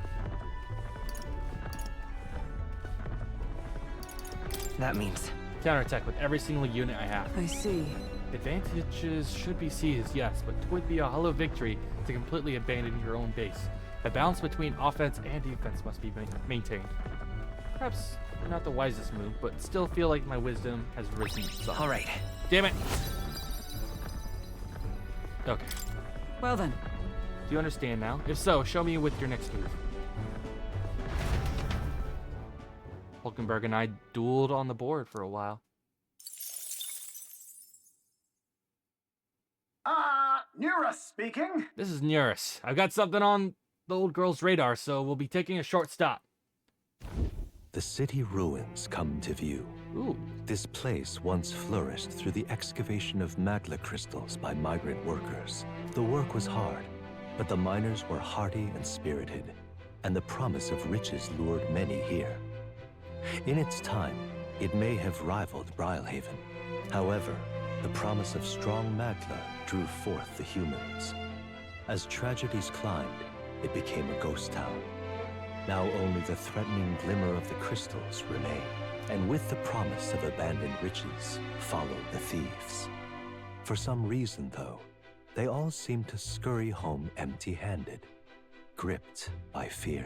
That means counterattack with every single unit I have. I see. Advantages should be seized, yes, but it would be a hollow victory to completely abandon your own base. A balance between offense and defense must be maintained. Perhaps not the wisest move, but still feel like my wisdom has risen some. all right. Damn it! Okay. Well then. Do you understand now? If so, show me with your next move. Hulkenberg and I dueled on the board for a while. Nura speaking. This is Neurus. I've got something on the old girl's radar, so we'll be taking a short stop. The city ruins come to view. Ooh. This place once flourished through the excavation of magla crystals by migrant workers. The work was hard, but the miners were hardy and spirited, and the promise of riches lured many here. In its time, it may have rivaled Brylehaven. However, the promise of strong magla drew forth the humans. As tragedies climbed, it became a ghost town. Now only the threatening glimmer of the crystals remain, and with the promise of abandoned riches followed the thieves. For some reason, though, they all seem to scurry home empty-handed, gripped by fear.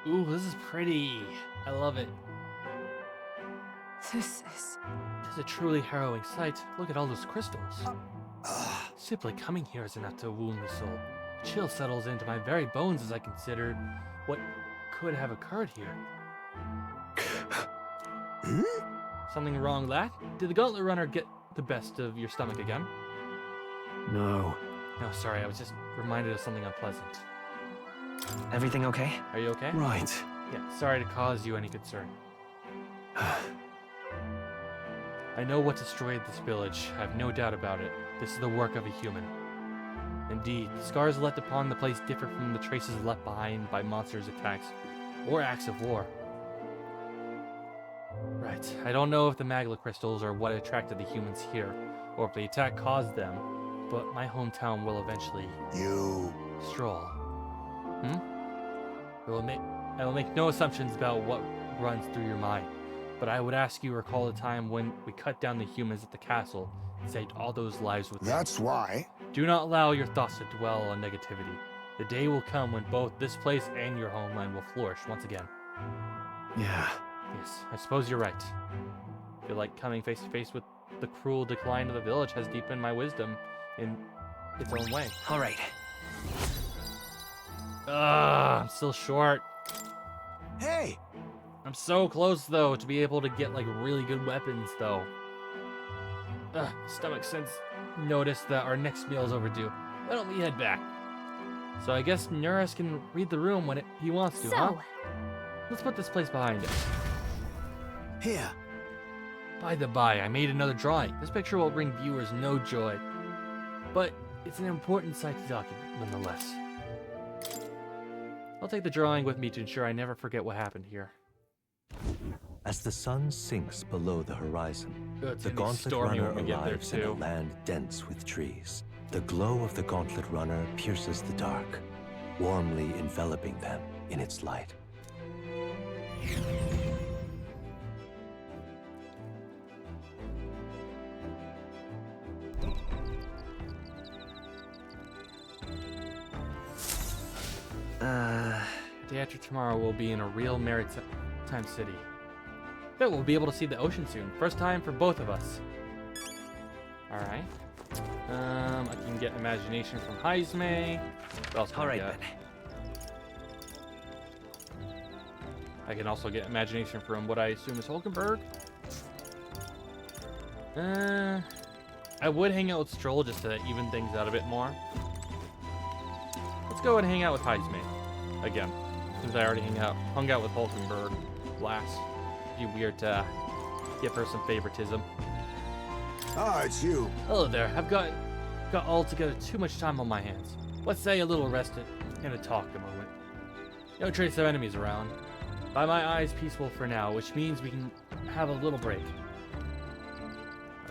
Ooh, this is pretty. I love it. This is a truly harrowing sight. Look at all those crystals. Simply coming here is enough to wound the soul. A chill settles into my very bones as I consider what could have occurred here. Something wrong, lad? Did the Gauntlet Runner get the best of your stomach again? No. No, sorry, I was just reminded of something unpleasant. Everything okay? Are you okay? Right. Yeah, sorry to cause you any concern. I know what destroyed this village. I have no doubt about it. This is the work of a human. Indeed, the scars left upon the place differ from the traces left behind by monsters' attacks or acts of war. Right, I don't know if the magla crystals are what attracted the humans here, or if the attack caused them, but my hometown will eventually... stroll. I will make no assumptions about what runs through your mind, but I would ask you to recall the time when we cut down the humans at the castle and saved all those lives with them. That's why. Do not allow your thoughts to dwell on negativity. The day will come when both this place and your homeland will flourish once again. Yeah. Yes, I suppose you're right. I feel like coming face to face with the cruel decline of the village has deepened my wisdom in its own way. All right. I'm still short. Hey! I'm so close, though, to be able to get, like, really good weapons, though. Stomach sense noticed that our next meal is overdue. Why don't we head back? So I guess Neurus can read the room when he wants to, huh? Let's put this place behind us. Here. By the by, I made another drawing. This picture will bring viewers no joy, but it's an important sight to document, nonetheless. I'll take the drawing with me to ensure I never forget what happened here. As the sun sinks below the horizon, It's the gonna be Gauntlet stormy Runner when we get there, arrives in a too. land dense with trees. The glow of the Gauntlet Runner pierces the dark, warmly enveloping them in its light. Day after tomorrow, we'll be in a real maritime city. Bet we'll be able to see the ocean soon. First time for both of us. Alright. I can get imagination from Heisme. What else can I get? I can also get imagination from what I assume is Hulkenberg. I would hang out with Stroll just to even things out a bit more. Let's go and hang out with Heisme again, since I already hung out with Hulkenberg last. It'd be weird to give her some favoritism. Ah, it's you. Hello there. I've got altogether too much time on my hands. Let's say a little rest and a talk a moment. No trace of enemies around. By my eyes, peaceful for now, which means we can have a little break.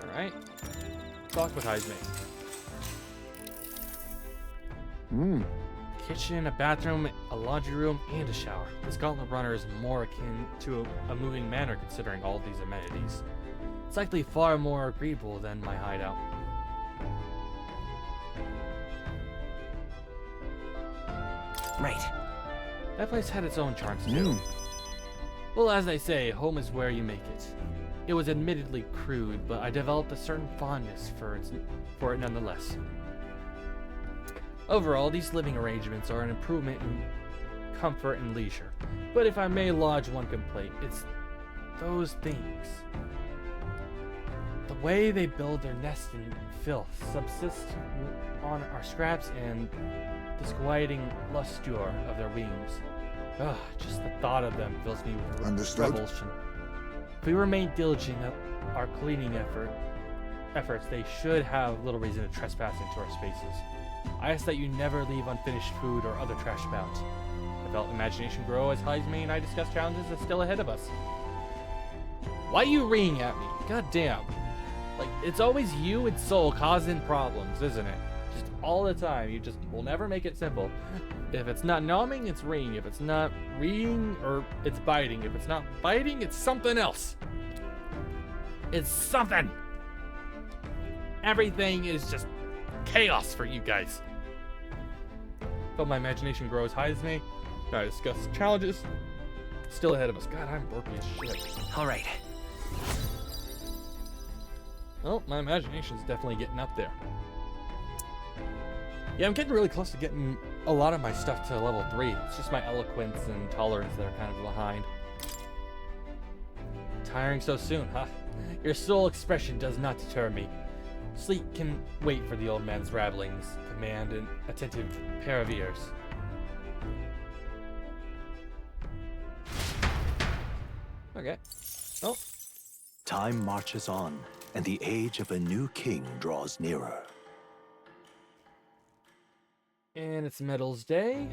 Alright. Talk with Heisme. Kitchen, a bathroom, a laundry room, and a shower. This gauntlet runner is more akin to a moving manor considering all these amenities. It's likely far more agreeable than my hideout. Right. That place had its own charms too. Well, as they say, home is where you make it. It was admittedly crude, but I developed a certain fondness for it nonetheless. Overall, these living arrangements are an improvement in comfort and leisure. But if I may lodge one complaint, it's those things. The way they build their nests in filth, subsist on our scraps, and disquieting lustre of their wings. Ugh, just the thought of them fills me with revulsion. If we remain diligent at our cleaning efforts, they should have little reason to trespass into our spaces. I ask that you never leave unfinished food or other trash about. I felt imagination grow as Heisme and I discussed challenges that's still ahead of us. Why are you ringing at me? God damn. Like, it's always you and Soul causing problems, isn't it? Just all the time. You just will never make it simple. If it's not gnawing, it's ringing. If it's not reading, or it's biting. If it's not biting, it's something else. It's something. Everything is just chaos for you guys. But my imagination grows. Heisme. I discuss challenges still ahead of us. God, I'm burpy as shit. All right. Well, my imagination's definitely getting up there. Yeah, I'm getting really close to getting a lot of my stuff to level 3. It's just my eloquence and tolerance that are kind of behind. Tiring so soon, huh? Your soul expression does not deter me. Sleep can wait for the old man's rabblings. Command an attentive pair of ears. Okay. Oh. Time marches on, and the age of a new king draws nearer. And it's Medals Day.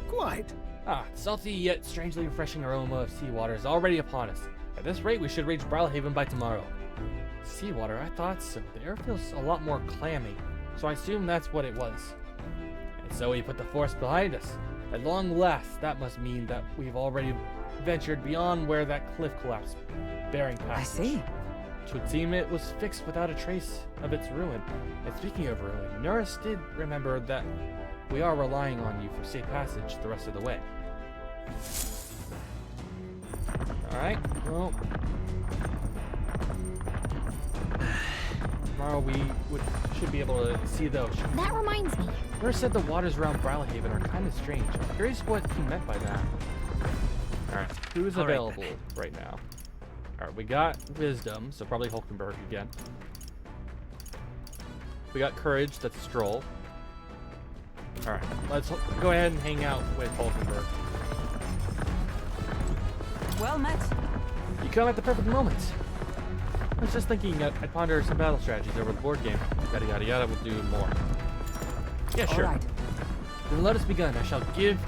Quite. Ah, salty yet strangely refreshing aroma of seawater is already upon us. At this rate, we should reach Brilhaven by tomorrow. Seawater? I thought so. The air feels a lot more clammy, so I assume that's what it was. And so we put the force behind us. At long last, that must mean that we've already ventured beyond where that cliff collapsed, bearing passage. I see. It would seem it was fixed without a trace of its ruin. And speaking of ruin, Norris did remember that we are relying on you for safe passage the rest of the way. Alright, well... tomorrow we should be able to see the ocean. That reminds me. Norris said the waters around Brilhaven are kind of strange. I'm curious what he meant by that. Alright, who is available right now? Alright, we got Wisdom, so probably Hulkenberg again. We got Courage, that's Stroll. Alright, let's go ahead and hang out with Hulkenberg. Well met. You come at the perfect moment. I was just thinking I'd ponder some battle strategies over the board game. Yada yada yada, we'll do more. Yeah, sure. All right. Then let us begin. I shall give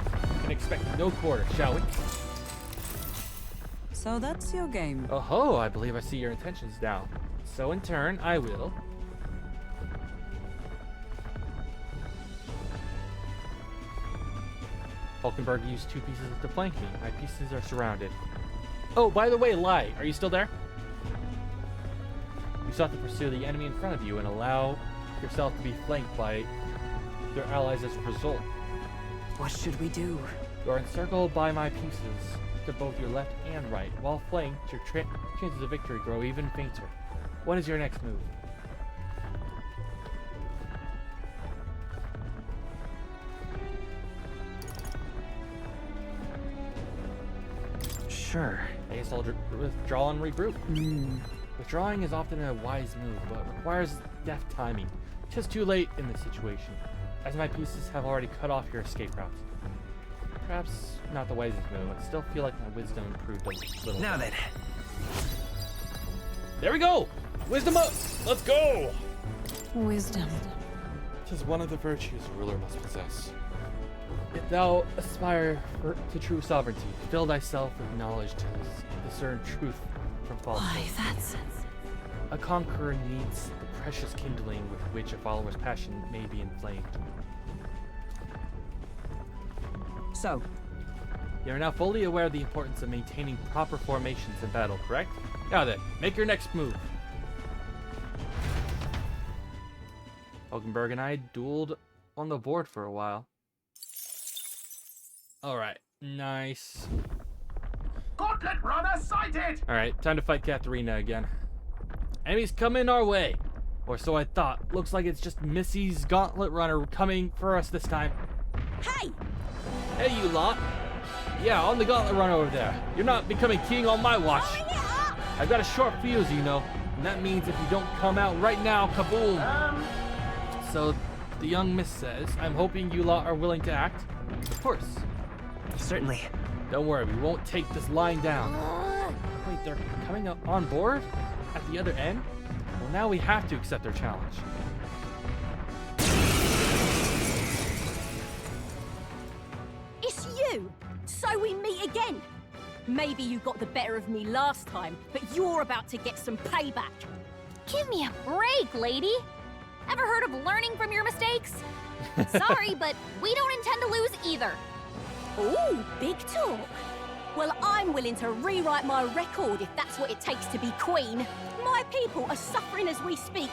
and expect no quarter, shall we? So that's your game. Oh ho, I believe I see your intentions now. So in turn, I will... Hulkenberg used 2 pieces to flank me. My pieces are surrounded. Oh, by the way, Lai, are you still there? You sought to pursue the enemy in front of you and allow yourself to be flanked by their allies as a result. What should we do? You are encircled by my pieces to both your left and right. While flanked, your chances of victory grow even fainter. What is your next move? Sure. I guess I'll withdraw and regroup. Withdrawing is often a wise move, but requires deft timing. Just too late in this situation, as my pieces have already cut off your escape route. Perhaps not the wisest move. I still feel like my wisdom improved a little. Now then. There we go! Wisdom up! Let's go! Wisdom. Tis one of the virtues a ruler must possess. If thou aspire to true sovereignty, fill thyself with knowledge to discern truth from falsehood. Why, that's... A conqueror needs the precious kindling with which a follower's passion may be inflamed. So? You are now fully aware of the importance of maintaining proper formations in battle, correct? Now then, make your next move. Hulkenberg and I dueled on the board for a while. Alright, nice. Gauntlet runner sighted! Alright, time to fight Katharina again. Enemies coming our way. Or so I thought. Looks like it's just Missy's gauntlet runner coming for us this time. Hey! Hey, you lot. Yeah, on the gauntlet runner over there. You're not becoming king on my watch. I've got a short fuse, you know. And that means if you don't come out right now, kaboom! So, the young miss says, I'm hoping you lot are willing to act. Of course. Certainly. Don't worry, we won't take this lying down. Wait, they're coming up on board? At the other end? Well, now we have to accept their challenge. It's you! So we meet again! Maybe you got the better of me last time, but you're about to get some payback. Give me a break, lady. Ever heard of learning from your mistakes? Sorry, but we don't intend to lose either. Ooh, big talk. Well, I'm willing to rewrite my record if that's what it takes to be queen. My people are suffering as we speak.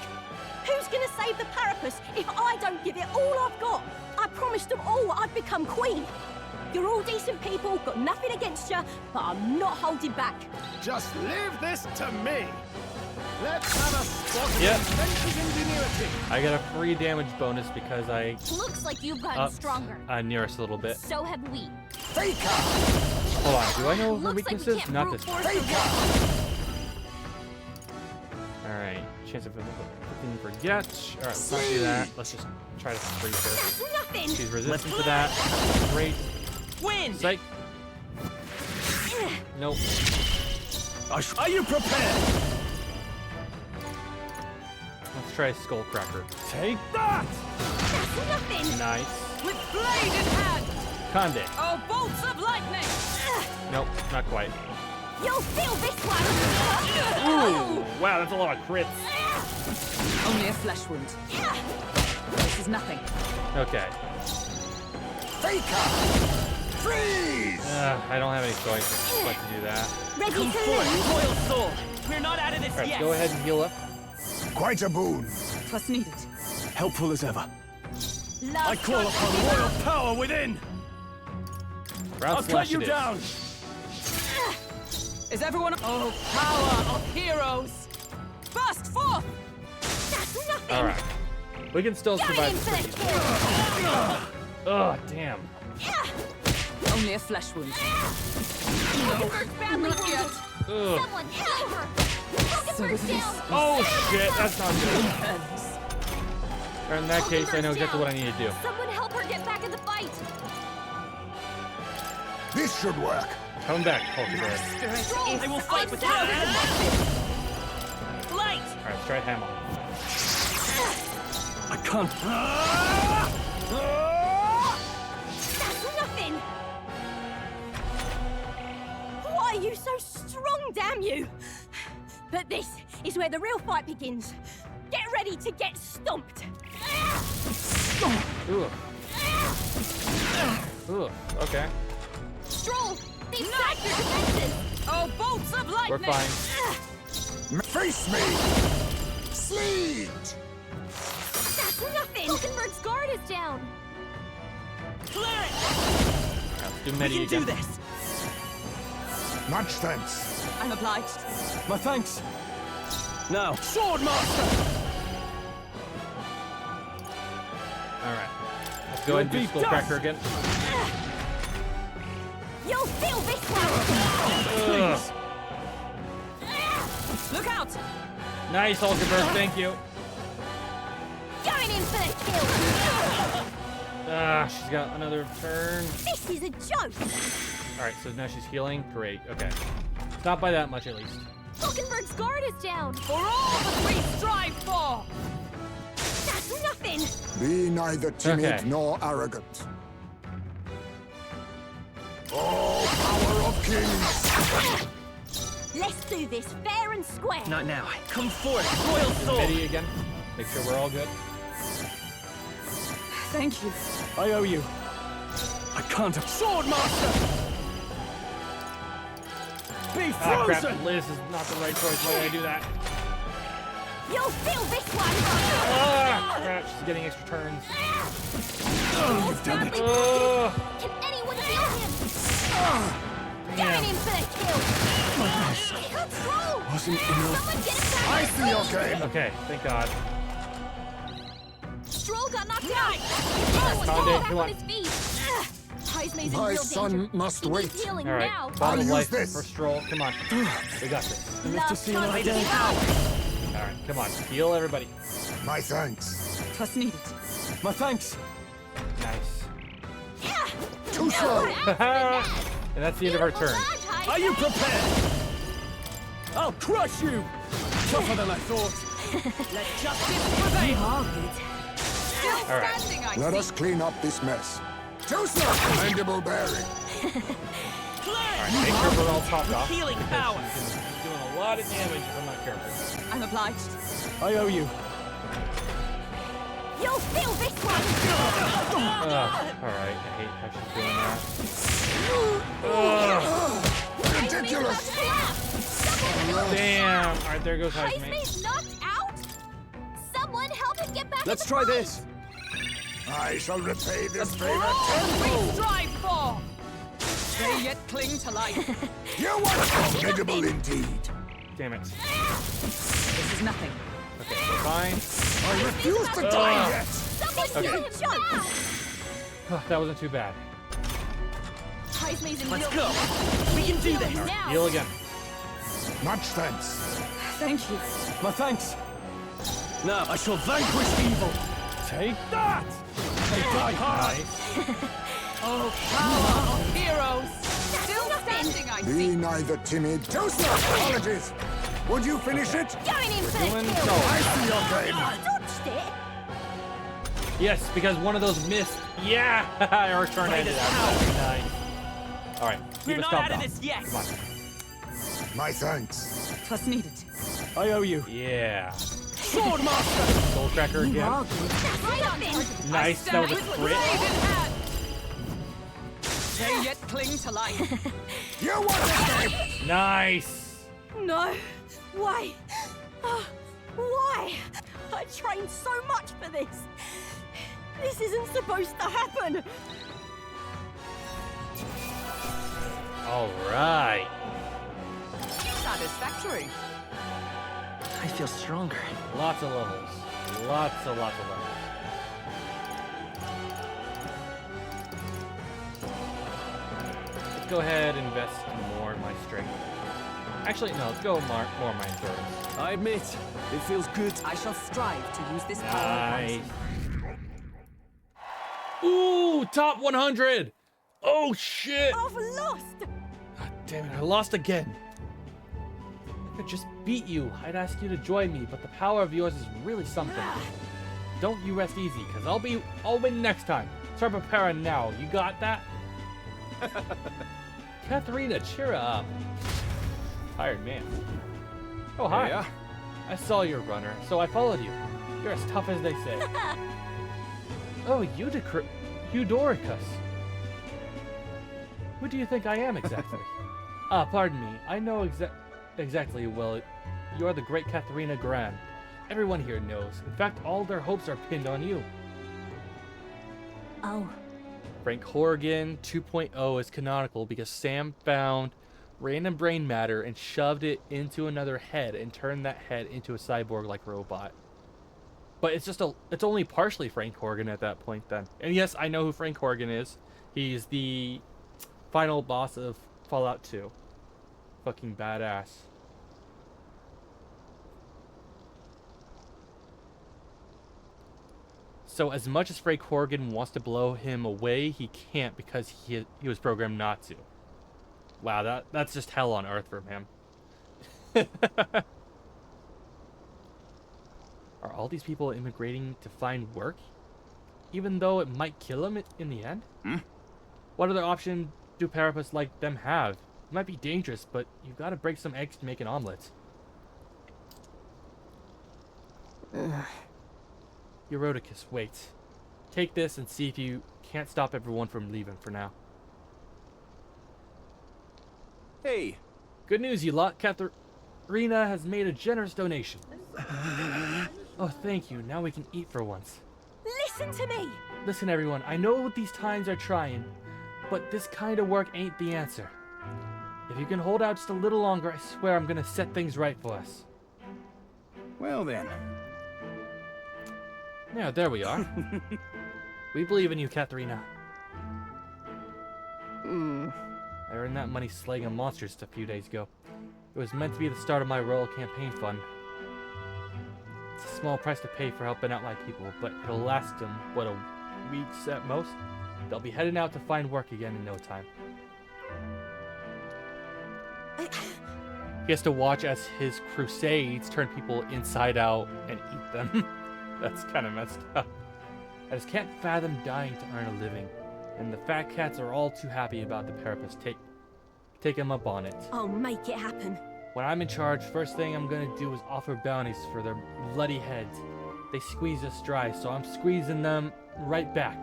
Who's gonna save the Parapus if I don't give it all I've got? I promised them all I'd become queen. You're all decent people, got nothing against you, but I'm not holding back. Just leave this to me. Let's have a spot of Yep. adventure's ingenuity. I got a free damage bonus because I Looks like you've gotten stronger. near us a little bit. So have we. Faker! Hold on, do I know her Looks like we weaknesses? can't Not brute this one. force the Alright, chance of everything forget. Alright, let's not do that. Let's just try to freeze her. That's nothing! She's resistant to that. Great. Win! Psych. Nope. Are you prepared? Let's try Skullcracker. Take that! That's nothing! Nice. With blade in hand! Conde. Oh, bolts of lightning! Nope, not quite. You'll feel this one! Ooh, wow, that's a lot of crits. Only a flesh wound. This is nothing. Okay. Faker! Freeze! I don't have any choice but to do that. Ready to lose? Royal Sword! We're not out of this Alright, yet! go ahead and heal up. Quite a boon. Twas needed. Helpful as ever. Love I call upon royal power within. Round I'll slash cut you it is. down. Is everyone... Oh, power of heroes! Burst forth! That's nothing! Alright. We can still Go survive in the for freeze. the kill! Ugh, damn. Only a flesh wound. Hulkenberg's badly wounded. Ugh. Someone heal her. Hulkenberg's down. Oh shit, that's not good. Or in that case, I know exactly what I need to do. Someone help her get back in the fight. This should work. Come back, Hulkenberg. I will fight with that! Light! Alright, let's try Hammer. I can't. That's nothing! Why are you so strong, damn you? But this is where the real fight begins. Get ready to get stomped! Ooh. Ooh, okay. Stroll, they've sacked your defenses. Oh, bolts of lightning! We're fine. Face me! Sleet! That's nothing! Hulkenberg's guard is down. Clear it! Alright, let's do We Medi can again. do this! Much thanks. I'm obliged. My thanks. Now, Swordmaster! Alright. Let's go ahead and do You'll be Skullcracker again. You'll feel this one! heart. Nice, Hulkenberg, thank you. Going in for the kill. Ah, she's got another turn. This is a joke. Alright, so now she's healing. Great, okay. It's not by that much, at least. Hulkenberg's guard is down. For all that we strive for! That's nothing. Be neither timid Okay. nor arrogant. Oh, power of kings! Let's do this fair and square. Not now. Come forth, royal soul. Midi again. Make sure we're all good. Thank you. I owe you. I can't have Swordmaster! Be Ah, crap. frozen! Liz is not the right choice. Why did I do that? You'll feel this one. Ah, crap. She's getting extra turns. Oh, you've done it. Can anyone heal him? Going in for the kill. Control! Wasn't Someone enough. get him back I on see your his game. Okay, thank God. Stroll got knocked out. Found Someone it, get come back on. on his feet. Heismay's in My real son danger. must He wait. needs healing All right, now. bottle I'll of use life this. for Stroll. Come on. We got this. I live to see Love another time day. to devour. All right, come on. Heal everybody. My thanks. Twas needed. My thanks. Nice. Too slow. And that's the end of our turn. Are you prepared? I'll crush you! Tougher than I thought. Let justice prevail. Still All right. standing, I Let see. us clean up this mess. Too slow. Mandible bearing. Alright, make sure we're all topped off. Healing because power. she's gonna be doing a lot of damage if I'm not careful. I'm obliged. I owe you. You'll feel this one. Alright, I hate how she's doing that. Ridiculous. Damn! Alright, there goes Heismay. Heismay's knocked out? Someone help him get back Let's in the try fight. this. I shall repay this favor All we tenfold. strive for! They yet cling to life. You are formidable indeed. Damn it. This is nothing. Okay, we're fine. I refuse to die yet. Someone Okay. heal him back. That wasn't too bad. Heismay's in Let's real go. We can do this. now. Heal again. Much thanks. Thank you. My thanks. Now I shall vanquish evil. Take that! They die hard. Nice. Oh, power of heroes! Still standing, I Be see. neither timid. Too slow. Apologies. Would you finish it? Going in for the Doing kill. so. I see your game. Dodged it. Yes, because one of those missed. Yeah! Our turn ended after that. Nice. Alright, We're keep us not topped out of off. this yet. Come on. My thanks. Twas needed. I owe you. Yeah. Swordmaster! Soul Tracker again. Right on target. Nice, that was a with crit. blade in hand. They yet cling to life. You want to escape? Nice! No. Why? Why? I trained so much for this. This isn't supposed to happen. Alright. Satisfactory. I feel stronger. Lots of levels. Lots of levels. Let's go ahead and invest more in my strength. Actually, no, let's go more in my endurance. I admit, it feels good. I shall strive to use this power Nice. wisely. Ooh, top 100! Oh shit! I've lost. God damn it, I lost again. I could just beat you. I'd ask you to join me, but the power of yours is really something. Don't you rest easy, cause I'll win next time. Start preparing now. You got that? Katharina, cheer up. Tired man. Oh hi. Yeah? I saw your runner, so I followed you. You're as tough as they say. Oh, Eudoricus. Who do you think I am exactly? Pardon me. I know exactly well. You are the great Katharina Gran. Everyone here knows. In fact, all their hopes are pinned on you. Oh. Frank Horgan 2.0 is canonical because Sam found random brain matter and shoved it into another head and turned that head into a cyborg-like robot. But it's only partially Frank Horgan at that point then. And yes, I know who Frank Horgan is. He's the final boss of Fallout 2. Fucking badass. So as much as Frey Corrigan wants to blow him away, he can't because he was programmed not to. Wow, that's just hell on earth for him. Are all these people immigrating to find work? Even though it might kill them in the end? What other option do Parapus like them have? It might be dangerous, but you've got to break some eggs to make an omelet. Eurodicus, wait. Take this and see if you can't stop everyone from leaving for now. Hey! Good news, you lot. Katharina has made a generous donation. Oh, thank you. Now we can eat for once. Listen to me! Listen, everyone. I know these times are trying, but this kind of work ain't the answer. If you can hold out just a little longer, I swear I'm gonna set things right for us. Well then. Yeah, there we are. We believe in you, Katharina. I earned that money slaying monsters a few days ago. It was meant to be the start of my royal campaign fund. It's a small price to pay for helping out my people, but it'll last them, what, a week at most? They'll be heading out to find work again in no time. He has to watch as his crusades turn people inside out and eat them. That's kind of messed up. I just can't fathom dying to earn a living. And the fat cats are all too happy about the Parapus. Take him up on it. I'll make it happen. When I'm in charge, first thing I'm gonna do is offer bounties for their bloody heads. They squeeze us dry, so I'm squeezing them right back.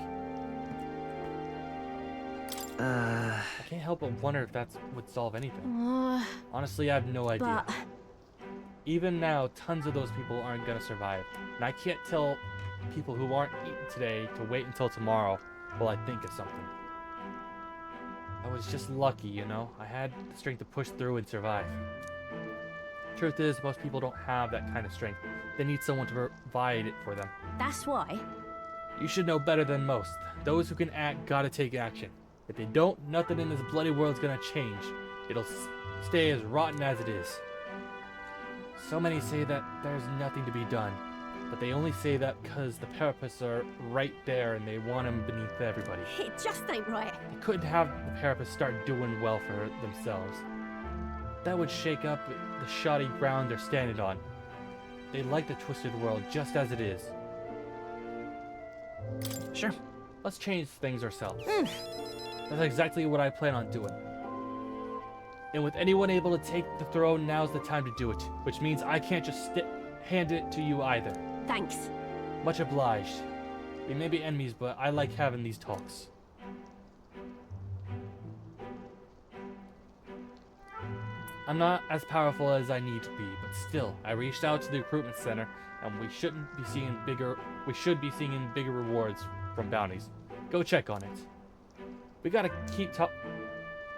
I can't help but wonder if that would solve anything. Honestly, I have no idea. But... Even now, tons of those people aren't gonna survive. And I can't tell people who aren't eating today to wait until tomorrow while I think of something. I was just lucky, you know? I had the strength to push through and survive. Truth is, most people don't have that kind of strength. They need someone to provide it for them. That's why. You should know better than most. Those who can act gotta take action. If they don't, nothing in this bloody world's gonna change. It'll stay as rotten as it is. So many say that there's nothing to be done, but they only say that because the Parapus are right there and they want them beneath everybody. It just ain't right. They couldn't have the Parapus start doing well for themselves. That would shake up the shoddy ground they're standing on. They like the twisted world just as it is. Sure. Let's change things ourselves. That's exactly what I plan on doing. And with anyone able to take the throne, now's the time to do it. Which means I can't just hand it to you either. Thanks. Much obliged. We may be enemies, but I like having these talks. I'm not as powerful as I need to be, but still, I reached out to the recruitment center, and we should be seeing bigger rewards from bounties. Go check on it. We gotta keep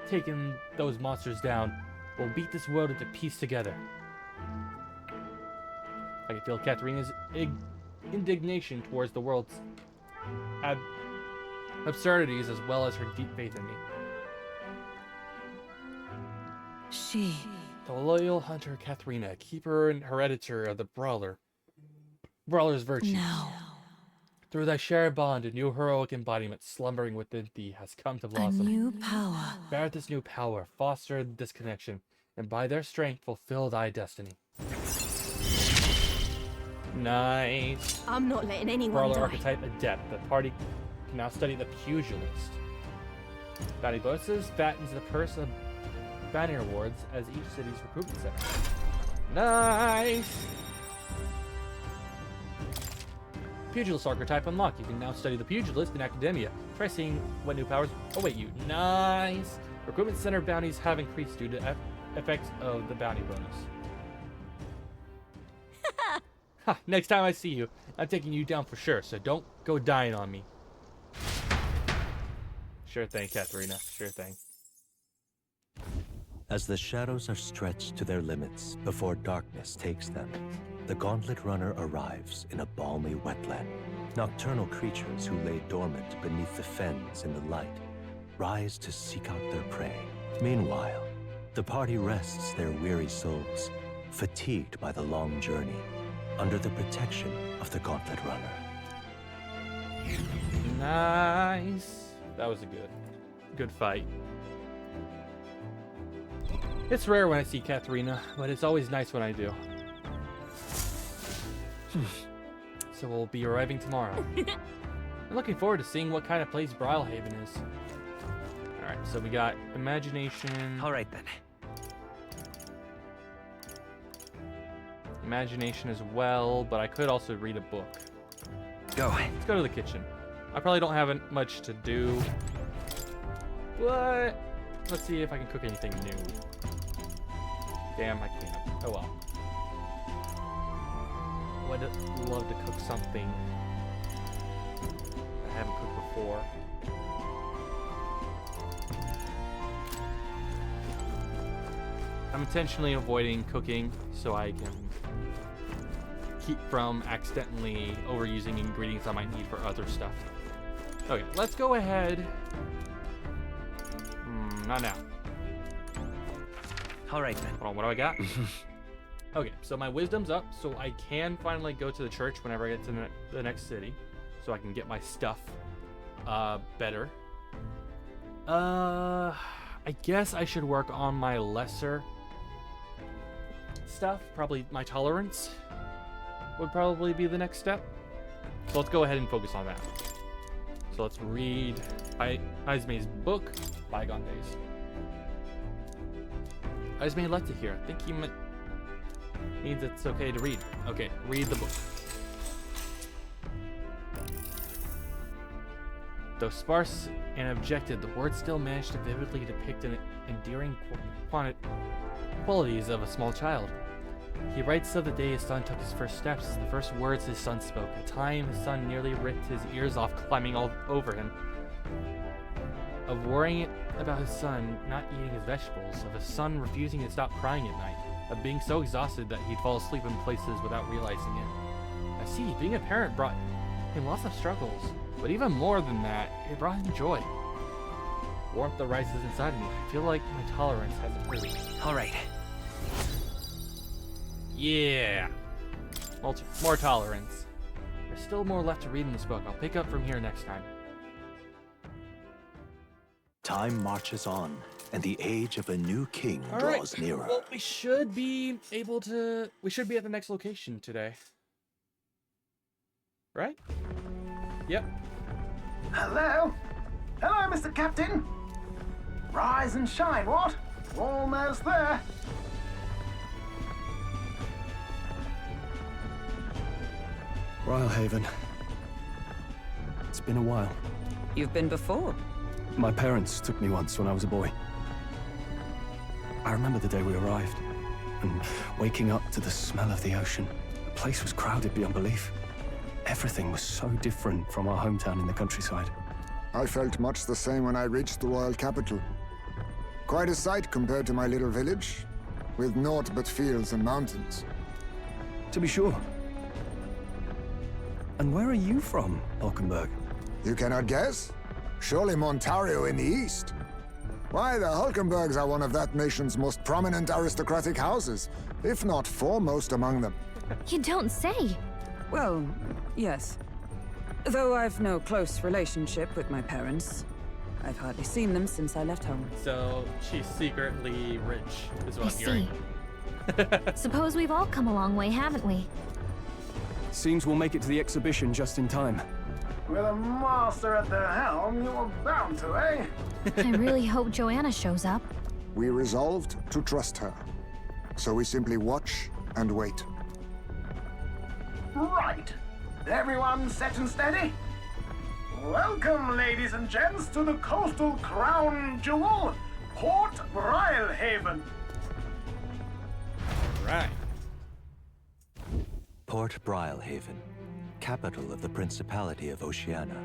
taking those monsters down. We'll beat this world into peace together. I can feel Katharina's indignation towards the world's absurdities as well as her deep faith in me. She... The loyal hunter Katharina, keeper and hereditor of the brawler's virtues. No. Through thy shared bond, a new heroic embodiment slumbering within thee has come to blossom. A new power. Bear this new power, foster this connection, and by their strength fulfill thy destiny. Nice. I'm not letting anyone Brawler die. archetype adept. The party can now study the pugilist. Bounty bonuses fattens the purse of bounty rewards as each city's recruitment center. Nice. Pugilist archetype unlocked. You can now study the pugilist in academia. Try seeing what new powers await you. Nice. Recruitment center bounties have increased due to effects of the bounty bonus. Ha, next time I see you, I'm taking you down for sure, so don't go dying on me. Sure thing, Katharina. Sure thing. As the shadows are stretched to their limits before darkness takes them, the Gauntlet Runner arrives in a balmy wetland. Nocturnal creatures who lay dormant beneath the fens in the light rise to seek out their prey. Meanwhile, the party rests their weary souls, fatigued by the long journey, under the protection of the Gauntlet Runner. Nice. That was a good fight. It's rare when I see Katharina, but it's always nice when I do. So we'll be arriving tomorrow. I'm looking forward to seeing what kind of place Brilhaven is. Alright, so we got imagination. Alright then. Imagination as well, but I could also read a book. Go. Let's go to the kitchen. I probably don't have much to do, but let's see if I can cook anything new. Damn, I can't. Oh well. Would love to cook something I haven't cooked before. I'm intentionally avoiding cooking so I can keep from accidentally overusing ingredients I might need for other stuff. Okay, let's go ahead. Not now. Alright then. Hold on, what do I got? Okay, so my wisdom's up, so I can finally go to the church whenever I get to the next city, so I can get my stuff better. I guess I should work on my lesser stuff. Probably my tolerance would probably be the next step. So let's go ahead and focus on that. So let's read Ismay's book, Bygone Days. Ismay left it here. I think he means it's okay to read. Okay, read the book. Though sparse and objected, the words still managed to vividly depict an endearing qualities of a small child. He writes of the day his son took his first steps, the first words his son spoke, a time his son nearly ripped his ears off climbing all over him. Of worrying about his son not eating his vegetables, of his son refusing to stop crying at night, of being so exhausted that he'd fall asleep in places without realizing it. I see, being a parent brought him lots of struggles, but even more than that, it brought him joy. Warmth arises inside of me. I feel like my tolerance has improved. Alright. Yeah. More tolerance. There's still more left to read in this book. I'll pick up from here next time. Time marches on, and the age of a new king draws nearer. Well, we should be at the next location today. Right? Yep. Hello? Hello, Mr. Captain. Rise and shine, what? Almost there. Brilhaven. It's been a while. You've been before. My parents took me once when I was a boy. I remember the day we arrived, and waking up to the smell of the ocean. The place was crowded beyond belief. Everything was so different from our hometown in the countryside. I felt much the same when I reached the royal capital. Quite a sight compared to my little village, with naught but fields and mountains. To be sure. And where are you from, Hulkenberg? You cannot guess? Surely Montario in the east. Why, the Hulkenbergs are one of that nation's most prominent aristocratic houses, if not foremost among them. You don't say. Well, yes. Though I've no close relationship with my parents. I've hardly seen them since I left home. So she's secretly rich, is what I I'm hearing. see. Suppose we've all come a long way, haven't we? Seems we'll make it to the exhibition just in time. With a master at the helm, you were bound to, eh? I really hope Joanna shows up. We resolved to trust her. So we simply watch and wait. Right. Everyone set and steady? Welcome, ladies and gents, to the coastal crown jewel, Port Brilhaven. Right. Port Brilhaven, capital of the Principality of Oceania,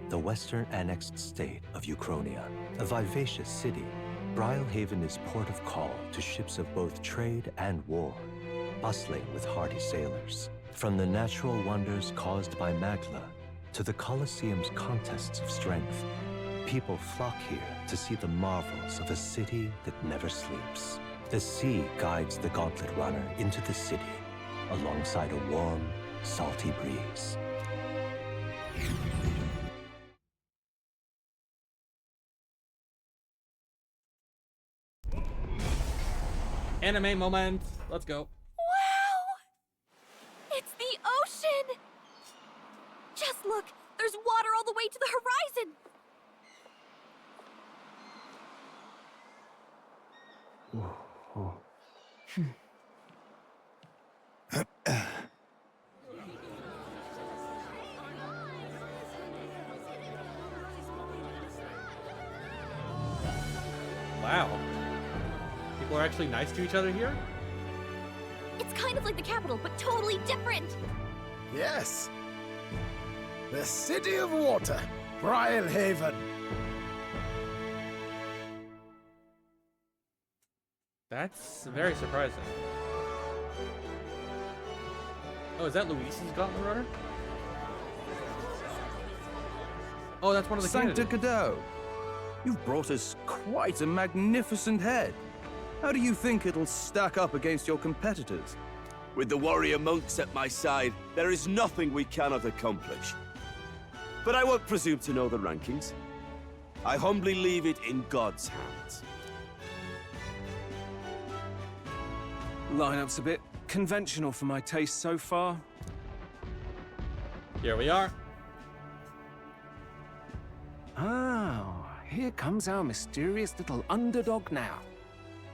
the western annexed state of Uchronia. A vivacious city, Brilhaven is port of call to ships of both trade and war, bustling with hardy sailors. From the natural wonders caused by Magla to the Colosseum's contests of strength, people flock here to see the marvels of a city that never sleeps. The sea guides the Gauntlet Runner into the city, alongside a warm, salty breeze. Anime moment. Let's go. Wow! It's the ocean! Just look, there's water all the way to the horizon! Wow. People are actually nice to each other here? It's kind of like the capital, but totally different. Yes. The City of Water, Brylehaven. That's very surprising. Oh, is that Luis's Gauntlet Runner? Oh, that's one of the Sancta candidates. Cadeau, you've brought us quite a magnificent head. How do you think it'll stack up against your competitors? With the warrior monks at my side, there is nothing we cannot accomplish. But I won't presume to know the rankings. I humbly leave it in God's hands. Lineup's a bit conventional for my taste so far. Here we are. Oh, here comes our mysterious little underdog now.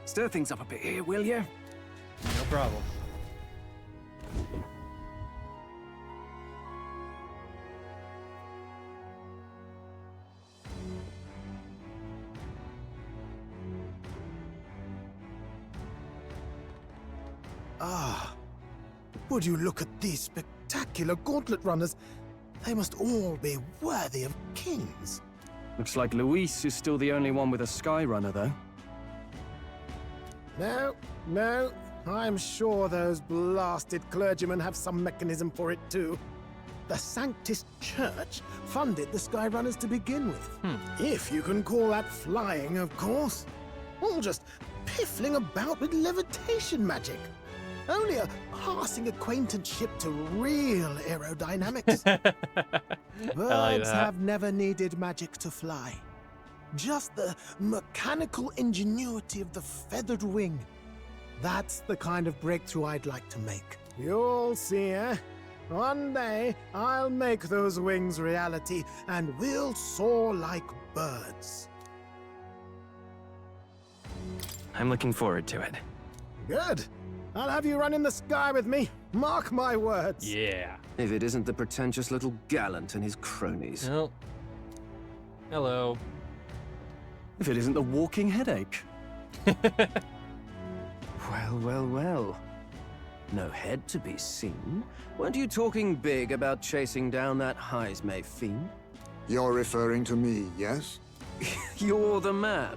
Stir things up a bit here, will you? No problem. Ah, would you look at these spectacular gauntlet runners? They must all be worthy of kings. Looks like Luis is still the only one with a Sky Runner, though. No, I'm sure those blasted clergymen have some mechanism for it too. The Sanctist Church funded the Skyrunners to begin with. If you can call that flying, of course. All just piffling about with levitation magic. Only a passing acquaintanceship to real aerodynamics. Birds have never needed magic to fly. Just the mechanical ingenuity of the feathered wing. That's the kind of breakthrough I'd like to make. You'll see, eh? One day, I'll make those wings reality, and we'll soar like birds. I'm looking forward to it. Good. I'll have you run in the sky with me. Mark my words. Yeah. If it isn't the pretentious little gallant and his cronies. No. Hello. If it isn't the walking headache. Well. No head to be seen. Weren't you talking big about chasing down that Heismay fiend? You're referring to me, yes? You're the man.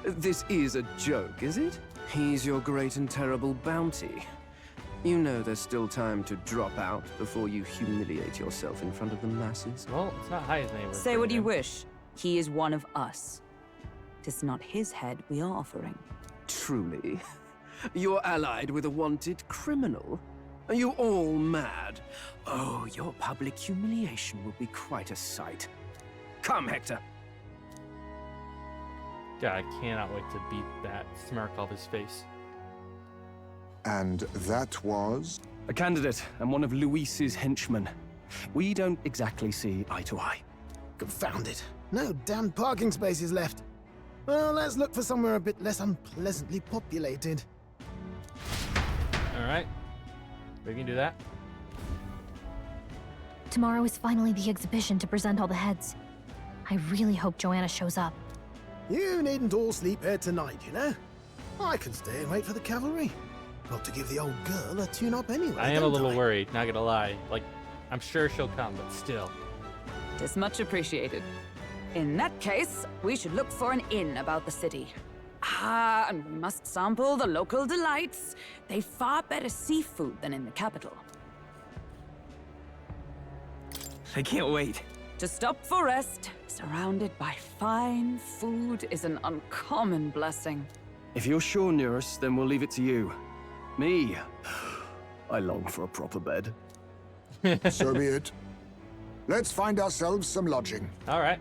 This is a joke, is it? He's your great and terrible bounty. You know there's still time to drop out before you humiliate yourself in front of the masses. Well, it's not Heismay. Say what you wish. He is one of us. 'Tis not his head we are offering. Truly? You're allied with a wanted criminal? Are you all mad? Oh, your public humiliation will be quite a sight. Come, Hector. God, I cannot wait to beat that smirk off his face. And that was? A candidate and one of Luis's henchmen. We don't exactly see eye to eye. Confound it. No damn parking spaces left. Well, let's look for somewhere a bit less unpleasantly populated. All right. We can do that. Tomorrow is finally the exhibition to present all the heads. I really hope Joanna shows up. You needn't all sleep here tonight, you know? I can stay and wait for the cavalry. Got to give the old girl a tune-up anyway. I am a little worried, not gonna lie. Like, I'm sure she'll come, but still. Tis much appreciated. In that case, we should look for an inn about the city. Ah, and we must sample the local delights. They've far better seafood than in the capital. I can't wait. To stop for rest, surrounded by fine food, is an uncommon blessing. If you're sure, Neurus, then we'll leave it to you. Me, I long for a proper bed. So be it. Let's find ourselves some lodging. All right.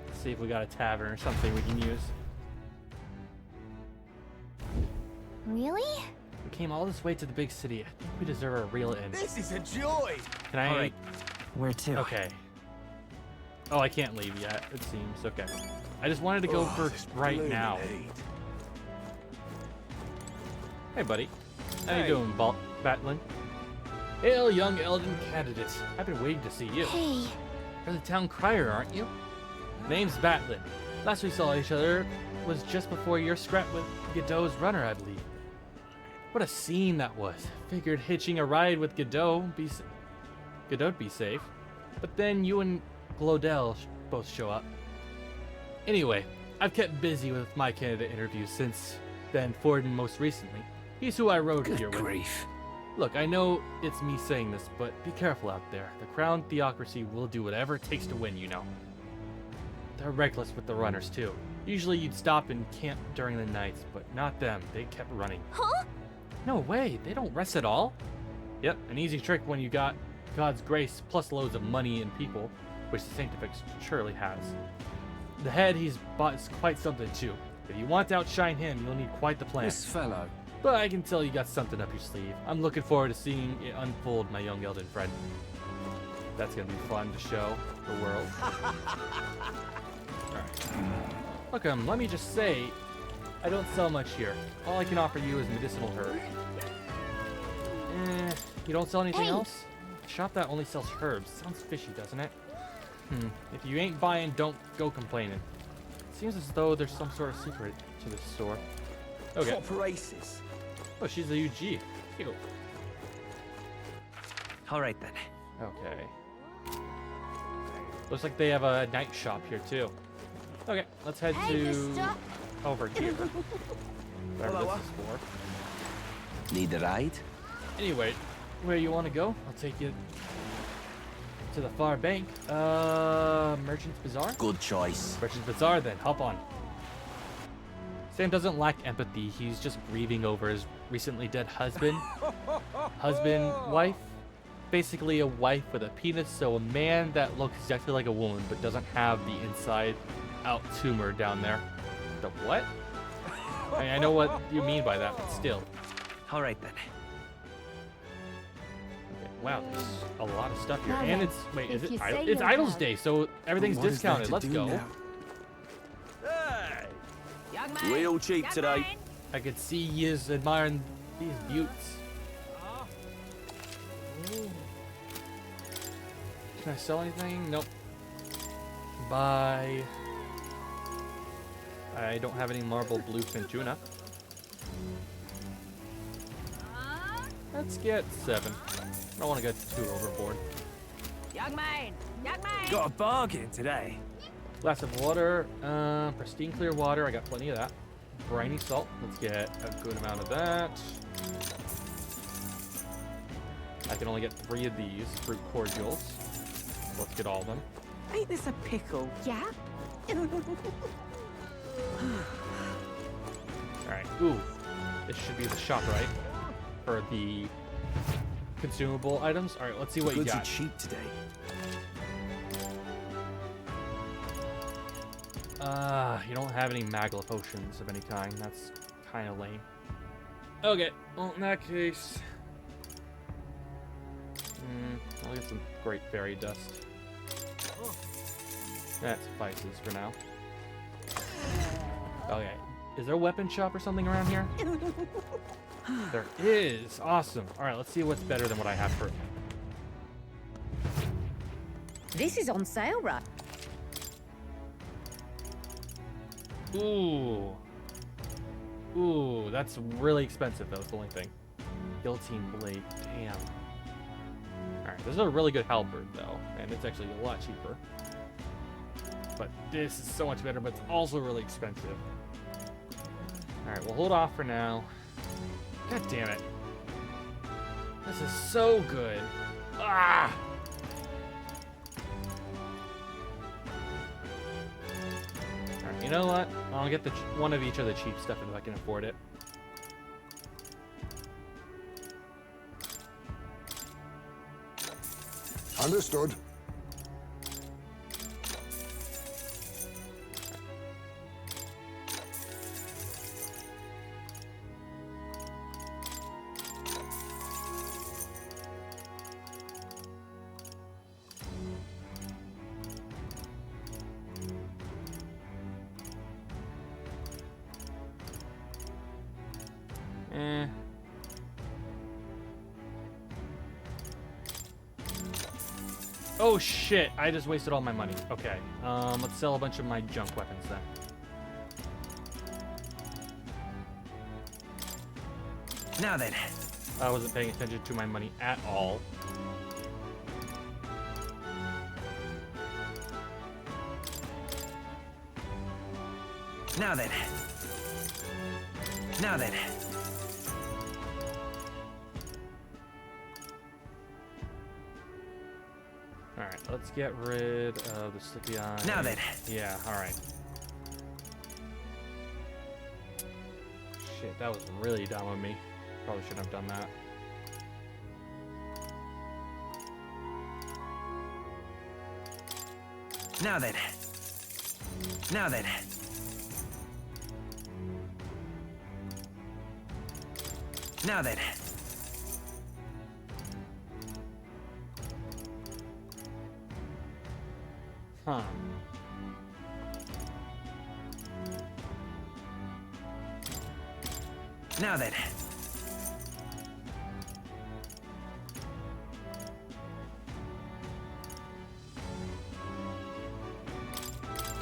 Let's see if we got a tavern or something we can use. Really? We came all this way to the big city. I think we deserve a real inn. This is a joy! Can I? All right. Where to? Okay. Oh, I can't leave yet, it seems. Okay. I just wanted to go for right now. Hey, buddy. How you doing, Batlin? Hail, young Elden candidates. I've been waiting to see you. Hey. You're the town crier, aren't you? Name's Batlin. Last we saw each other was just before your scrap with Godot's runner, I believe. What a scene that was. Figured hitching a ride with Godot'd be safe. But then you and Glodell both show up. Anyway, I've kept busy with my candidate interviews since then, Forden most recently. He's who I rode here with. Grief. Look, I know it's me saying this, but be careful out there. The Crown Theocracy will do whatever it takes to win, you know. They're reckless with the runners, too. Usually you'd stop and camp during the nights, but not them. They kept running. Huh? No way, they don't rest at all? Yep, an easy trick when you got God's grace plus loads of money and people, which the Sanctifex surely has. The head he's bought is quite something, too. If you want to outshine him, you'll need quite the plan. This fellow. But I can tell you got something up your sleeve. I'm looking forward to seeing it unfold, my young Elden friend. That's gonna be fun to show the world. Alright. Look, let me just say, I don't sell much here. All I can offer you is medicinal herb. You don't sell anything else? A shop that only sells herbs. Sounds fishy, doesn't it? If you ain't buying, don't go complaining. It seems as though there's some sort of secret to this store. Okay. Proper aces. Oh, she's a UG. Cute. All right then. Okay. Looks like they have a night shop here too. Okay, let's head to over here. Whatever this is for. Need a ride? Anyway, where you want to go? I'll take you to the far bank. Merchant's Bazaar? Good choice. Merchant's Bazaar then, hop on. Sam doesn't lack empathy, he's just grieving over his recently dead husband. Wife? Basically a wife with a penis, so a man that looks exactly like a woman but doesn't have the inside out tumor down there. The what? I know what you mean by that, but still. All right then. Okay, wow, there's a lot of stuff here. Now And then, it's, wait, is if it you Idle? say It's you'll Idle's go. Day, so everything's What is there discounted. to Let's do go. now? Real cheap today. I could see yous admiring these buttes. Can I sell anything? Nope. Buy. I don't have any marble bluefin tuna. Let's get 7. I don't want to get too overboard. Young man! Young man! Got a bargain today. Glass of water, pristine clear water. I got plenty of that. Briny salt. Let's get a good amount of that. I can only get 3 of these fruit cordials. Let's get all of them. Ain't this a pickle? Yeah? Alright. Ooh. This should be the shop, right? For the consumable items. Alright, let's see what you Goods are got. cheap today. You don't have any Magla potions of any kind. That's kind of lame. Okay, well, in that case... I'll get some great fairy dust. That suffices for now. Okay, is there a weapon shop or something around here? There is! Awesome! Alright, let's see what's better than what I have for... This is on sale, right? Ooh. Ooh, that's really expensive, though. That's the only thing. Guillotine blade. Damn. Alright, this is a really good halberd, though. And it's actually a lot cheaper. But this is so much better, but it's also really expensive. Alright, we'll hold off for now. God damn it. This is so good. Ah! Alright, you know what? I'll get the one of each of the cheap stuff if I can afford it. Understood. Eh. Oh shit, I just wasted all my money. Okay, let's sell a bunch of my junk weapons then. Now then. I wasn't paying attention to my money at all. Now then. Now then. Alright, let's get rid of the Slippy Eye. Now then. Yeah, alright. Shit, that was really dumb of me. Probably shouldn't have done that. Now then. Now then. Now then. Huh. Now then.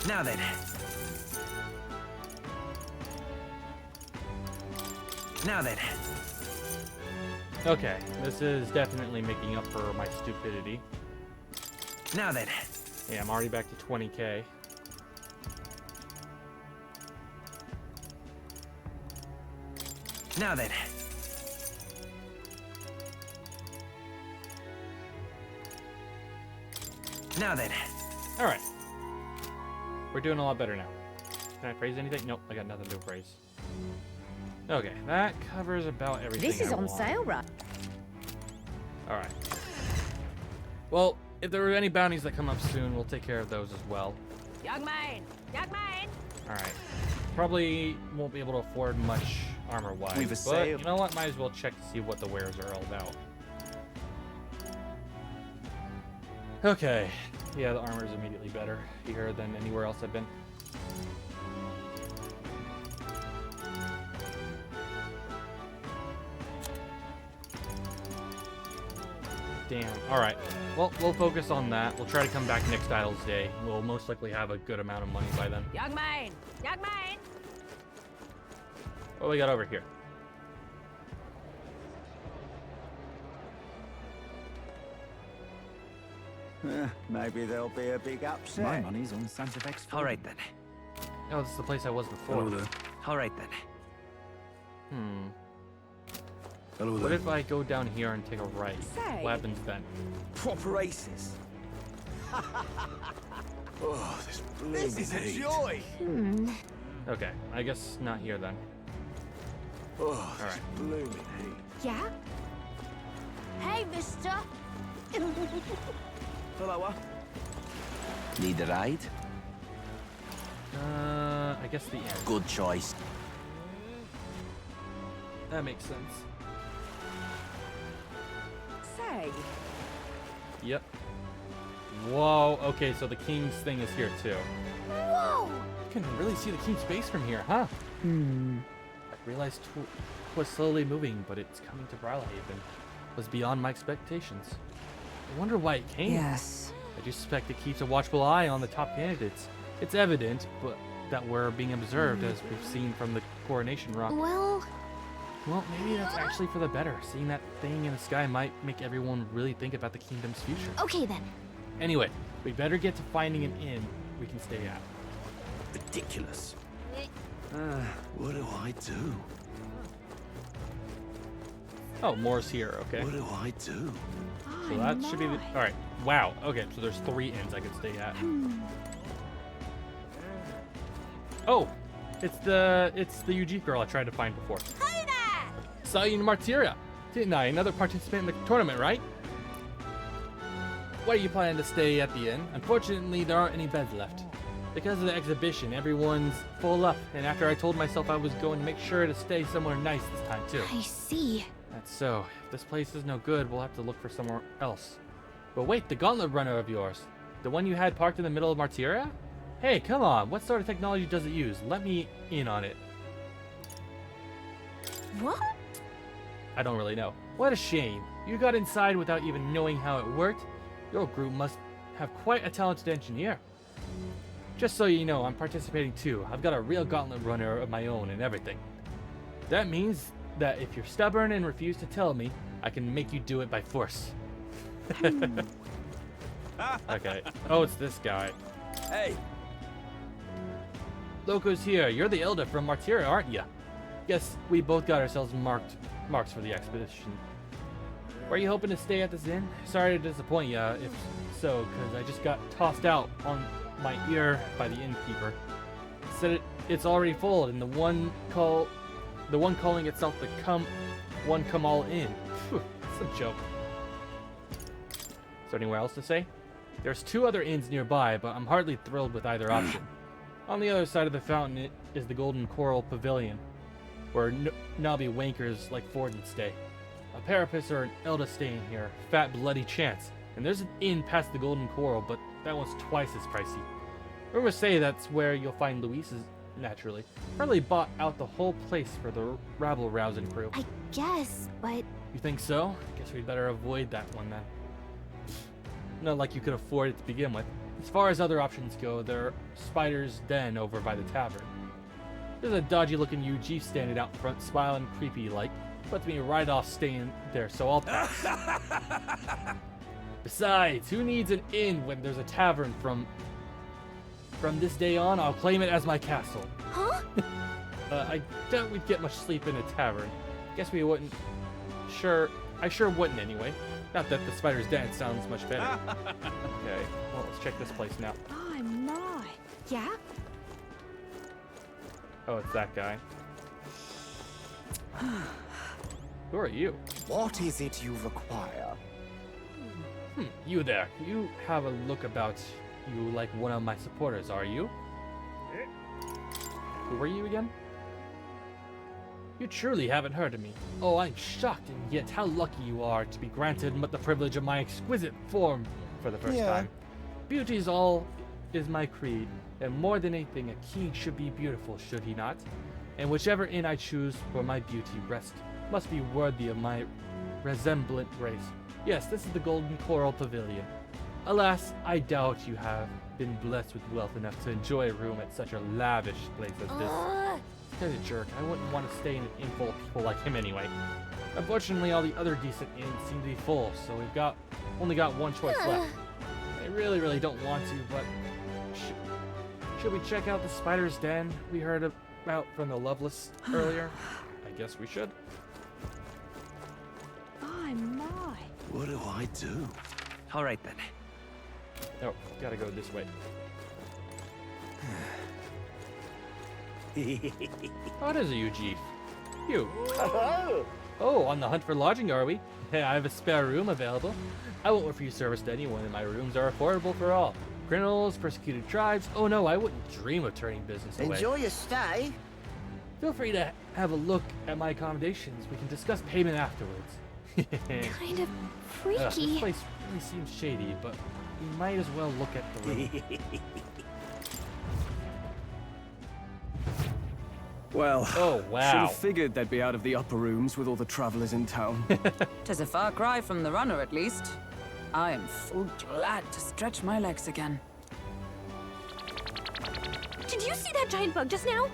Now then. Now then. Okay, this is definitely making up for my stupidity. Now then. Yeah, I'm already back to 20k. Now then. Now then. Alright. We're doing a lot better now. Can I praise anything? Nope, I got nothing to praise. Okay, that covers about everything. This is I on want. sale, right? Alright. Well, if there are any bounties that come up soon, we'll take care of those as well. Young man! Young man! Alright. Probably won't be able to afford much armor-wise, We've but assailed. you know what? Might as well check to see what the wares are all about. Okay. Yeah, the armor is immediately better here than anywhere else I've been. Damn. Alright. Well, we'll focus on that. We'll try to come back next Idol's Day. We'll most likely have a good amount of money by then. Young man! Young man! What do we got over here? Maybe there'll be a big upset. My money's on Santa Fe's. All right then. Oh, this is the place I was before. Hello there. All right then. Hello What there. if I go down here and take a right? Say. What happens then? Proper aces. Oh, this This is a blooming heat. joy. Okay, I guess not here then. Oh, this Alright. blooming heat. Yeah? Hey, mister! Follower. Need a ride? I guess the end. Good choice. That makes sense. Say. Yep. Whoa, okay, so the king's thing is here too. Whoa! You can really see the king's base from here, huh? I realized it was slowly moving, but it's coming to Brilhaven. It was beyond my expectations. I wonder why it came. Yes. I do suspect it keeps a watchful eye on the top candidates. It's evident, but that we're being observed, as we've seen from the coronation rock. Well, maybe that's actually for the better. Seeing that thing in the sky might make everyone really think about the kingdom's future. Okay then. Anyway, we better get to finding an inn we can stay at. Ridiculous. What do I do? Oh, more's here, okay. What do I do? So that should be the... Alright, wow. Okay, so there's 3 inns I could stay at. Oh! It's the UG girl I tried to find before. Hey there! Saw you in Martyria, didn't I? Another participant in the tournament, right? What are you planning to stay at the inn? Unfortunately, there aren't any beds left. Because of the exhibition, everyone's full up, and after I told myself I was going to make sure to stay somewhere nice this time, too. I see. That's so. If this place is no good, we'll have to look for somewhere else. But wait, the gauntlet runner of yours. The one you had parked in the middle of Martyria? Hey, come on. What sort of technology does it use? Let me in on it. What? I don't really know. What a shame. You got inside without even knowing how it worked. Your group must have quite a talented engineer. Just so you know, I'm participating too. I've got a real gauntlet runner of my own and everything. That means that if you're stubborn and refuse to tell me, I can make you do it by force. Okay. Oh, it's this guy. Hey! Loco's here. You're the elder from Martyria, aren't you? Guess we both got ourselves marks for the expedition. Were you hoping to stay at this inn? Sorry to disappoint you, if so, because I just got tossed out on my ear by the innkeeper. Said it's already full, and the one calling itself the come all in. Phew, it's a joke. Is there anywhere else to say? There's 2 other inns nearby, but I'm hardly thrilled with either option. On the other side of the fountain is the Golden Coral Pavilion, where knobby wankers like Forden stay. A Parapus or an Elda staying here, fat bloody chance. And there's an inn past the Golden Coral, but that one's twice as pricey. Rumors say that's where you'll find Luis's, naturally. Probably bought out the whole place for the rabble-rousing crew. I guess, but... You think so? Guess we'd better avoid that one then. Not like you could afford it to begin with. As far as other options go, there's Spider's Den over by the tavern. There's a dodgy-looking UG standing out front, smiling creepy-like. Puts me right off staying there, so I'll pass. Besides, who needs an inn when there's a tavern? From this day on, I'll claim it as my castle. Huh? I doubt we'd get much sleep in a tavern. Guess we wouldn't. I sure wouldn't anyway. Not that the Spider's Den sounds much better. Okay, well, let's check this place now. Oh my. Yeah? Oh, it's that guy. Who are you? What is it you require? You there. You have a look about you like one of my supporters, are you? Who are you again? You truly haven't heard of me. Oh, I'm shocked, and yet how lucky you are to be granted the privilege of my exquisite form for the first time. Beauty is my creed, and more than anything, a king should be beautiful, should he not? And whichever inn I choose for my beauty rest must be worthy of my resemblant race. Yes, this is the Golden Coral Pavilion. Alas, I doubt you have been blessed with wealth enough to enjoy a room at such a lavish place as this. He's a jerk. I wouldn't want to stay in an inn full of people like him anyway. Unfortunately, all the other decent inns seem to be full, so we've only got one choice left. I really don't want to, but should we check out the Spider's Den we heard about from the Loveless earlier? I guess we should. Oh my. What do I do? All right then. Oh, gotta go this way. What is a UG? You. Oh, on the hunt for lodging, are we? Hey, I have a spare room available. I won't refuse service to anyone, and my rooms are affordable for all. Criminals, persecuted tribes. Oh no, I wouldn't dream of turning business away. Enjoy your stay. Feel free to have a look at my accommodations. We can discuss payment afterwards. Kind of freaky. This place really seems shady, but we might as well look at the room. Well, oh wow. Should have figured they'd be out of the upper rooms with all the travelers in town. 'Tis a far cry from the runner, at least. I am full glad to stretch my legs again. Did you see that giant bug just now?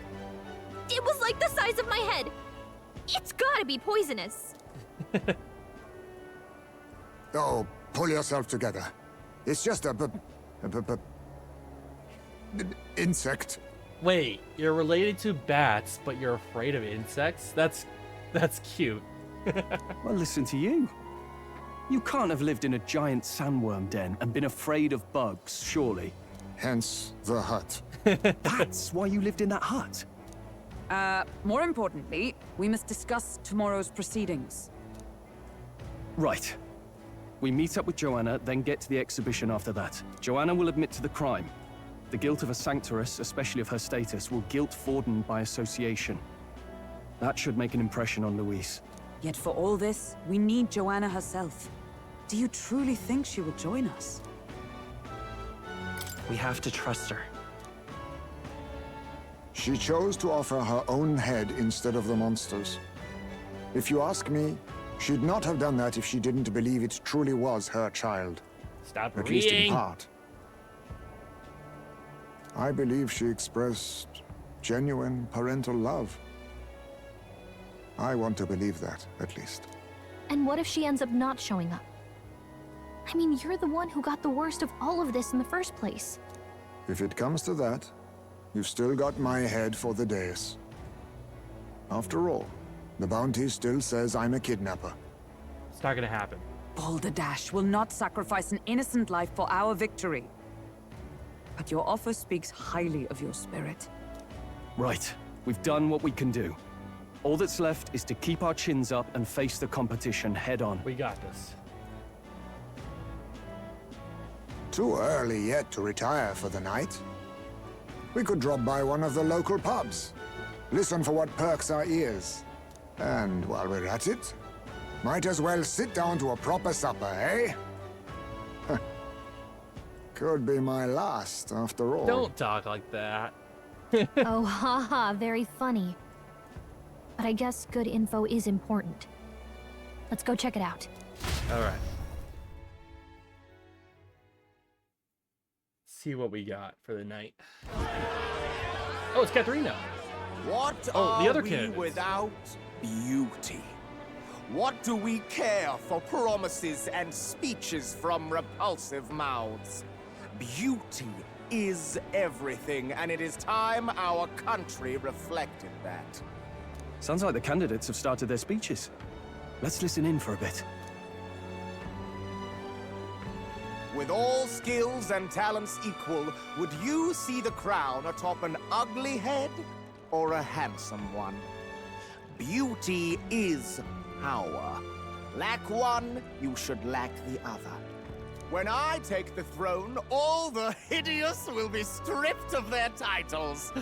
It was like the size of my head. It's gotta be poisonous. Oh, pull yourself together. It's just a insect. Wait, you're related to bats, but you're afraid of insects? That's cute. Well, listen to you. You can't have lived in a giant sandworm den and been afraid of bugs, surely. Hence the hut. That's why you lived in that hut. More importantly, we must discuss tomorrow's proceedings. Right. We meet up with Joanna, then get to the exhibition after that. Joanna will admit to the crime. The guilt of a sanctoress, especially of her status, will guilt Forden by association. That should make an impression on Luis. Yet for all this, we need Joanna herself. Do you truly think she will join us? We have to trust her. She chose to offer her own head instead of the monster's. If you ask me, She'd not have done that if she didn't believe it truly was her child. Stop At least in reading. part. I believe she expressed genuine parental love. I want to believe that, at least. And what if she ends up not showing up? I mean, you're the one who got the worst of all of this in the first place. If it comes to that, you've still got my head for the dais. After all, the bounty still says I'm a kidnapper. It's not gonna happen. Balderdash will not sacrifice an innocent life for our victory. But your offer speaks highly of your spirit. Right. We've done what we can do. All that's left is to keep our chins up and face the competition head on. We got this. Too early yet to retire for the night. We could drop by one of the local pubs. Listen for what perks our ears. And while we're at it, might as well sit down to a proper supper, eh? Could be my last, after all. Don't talk like that. Oh, haha, very funny. But I guess good info is important. Let's go check it out. All right. See what we got for the night. Oh, it's Katharina. What Oh, are the other we candidates. without beauty? What do we care for promises and speeches from repulsive mouths? Beauty is everything, and it is time our country reflected that. Sounds like the candidates have started their speeches. Let's listen in for a bit. With all skills and talents equal, would you see the crown atop an ugly head or a handsome one? Beauty is power. Lack one, you should lack the other. When I take the throne, all the hideous will be stripped of their titles.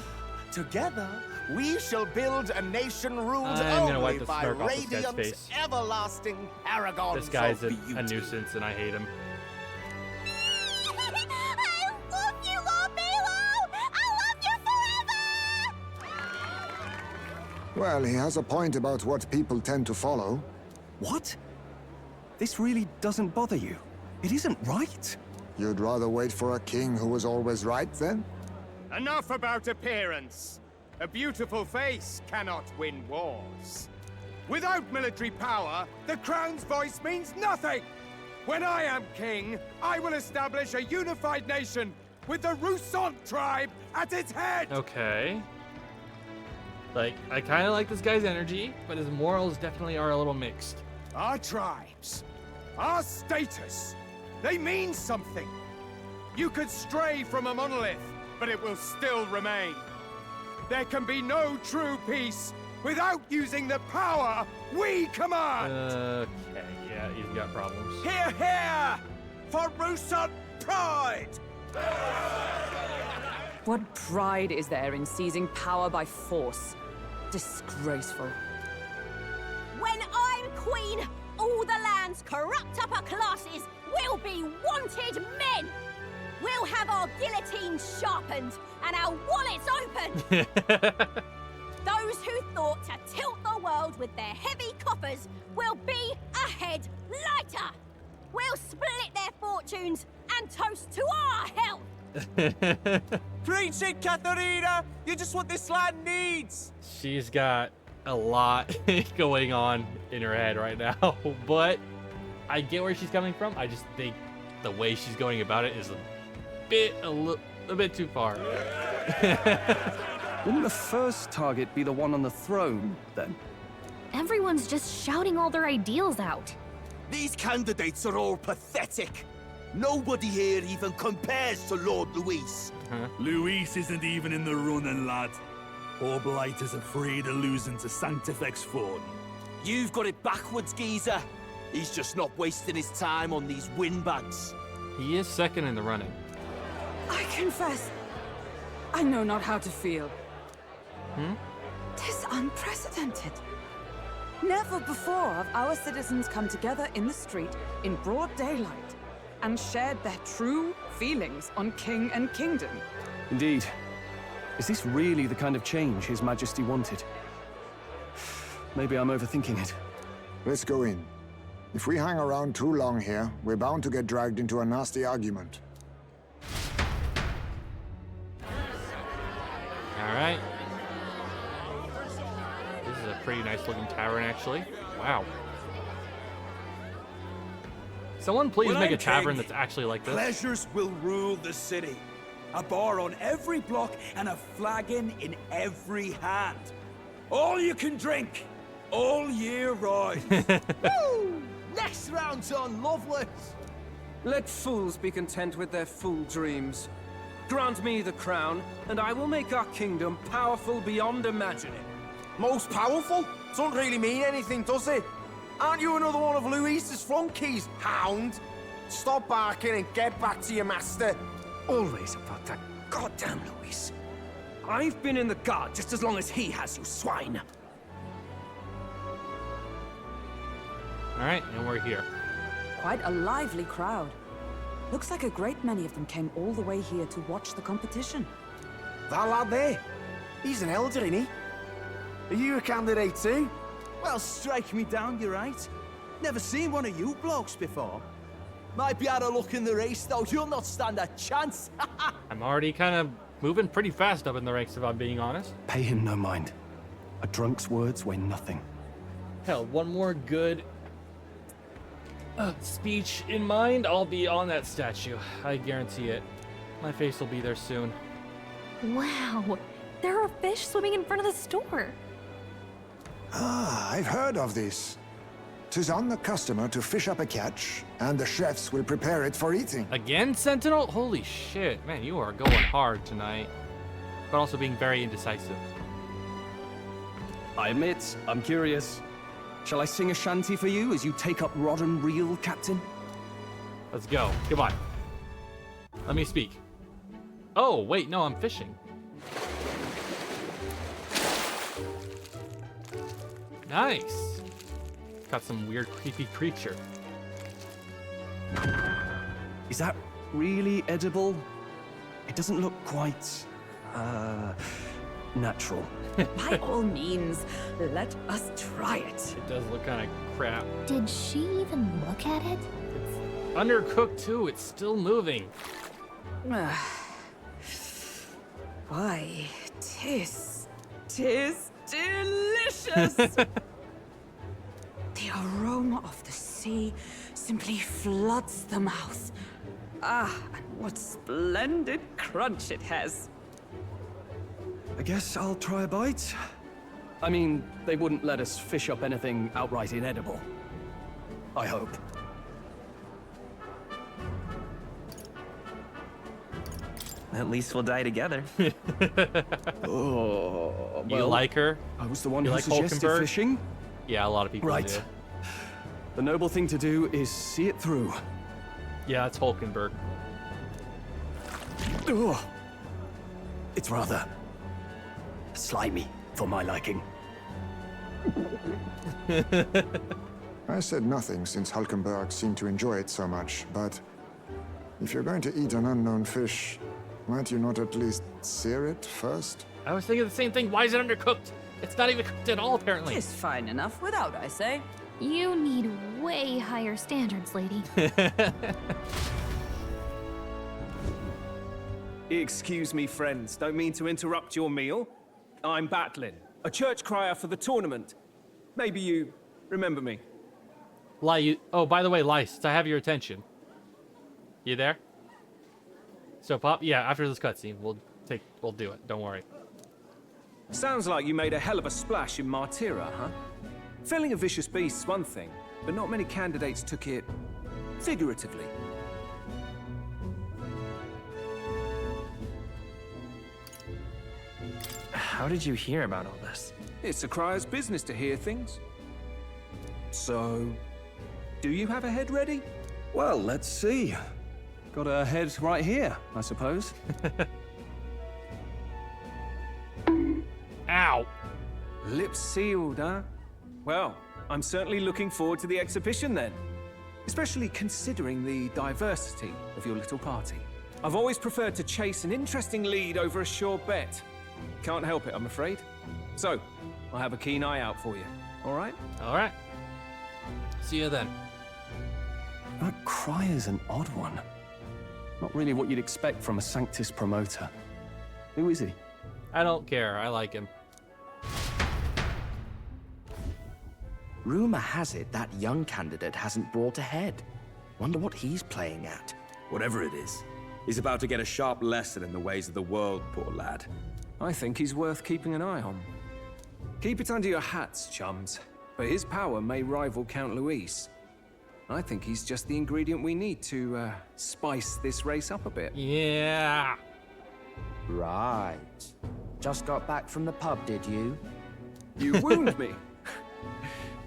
Together, we shall build a nation ruled I'm gonna only wipe the by smirk off this guy's radiant, face. everlasting paragons This guy's of a beauty. nuisance, and I hate him. I love you, Lord Milo! I love you forever! Well, he has a point about what people tend to follow. What? This really doesn't bother you? It isn't right. You'd rather wait for a king who was always right, then? Enough about appearance. A beautiful face cannot win wars. Without military power, the crown's voice means nothing. When I am king, I will establish a unified nation with the Roussant tribe at its head. Okay. Like, I kind of like this guy's energy, but his morals definitely are a little mixed. Our tribes, our status, they mean something. You could stray from a monolith, but it will still remain. There can be no true peace without using the power we command. Okay, yeah, he's got problems. Hear, hear! For Roussant pride! What pride is there in seizing power by force? Disgraceful. When I'm queen, all the land's corrupt upper classes will be wanted men! We'll have our guillotines sharpened and our wallets opened! Those who thought to tilt the world with their heavy coffers will be a head lighter! We'll split their fortunes and toast to our health! Preach it, Katharina! You're just what this land needs! She's got a lot going on in her head right now, but I get where she's coming from. I just think the way she's going about it is a bit too far. Wouldn't the first target be the one on the throne, then? Everyone's just shouting all their ideals out. These candidates are all pathetic. Nobody here even compares to Lord Luis. Luis isn't even in the running, lad. Poor Blight is afraid of losing to Sanctifex Fawn. You've got it backwards, geezer. He's just not wasting his time on these windbags. He is second in the running. I confess, I know not how to feel. Tis unprecedented. Never before have our citizens come together in the street in broad daylight and shared their true feelings on king and kingdom. Indeed. Is this really the kind of change His Majesty wanted? Maybe I'm overthinking it. Let's go in. If we hang around too long here, we're bound to get dragged into a nasty argument. Alright. This is a pretty nice looking tavern, actually. Wow. Someone please When make a I'm tavern king, that's actually like this. Pleasures will rule the city. A bar on every block and a flagon in every hand. All you can drink, all year round. Woo! Next round's on, Lovelace! Let fools be content with their fool dreams. Grant me the crown, and I will make our kingdom powerful beyond imagining. Most powerful? Doesn't really mean anything, does it? Aren't you another one of Louise's flunkies, hound? Stop barking and get back to your master. Always about that goddamn Louise. I've been in the guard just as long as he has, you swine. Alright, and we're here. Quite a lively crowd. Looks like a great many of them came all the way here to watch the competition. That lad there, he's an elder, isn't he? Are you a candidate too? Well, strike me down, you're right. Never seen one of you blokes before. Might be out of luck in the race, though. You'll not stand a chance. I'm already kind of moving pretty fast up in the ranks, if I'm being honest. Pay him no mind. A drunk's words weigh nothing. Hell, one more good speech in mind, I'll be on that statue. I guarantee it. My face will be there soon. Wow, there are fish swimming in front of the store. Ah, I've heard of this. 'Tis on the customer to fish up a catch, and the chefs will prepare it for eating. Again, Sentinel? Holy shit, man, you are going hard tonight. But also being very indecisive. I admit, I'm curious. Shall I sing a shanty for you as you take up rod and reel, Captain? Let's go. Come on. Let me speak. Oh, wait, no, I'm fishing. Nice. Got some weird, creepy creature. Is that really edible? It doesn't look quite, natural. By all means, let us try it. It does look kind of crap. Did she even look at it? It's undercooked too. It's still moving. Why, tis delicious. The aroma of the sea simply floods the mouth. Ah, and what splendid crunch it has. I guess I'll try a bite. I mean, they wouldn't let us fish up anything outright inedible. I hope. At least we'll die together. Oh, You well, like her? I was the one You who like suggested Hulkenberg? fishing. Yeah, a lot of people Right. do. The noble thing to do is see it through. Yeah, it's Hulkenberg. Ugh. It's rather slimy for my liking. I said nothing since Hulkenberg seemed to enjoy it so much, but if you're going to eat an unknown fish, might you not at least sear it first? I was thinking the same thing. Why is it undercooked? It's not even cooked at all, apparently. It's fine enough without, I say. You need way higher standards, lady. Excuse me, friends. Don't mean to interrupt your meal. I'm Batlin, a church crier for the tournament. Maybe you remember me. Oh, by the way, Lice, I have your attention. You there? So, Pop, yeah, after this cutscene, we'll do it. Don't worry. Sounds like you made a hell of a splash in Martyra, huh? Felling a vicious beast's one thing, but not many candidates took it figuratively. How did you hear about all this? It's a crier's business to hear things. So, do you have a head ready? Well, let's see. Got a head right here, I suppose. Ow! Lips sealed, huh? Well, I'm certainly looking forward to the exhibition then. Especially considering the diversity of your little party. I've always preferred to chase an interesting lead over a sure bet. Can't help it, I'm afraid. So, I'll have a keen eye out for you. All right? All right. See you then. That cry is an odd one. Not really what you'd expect from a Sanctus promoter. Who is he? I don't care. I like him. Rumor has it that young candidate hasn't brought ahead. Wonder what he's playing at. Whatever it is, he's about to get a sharp lesson in the ways of the world, poor lad. I think he's worth keeping an eye on. Keep it under your hats, chums. But his power may rival Count Luis. I think he's just the ingredient we need to spice this race up a bit. Yeah. Right. Just got back from the pub, did you? You wound me.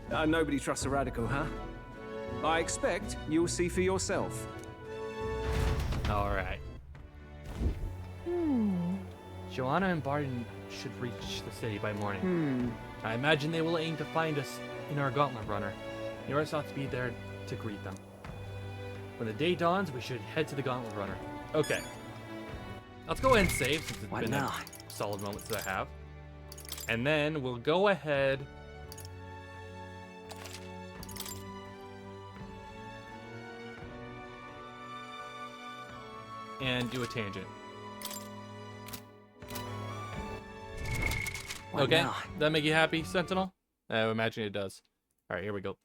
Nobody trusts a radical, huh? I expect you'll see for yourself. All right. Joanna and Barton should reach the city by morning. I imagine they will aim to find us in our gauntlet runner. Yours ought to be there to greet them. When the day dawns, we should head to the gauntlet runner. Okay. Let's go ahead and save since it's been a solid moment that I have. And then we'll go ahead and do a tangent. Okay, that make you happy, Sentinel? I imagine it does. All right, here we go.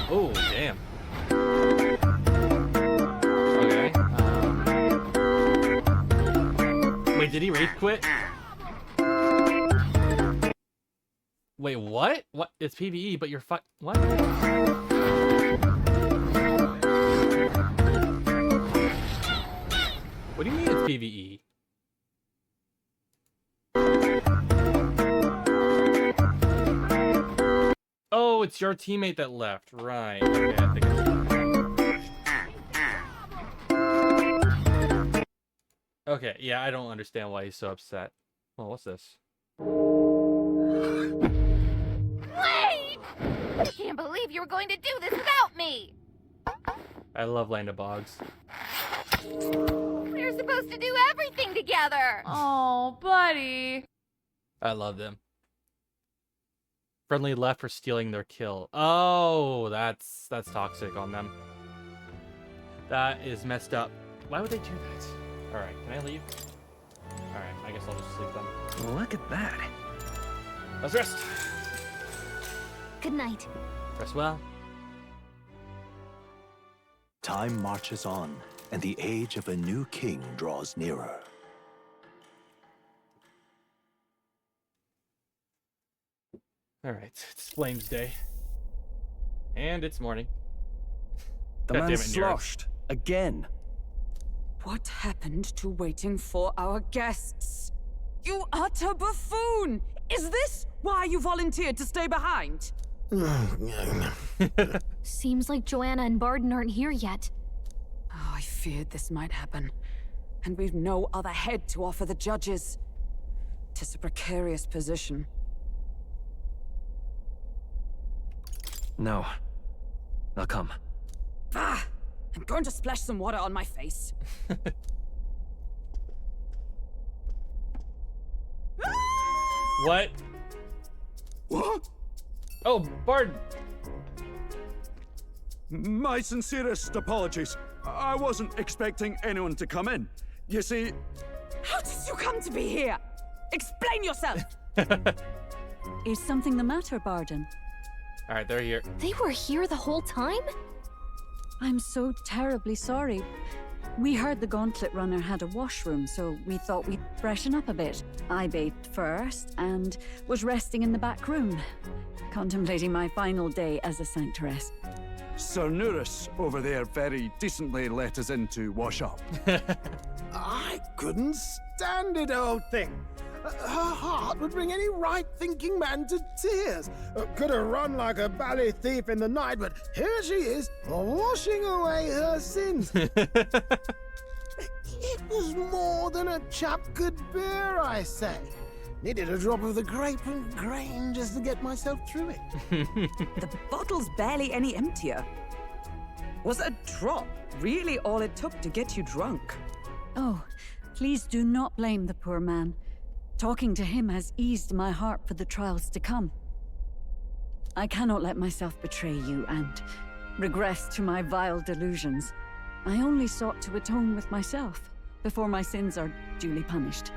Oh, damn. Okay. Wait, did he rage quit? Wait, what? What? It's PvE, but you're what? What do you mean it's PvE? Oh, it's your teammate that left. Right. Okay, I think it's... Okay, yeah, I don't understand why he's so upset. Well, what's this? Wait! I can't believe you were going to do this without me! I love Land of Bogs. We're supposed to do everything together! Oh, buddy. I love them. Friendly left for stealing their kill. Oh, that's toxic on them. That is messed up. Why would they do that? Alright, can I leave? Alright, I guess I'll just sleep then. Look at that. Let's rest. Good night. Rest well. Time marches on, and the age of a new king draws nearer. Alright, it's Flames Day. And it's morning. The man's sloshed. Again. What happened to waiting for our guests? You utter buffoon! Is this why you volunteered to stay behind? Seems like Joanna and Barden aren't here yet. Oh, I feared this might happen. And we've no other head to offer the judges. 'Tis a precarious position. No. I'll come. Ah! I'm going to splash some water on my face. What? What? Oh, Bard! My sincerest apologies. I wasn't expecting anyone to come in. You see... How did you come to be here? Explain yourself! Is something the matter, Barden? Alright, they're here. They were here the whole time? I'm so terribly sorry. We heard the Gauntlet Runner had a washroom, so we thought we'd freshen up a bit. I bathed first and was resting in the back room, contemplating my final day as a Sanctress. Sir Nuris over there very decently let us in to wash up. I couldn't stand it, old thing. Her heart would bring any right-thinking man to tears. Could have run like a bally thief in the night, but here she is, washing away her sins. It was more than a chap could bear, I say. Needed a drop of the grape and grain just to get myself through it. The bottle's barely any emptier. Was a drop really all it took to get you drunk? Oh, please do not blame the poor man. Talking to him has eased my heart for the trials to come. I cannot let myself betray you and regress to my vile delusions. I only sought to atone with myself before my sins are duly punished.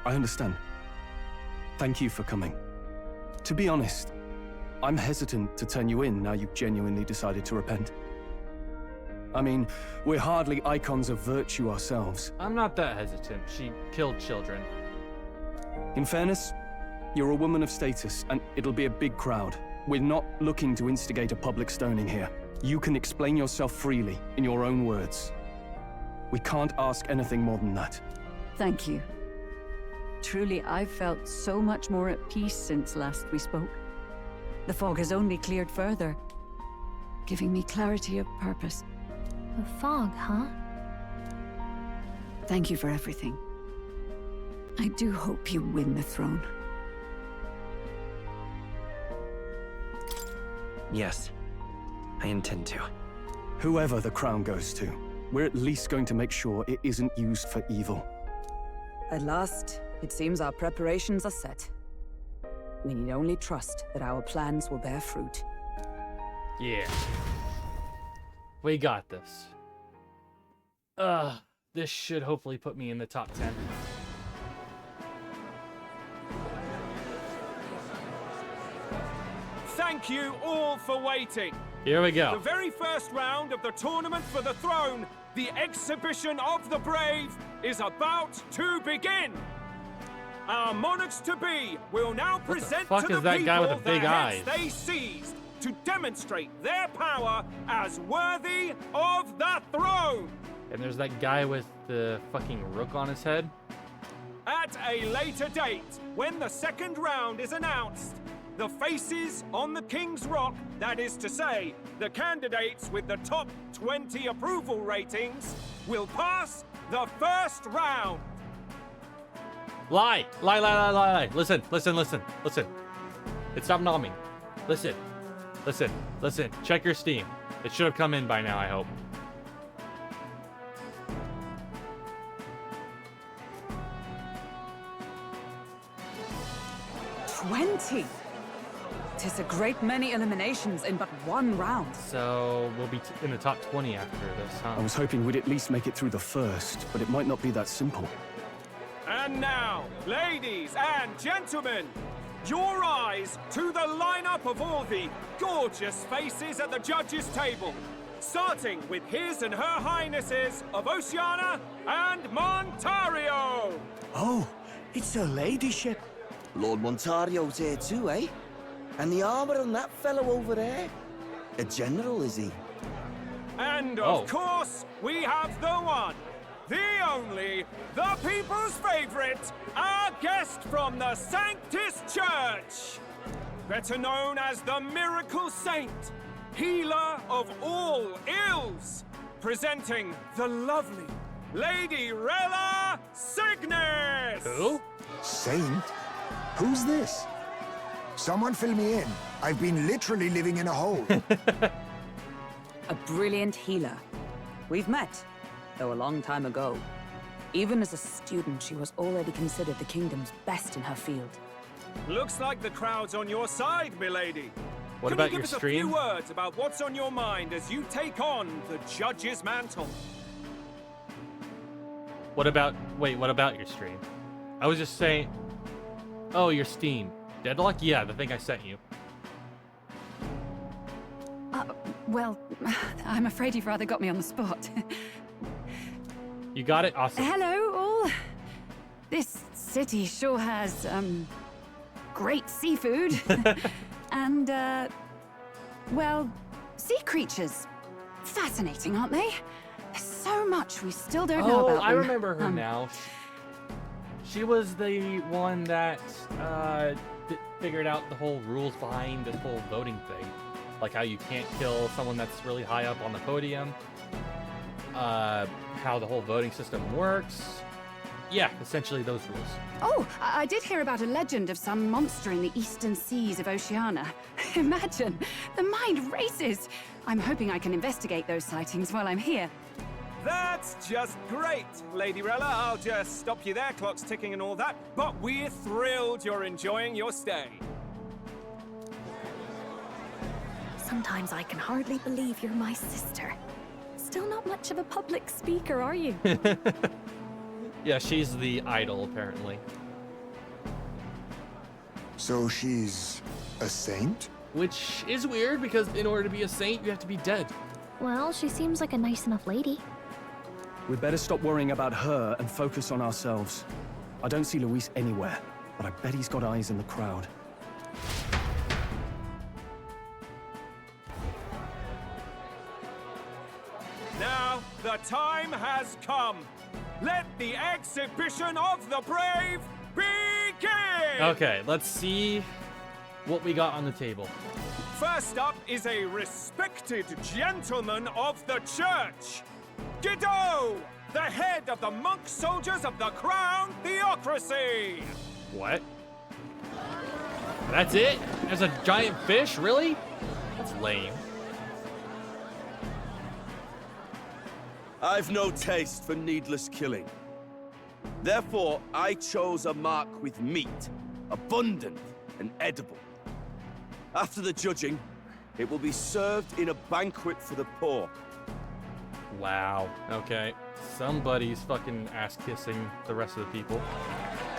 I understand. Thank you for coming. To be honest, I'm hesitant to turn you in now you've genuinely decided to repent. I mean, we're hardly icons of virtue ourselves. I'm not that hesitant. She killed children. In fairness, you're a woman of status, and it'll be a big crowd. We're not looking to instigate a public stoning here. You can explain yourself freely, in your own words. We can't ask anything more than that. Thank you. Truly, I've felt so much more at peace since last we spoke. The fog has only cleared further, giving me clarity of purpose. The fog, huh? Thank you for everything. I do hope you win the throne. Yes, I intend to. Whoever the crown goes to, we're at least going to make sure it isn't used for evil. At last, it seems our preparations are set. We need only trust that our plans will bear fruit. Yeah. We got this. This should hopefully put me in the top 10. Thank you all for waiting. Here we go. The very first round of the tournament for the throne, the exhibition of the brave, is about to begin. Our monarchs-to-be will now present fuck to is the that guy with people the big the heads eyes? they seized to demonstrate their power as worthy of the throne. And there's that guy with the fucking rook on his head. At a later date, when the second round is announced, the faces on the King's Rock, that is to say, the candidates with the top 20 approval ratings, will pass the first round. Lie! Listen. It stopped numbing. Listen. Check your Steam. It should have come in by now, I hope. "20? 'Tis a great many eliminations in but one round. So we'll be in the top 20 after this, huh? I was hoping we'd at least make it through the first, but it might not be that simple. And now, ladies and gentlemen, your eyes to the lineup of all the gorgeous faces at the judges' table, starting with His and Her Highnesses of Oceania and Montario. Oh, it's her ladyship. Lord Montario's here too, eh? And the armor on that fellow over there? A general, is he? And of course, we have the one, the only, the people's favorite, our guest from the Sanctus Church. Better known as the Miracle Saint, healer of all ills, presenting the lovely Lady Rella Cygnus. Who? Saint? Who's this? Someone fill me in. I've been literally living in a hole. A brilliant healer. We've met, though a long time ago. Even as a student, she was already considered the kingdom's best in her field. Looks like the crowd's on your side, milady. What Can about you your give us stream? a few words about what's on your mind as you take on the judge's mantle? What about your stream? I was just saying... Oh, your Steam. Deadlock? Yeah, the thing I sent you. Well, I'm afraid you've rather got me on the spot. You got it? Awesome. Hello, all. This city sure has, great seafood. And, well, sea creatures. Fascinating, aren't they? There's so much we still don't know about them. I remember her now. She was the one that figured out the whole rules behind this whole voting thing. Like how you can't kill someone that's really high up on the podium. How the whole voting system works. Yeah, essentially those rules. Oh, I did hear about a legend of some monster in the eastern seas of Oceania. Imagine, the mind races. I'm hoping I can investigate those sightings while I'm here. That's just great, Lady Rella. I'll just stop you there, clock's ticking and all that. But we're thrilled you're enjoying your stay. Sometimes I can hardly believe you're my sister. Still not much of a public speaker, are you? Yeah, she's the idol, apparently. So she's a saint? Which is weird, because in order to be a saint, you have to be dead. Well, she seems like a nice enough lady. We'd better stop worrying about her and focus on ourselves. I don't see Luis anywhere, but I bet he's got eyes in the crowd. Now, the time has come. Let the exhibition of the brave begin! Okay, let's see what we got on the table. First up is a respected gentleman of the church. Guido, the head of the monk soldiers of the Crown Theocracy. What? That's it? As a giant fish? Really? That's lame. I've no taste for needless killing. Therefore, I chose a mark with meat, abundant and edible. After the judging, it will be served in a banquet for the poor. Wow. Okay. Somebody's fucking ass-kissing the rest of the people.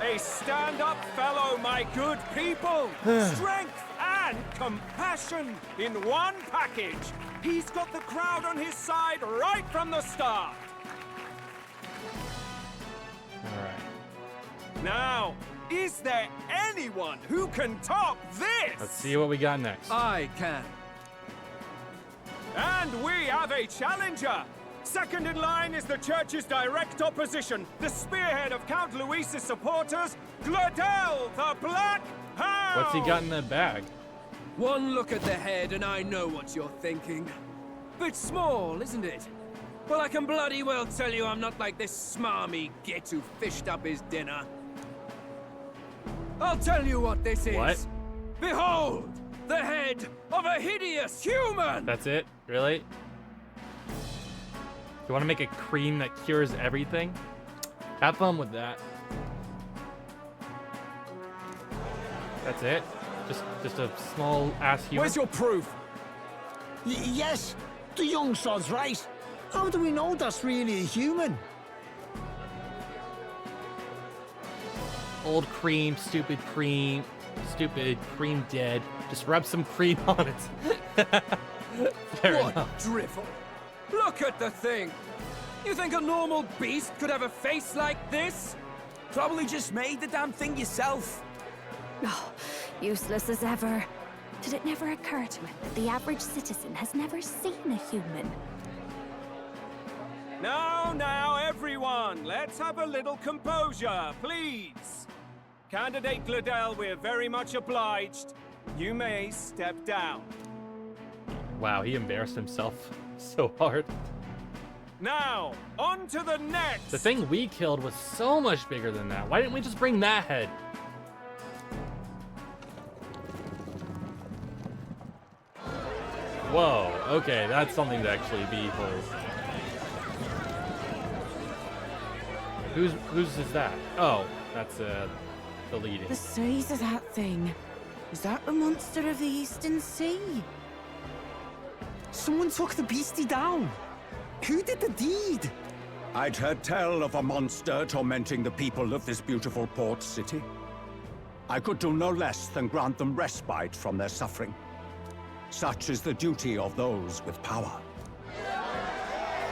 A stand-up fellow, my good people. Strength and compassion in one package. He's got the crowd on his side right from the start. All right. Now, is there anyone who can top this? Let's see what we got next. I can. And we have a challenger. Second in line is the church's direct opposition, the spearhead of Count Luis's supporters, Gladel the Black Hound! What's he got in that bag? One look at the head and I know what you're thinking. Bit small, isn't it? Well, I can bloody well tell you I'm not like this smarmy git who fished up his dinner. I'll tell you what this is. What? Behold, the head of a hideous human! That's it? Really? You want to make a cream that cures everything? Have fun with that. That's it? Just a small ass human? Where's your proof? Yes, the young sod's right. How do we know that's really a human? Old cream, stupid cream dead. Just rub some cream on it. Fair What enough. drivel! Look at the thing! You think a normal beast could have a face like this? Probably just made the damn thing yourself. Oh, useless as ever. Did it never occur to him that the average citizen has never seen a human? Now, everyone, let's have a little composure, please. Candidate Gladel, we're very much obliged. You may step down. Wow, he embarrassed himself so hard. Now, on to the next. The thing we killed was so much bigger than that. Why didn't we just bring that head? Whoa, okay, that's something to actually behold. Whose is that? Oh, that's the leading. The size of that thing. Is that the monster of the Eastern Sea? Someone took the beastie down. Who did the deed? I'd heard tell of a monster tormenting the people of this beautiful port city. I could do no less than grant them respite from their suffering. Such is the duty of those with power.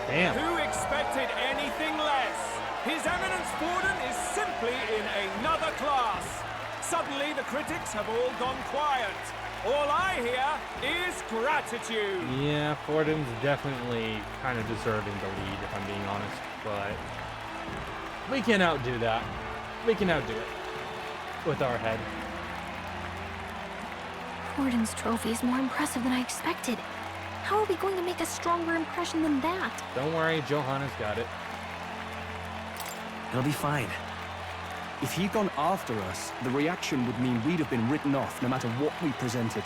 Damn. Who expected anything less? His Eminence Borden is simply in another class. Suddenly, the critics have all gone quiet. All I hear is gratitude. Yeah, Forden's definitely kind of deserving the lead, if I'm being honest. But we can outdo that. We can outdo it with our head. Borden's trophy is more impressive than I expected. How are we going to make a stronger impression than that? Don't worry, Johanna's got it. It'll be fine. If he'd gone after us, the reaction would mean we'd have been written off no matter what we presented.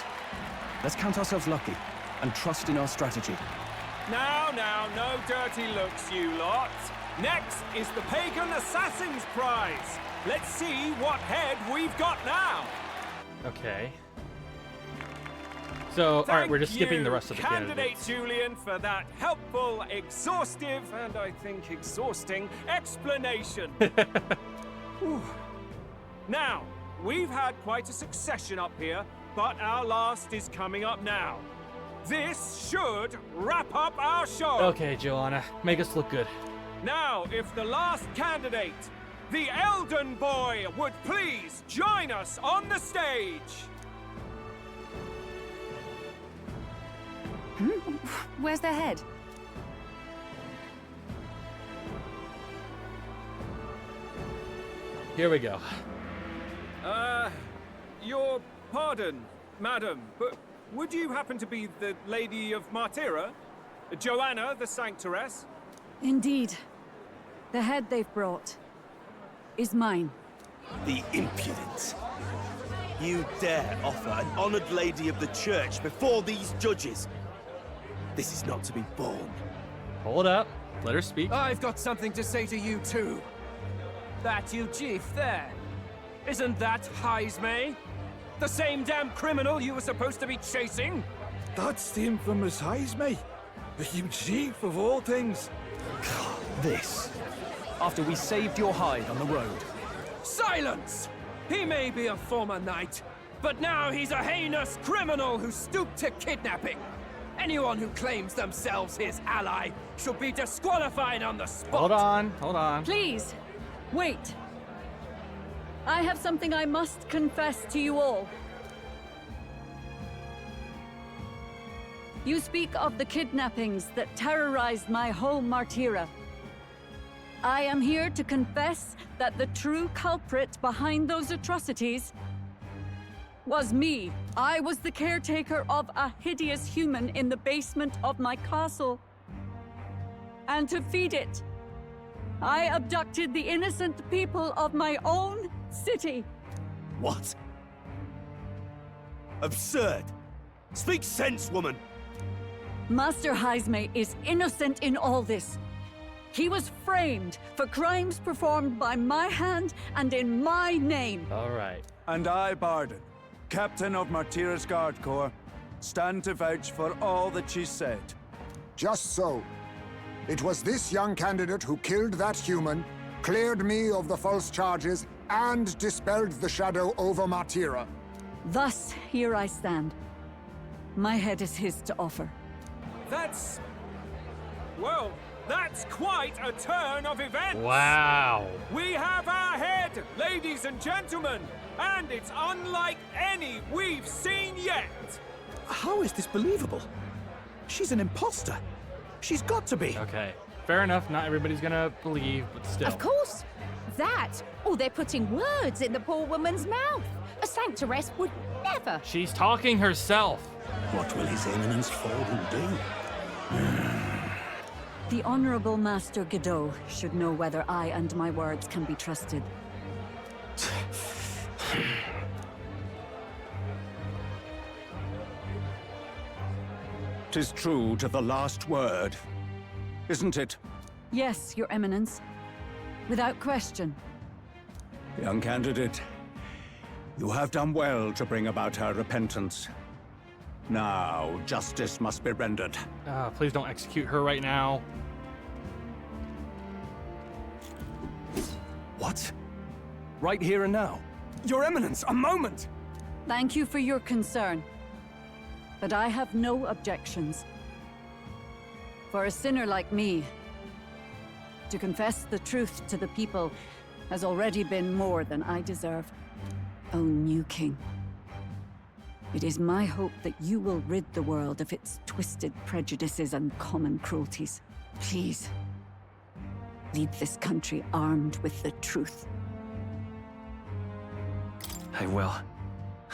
Let's count ourselves lucky and trust in our strategy. Now, no dirty looks, you lot. Next is the Pagan Assassin's Prize. Let's see what head we've got now. Okay. So, all right, we're just skipping the rest of the Candidate candidates. Julian, for that helpful, exhaustive, and I think exhausting explanation. Whew. Now, we've had quite a succession up here, but our last is coming up now. This should wrap up our show. Okay, Joanna, make us look good. Now, if the last candidate, the Elden Boy, would please join us on the stage. Where's their head? Here we go. Your pardon, madam, but would you happen to be the Lady of Martira? Joanna, the Sanctoress? Indeed. The head they've brought is mine. The impudence. You dare offer an honored lady of the church before these judges? This is not to be borne. Hold up. Let her speak. I've got something to say to you too. That you chief there. Isn't that Heismay? The same damn criminal you were supposed to be chasing? That's the infamous Heismay. You chief of all things. This. After we saved your hide on the road. Silence! He may be a former knight, but now he's a heinous criminal who stooped to kidnapping. Anyone who claims themselves his ally should be disqualified on the spot. Hold on. Please, wait. I have something I must confess to you all. You speak of the kidnappings that terrorized my home, Martira. I am here to confess that the true culprit behind those atrocities was me. I was the caretaker of a hideous human in the basement of my castle. And to feed it, I abducted the innocent people of my own city. What? Absurd. Speak sense, woman. Master Heismay is innocent in all this. He was framed for crimes performed by my hand and in my name. All right. And I, Barden, Captain of Martira's Guard Corps, stand to vouch for all that she said. Just so. It was this young candidate who killed that human, cleared me of the false charges, and dispelled the shadow over Martira. Thus, here I stand. My head is his to offer. That's... well, that's quite a turn of events! Wow. We have our head, ladies and gentlemen, and it's unlike any we've seen yet! How is this believable? She's an imposter. She's got to be. Okay. Fair enough. Not everybody's gonna believe, but still. Of course. That, or they're putting words in the poor woman's mouth. A sanctoress would never. She's talking herself. What will His Eminence Forden do? The Honorable Master Godot should know whether I and my words can be trusted. 'Tis true to the last word, isn't it? Yes, Your Eminence. Without question. Young candidate, you have done well to bring about her repentance. Now, justice must be rendered. Please don't execute her right now. What? Right here and now? Your Eminence, a moment! Thank you for your concern. But I have no objections. For a sinner like me, to confess the truth to the people has already been more than I deserve. O new king, it is my hope that you will rid the world of its twisted prejudices and common cruelties. Please, lead this country armed with the truth. I will.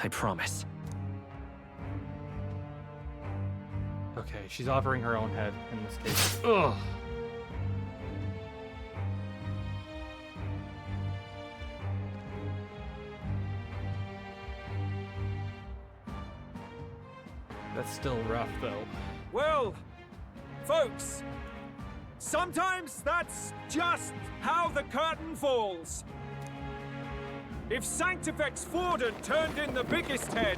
I promise. Okay, she's offering her own head in this case. Ugh. That's still rough, though. Well, Folks, sometimes that's just how the curtain falls. If Sanctifex Forden turned in the biggest head,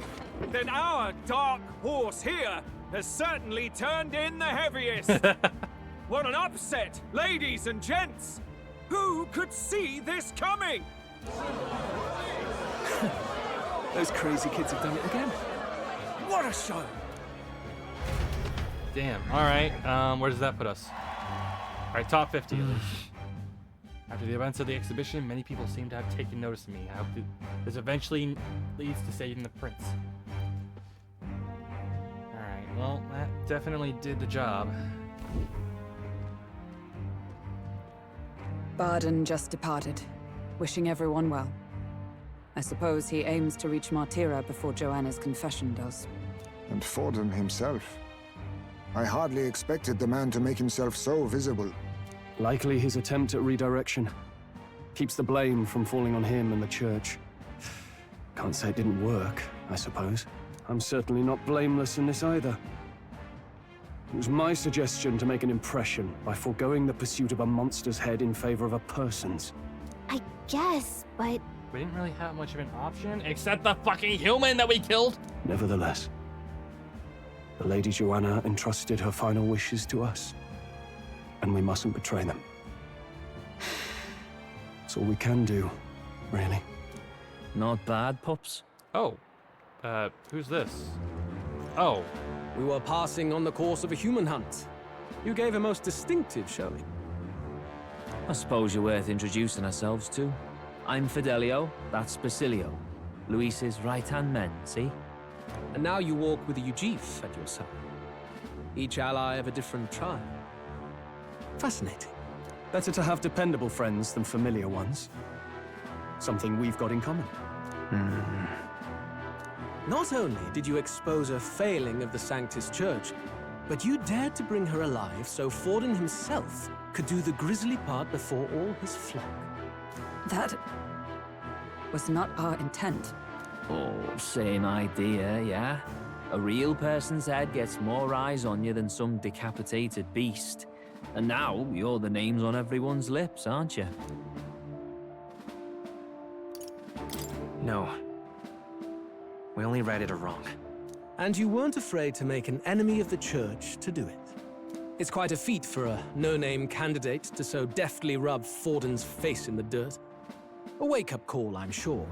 then our dark horse here has certainly turned in the heaviest. What an upset, ladies and gents! Who could see this coming? Those crazy kids have done it again. What a show! Damn. All right. Where does that put us? All right, top 50 at least. After the events of the exhibition, many people seem to have taken notice of me. I hope this eventually leads to saving the prince. All right. Well, that definitely did the job. Barden just departed, wishing everyone well. I suppose he aims to reach Martira before Joanna's confession does. And Forden himself. I hardly expected the man to make himself so visible. Likely his attempt at redirection. Keeps the blame from falling on him and the church. Can't say it didn't work, I suppose. I'm certainly not blameless in this either. It was my suggestion to make an impression by foregoing the pursuit of a monster's head in favor of a person's. I guess, but... We didn't really have much of an option, except the fucking human that we killed! Nevertheless, the Lady Joanna entrusted her final wishes to us. And we mustn't betray them. That's all we can do, really. Not bad, pups. Oh. Who's this? Oh. We were passing on the course of a human hunt. You gave a most distinctive showing. I suppose you're worth introducing ourselves to. I'm Fidelio, that's Basilio. Luis's right-hand men, see? And now you walk with a Ujif at your side. Each ally of a different tribe. Fascinating. Better to have dependable friends than familiar ones. Something we've got in common. Not only did you expose a failing of the Sanctus Church, but you dared to bring her alive so Forden himself could do the grisly part before all his flock. That was not our intent. Oh, same idea, yeah? A real person's head gets more eyes on you than some decapitated beast. And now, you're the names on everyone's lips, aren't you? No. We only righted a wrong. And you weren't afraid to make an enemy of the Church to do it. It's quite a feat for a no-name candidate to so deftly rub Forden's face in the dirt. A wake-up call, I'm sure,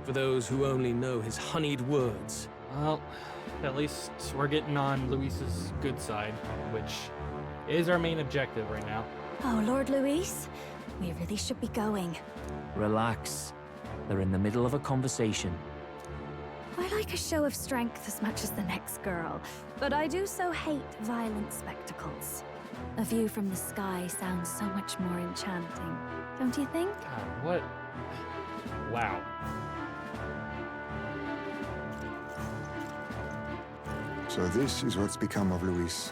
for those who only know his honeyed words. Well, at least we're getting on Luis's good side, which is our main objective right now. Oh, Lord Luis, we really should be going. Relax. They're in the middle of a conversation. I like a show of strength as much as the next girl, but I do so hate violent spectacles. A view from the sky sounds so much more enchanting, don't you think? God, what? Wow. So this is what's become of Luis.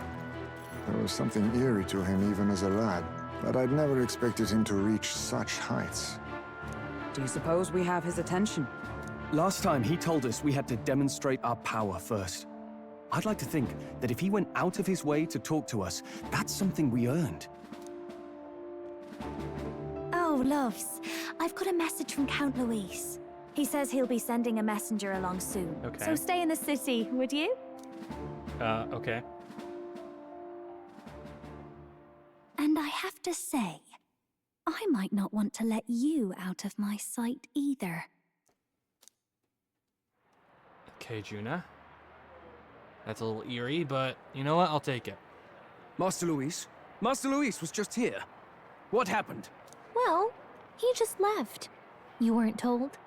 There was something eerie to him even as a lad, but I'd never expected him to reach such heights. Do you suppose we have his attention? Last time he told us we had to demonstrate our power first. I'd like to think that if he went out of his way to talk to us, that's something we earned. Oh, loves, I've got a message from Count Luis. He says he'll be sending a messenger along soon. Okay. So stay in the city, would you? Okay. And I have to say, I might not want to let you out of my sight either. Okay, Juna. That's a little eerie, but you know what? I'll take it. Master Luis? Master Luis was just here. What happened? Well, he just left. You weren't told?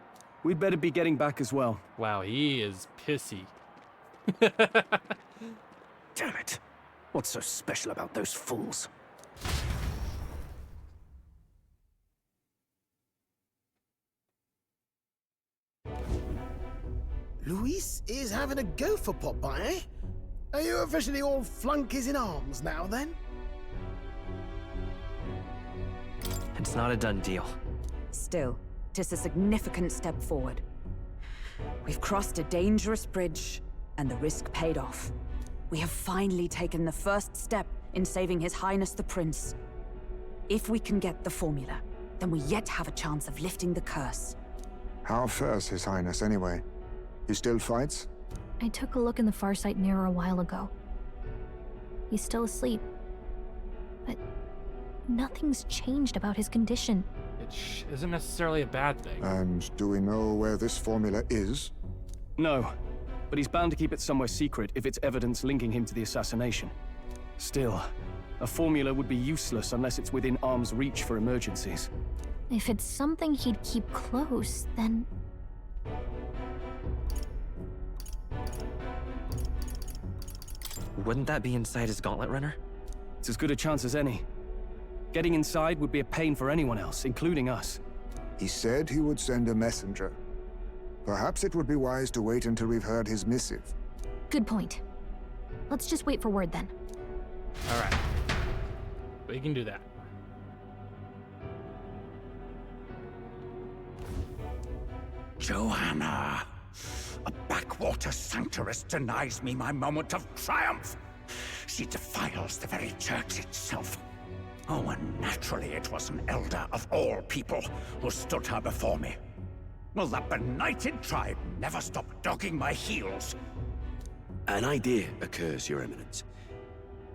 We'd better be getting back as well. Wow, he is pissy. Damn it. What's so special about those fools? Luis is having a go for Popeye, eh? Are you officially all flunkies in arms now, then? It's not a done deal. Still, 'tis a significant step forward. We've crossed a dangerous bridge, and the risk paid off. We have finally taken the first step in saving His Highness the Prince. If we can get the formula, then we yet have a chance of lifting the curse. How fares His Highness anyway? He still fights? I took a look in the Farsight mirror a while ago. He's still asleep. But nothing's changed about his condition. It isn't necessarily a bad thing. And do we know where this formula is? No, but he's bound to keep it somewhere secret if it's evidence linking him to the assassination. Still, a formula would be useless unless it's within arm's reach for emergencies. If it's something he'd keep close, then... Wouldn't that be inside his gauntlet runner? It's as good a chance as any. Getting inside would be a pain for anyone else, including us. He said he would send a messenger. Perhaps it would be wise to wait until we've heard his missive. Good point. Let's just wait for word then. Alright. We can do that. Joanna! A backwater sanctuarist denies me my moment of triumph! She defiles the very church itself. Oh, and naturally it was an elder of all people who stood her before me. Will that benighted tribe never stop dogging my heels? An idea occurs, Your Eminence.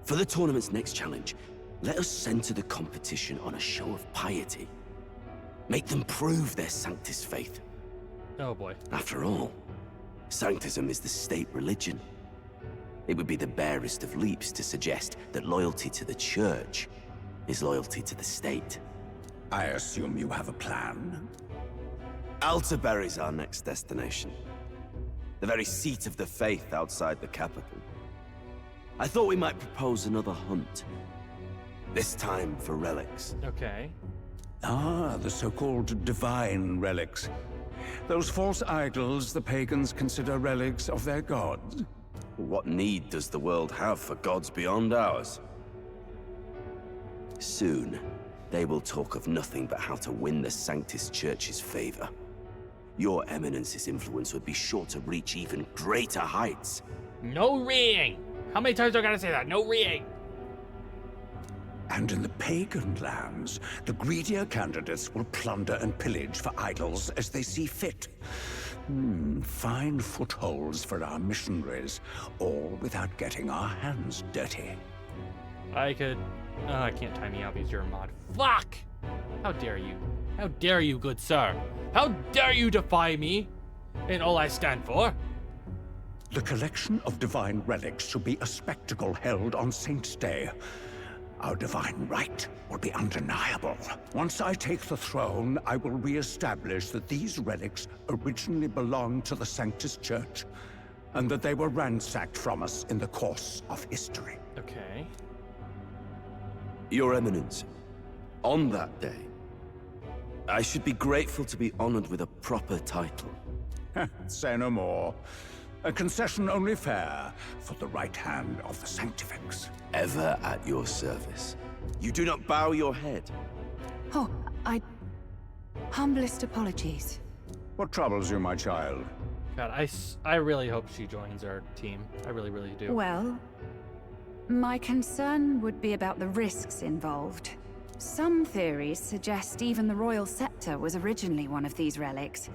For the tournament's next challenge, let us center the competition on a show of piety. Make them prove their Sanctus faith. Oh boy. After all, Sanctism is the state religion. It would be the barest of leaps to suggest that loyalty to the Church is loyalty to the state. I assume you have a plan? Altaberry's our next destination. The very seat of the faith outside the capital. I thought we might propose another hunt. This time for relics. Okay. Ah, the so-called divine relics. Those false idols the pagans consider relics of their gods. What need does the world have for gods beyond ours? Soon, they will talk of nothing but how to win the Sanctus Church's favor. Your Eminence's influence would be sure to reach even greater heights. No ring! How many times do I gotta say that? No ring! And in the pagan lands, the greedier candidates will plunder and pillage for idols as they see fit. Fine footholds for our missionaries, all without getting our hands dirty. I could... Oh, I can't time me out because you're a mod. Fuck! How dare you? How dare you, good sir? How dare you defy me and all I stand for? The collection of divine relics should be a spectacle held on Saint's Day. Our divine right will be undeniable. Once I take the throne, I will re-establish that these relics originally belonged to the Sanctus Church, and that they were ransacked from us in the course of history. Okay. Your Eminence, on that day, I should be grateful to be honored with a proper title. Say no more. A concession only fair for the right hand of the Sanctifex. Ever at your service. You do not bow your head. Oh, humblest apologies. What troubles you, my child? God, I really hope she joins our team. I really, really do. Well, my concern would be about the risks involved. Some theories suggest even the royal scepter was originally one of these relics.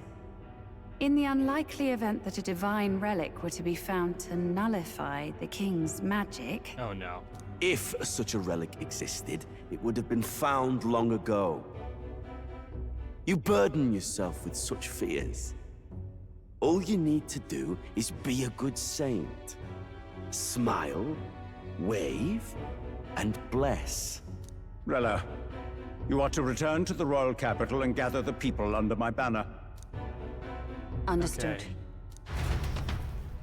In the unlikely event that a divine relic were to be found to nullify the king's magic... Oh no. If such a relic existed, it would have been found long ago. You burden yourself with such fears. All you need to do is be a good saint. Smile, wave, and bless. Rella, you are to return to the royal capital and gather the people under my banner. Understood. Okay.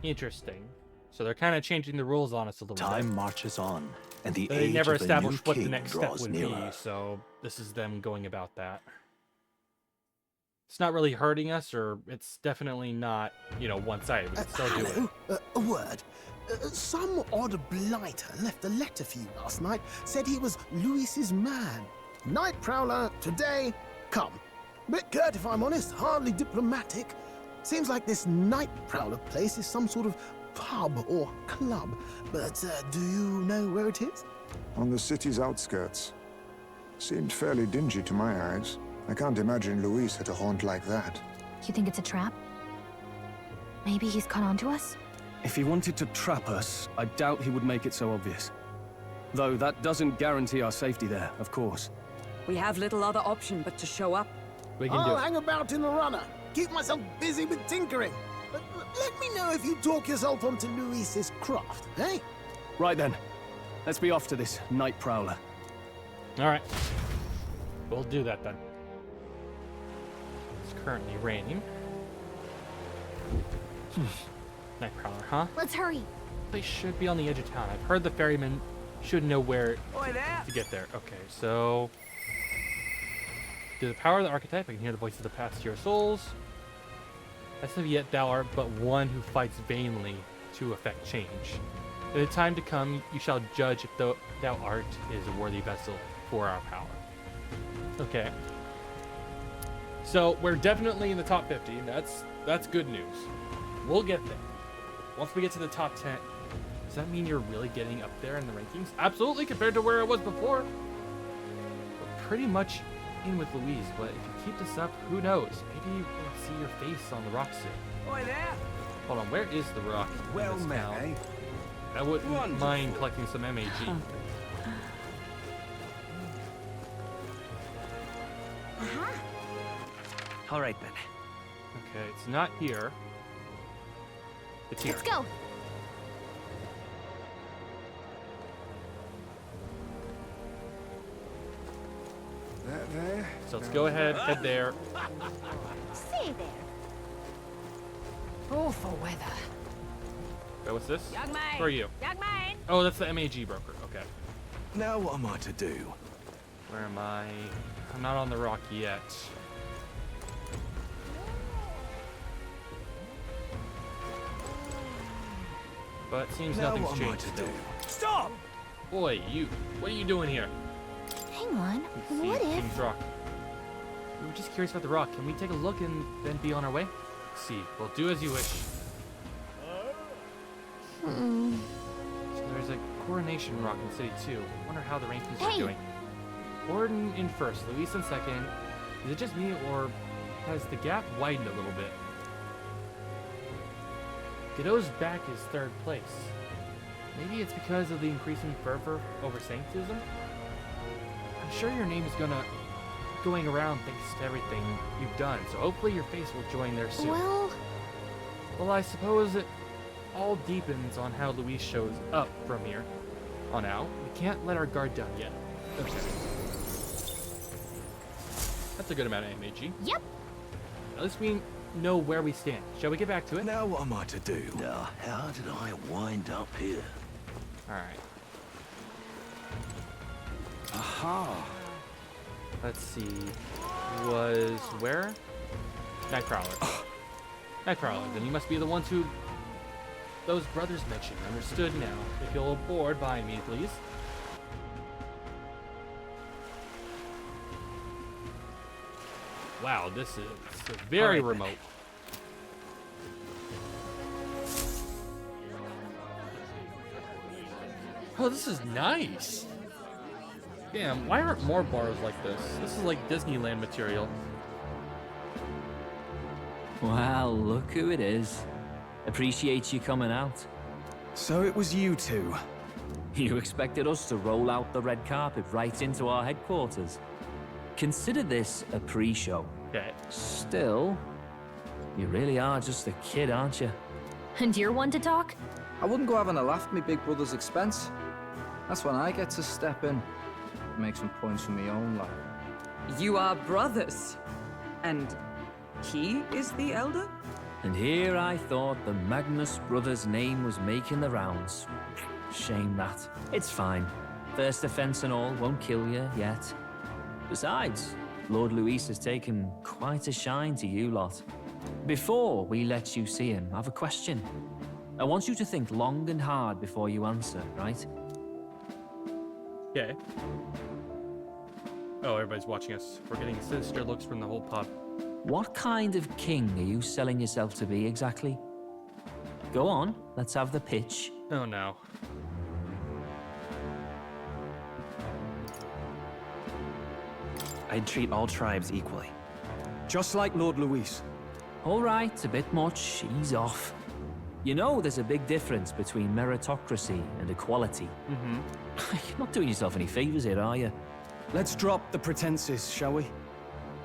Interesting. So they're kind of changing the rules on us a little bit. Time marches on, and the They age never of the new established what the king next step draws would nearer. be, so this is them going about that. It's not really hurting us, or it's definitely not, you know, one-sided. We can still do it. A word. Some odd blighter left a letter for you last night. Said he was Louis's man. Night Prowler, today, come. Bit curt, if I'm honest, hardly diplomatic. Seems like this Night Prowler place is some sort of pub or club, but do you know where it is? On the city's outskirts. Seemed fairly dingy to my eyes. I can't imagine Luis at a haunt like that. You think it's a trap? Maybe he's caught on to us? If he wanted to trap us, I doubt he would make it so obvious. Though that doesn't guarantee our safety there, of course. We have little other option but to show up. I'll hang about in the runner. Keep myself busy with tinkering. But let me know if you talk yourself onto Luis's craft, eh? Right then. Let's be off to this night prowler. All right. We'll do that then. It's currently raining. Night prowler, huh? Let's hurry. They should be on the edge of town. I've heard the ferryman should know where to get there. Okay, so through the power of the archetype, I can hear the voice of the past to your souls. As of yet, thou art but one who fights vainly to effect change. In the time to come, you shall judge if thou art is a worthy vessel for our power. Okay. So we're definitely in the top 50. That's good news. We'll get there. Once we get to the top 10, does that mean you're really getting up there in the rankings? Absolutely, compared to where I was before. We're pretty much in with Louise, but if you keep this up, who knows? Maybe we'll see your face on the rock soon. Oi there! Hold on, where is the rock? Well met, eh? I wouldn't mind collecting some MAG. All right, then. Okay, it's not here. It's here. Let's go. There. So let's go ahead, head there. Say there. Awful weather. Okay, what's this? Young man. Who are you? Young man. Oh, that's the MAG broker. Okay. Now what am I to do? Where am I? I'm not on the rock yet. But it seems Now nothing's what am I changed to still. do? Stop! Boy, you. What are you doing here? Hang on. Let's see, What if... King's Rock. We were just curious about the rock. Can we take a look and then be on our way? Let's see. Well, do as you wish. Hmm. So there's a coronation rock in the city too. Wonder how the rankings are Hey. doing. Gordon in first, Luis in second. Is it just me, or has the gap widened a little bit? Godot's back is third place. Maybe it's because of the increasing fervor over sanctism? I'm sure your name is going around thanks to everything you've done, so hopefully your face will join there soon. Well, I suppose it all deepens on how Luis shows up from here on out. We can't let our guard down yet. Okay. That's a good amount of MAG. Yep. At least we know where we stand. Shall we get back to it? Now what am I to do? Now, how did I wind up here? Alright. Aha! Let's see. Was where? Night Prowler. Night Prowler. Then you must be the ones who those brothers mentioned. Understood now. If you'll board by me, please. Wow, this is very remote. Oh, this is nice. Damn, why aren't more bars like this? This is like Disneyland material. Well, look who it is. Appreciate you coming out. So it was you two. You expected us to roll out the red carpet right into our headquarters. Consider this a pre-show. Okay. Still, you really are just a kid, aren't you? And you're one to talk? I wouldn't go having a laugh at me big brother's expense. That's when I get to step in. Make some points for my own life. You are brothers. And he is the elder? And here I thought the Magnus brothers' name was making the rounds. Shame that. It's fine. First offense and all won't kill you yet. Besides, Lord Luis has taken quite a shine to you lot. Before we let you see him, I have a question. I want you to think long and hard before you answer, right? Okay. Oh, everybody's watching us. We're getting sinister looks from the whole pub. What kind of king are you selling yourself to be exactly? Go on, let's have the pitch. Oh no. I'd treat all tribes equally. Just like Lord Luis. All right, a bit much. Ease off. You know there's a big difference between meritocracy and equality. You're not doing yourself any favors here, are you? Let's drop the pretenses, shall we?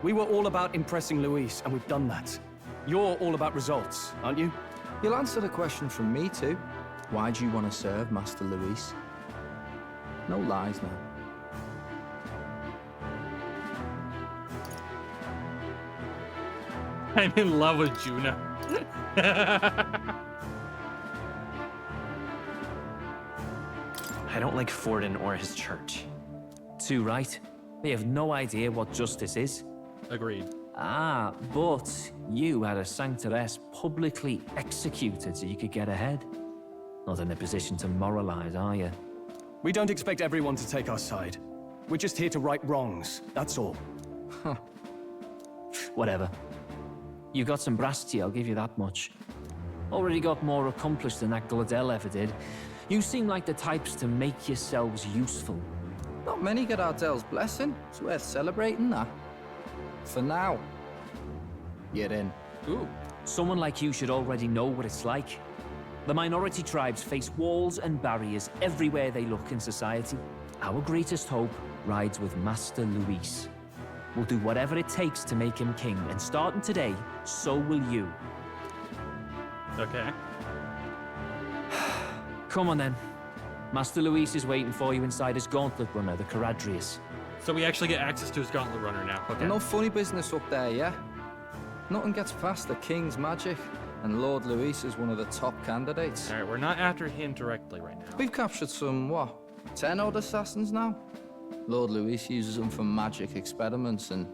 We were all about impressing Luis, and we've done that. You're all about results, aren't you? You'll answer the question from me too. Why do you want to serve Master Luis? No lies now. I'm in love with Juna. I don't like Forden or his church. Too right. They have no idea what justice is. Agreed. Ah, but you had a sanctoress publicly executed so you could get ahead. Not in a position to moralize, are you? We don't expect everyone to take our side. We're just here to right wrongs, that's all. Whatever. You got some brass to you, I'll give you that much. Already got more accomplished than that Gladel ever did. You seem like the types to make yourselves useful. Not many get Ardel's blessing. It's worth celebrating that. For now. You're in. Ooh. Someone like you should already know what it's like. The minority tribes face walls and barriers everywhere they look in society. Our greatest hope rides with Master Luis. We'll do whatever it takes to make him king, and starting today, so will you. Okay. Come on then. Master Luis is waiting for you inside his gauntlet runner, the Caradrius. So we actually get access to his gauntlet runner now. Okay. No funny business up there, yeah? Nothing gets past the king's magic, and Lord Luis is one of the top candidates. All right, we're not after him directly right now. We've captured some, what, 10 odd assassins now? Lord Luis uses them for magic experiments and,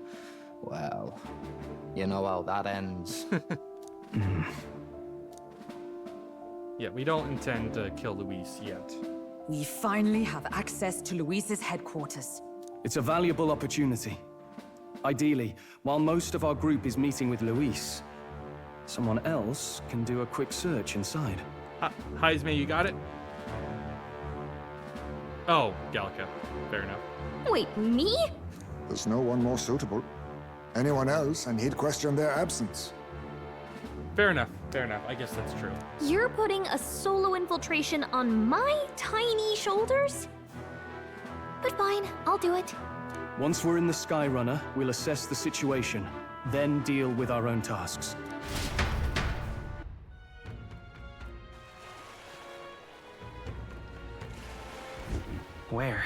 well, you know how that ends. Yeah, we don't intend to kill Luis yet. We finally have access to Luis's headquarters. It's a valuable opportunity. Ideally, while most of our group is meeting with Luis, someone else can do a quick search inside. Heisme, you got it? Oh, Gallica. Fair enough. Wait, me? There's no one more suitable. Anyone else, and he'd question their absence. Fair enough. Fair enough. I guess that's true. You're putting a solo infiltration on my tiny shoulders? But fine, I'll do it. Once we're in the Skyrunner, we'll assess the situation, then deal with our own tasks. Where?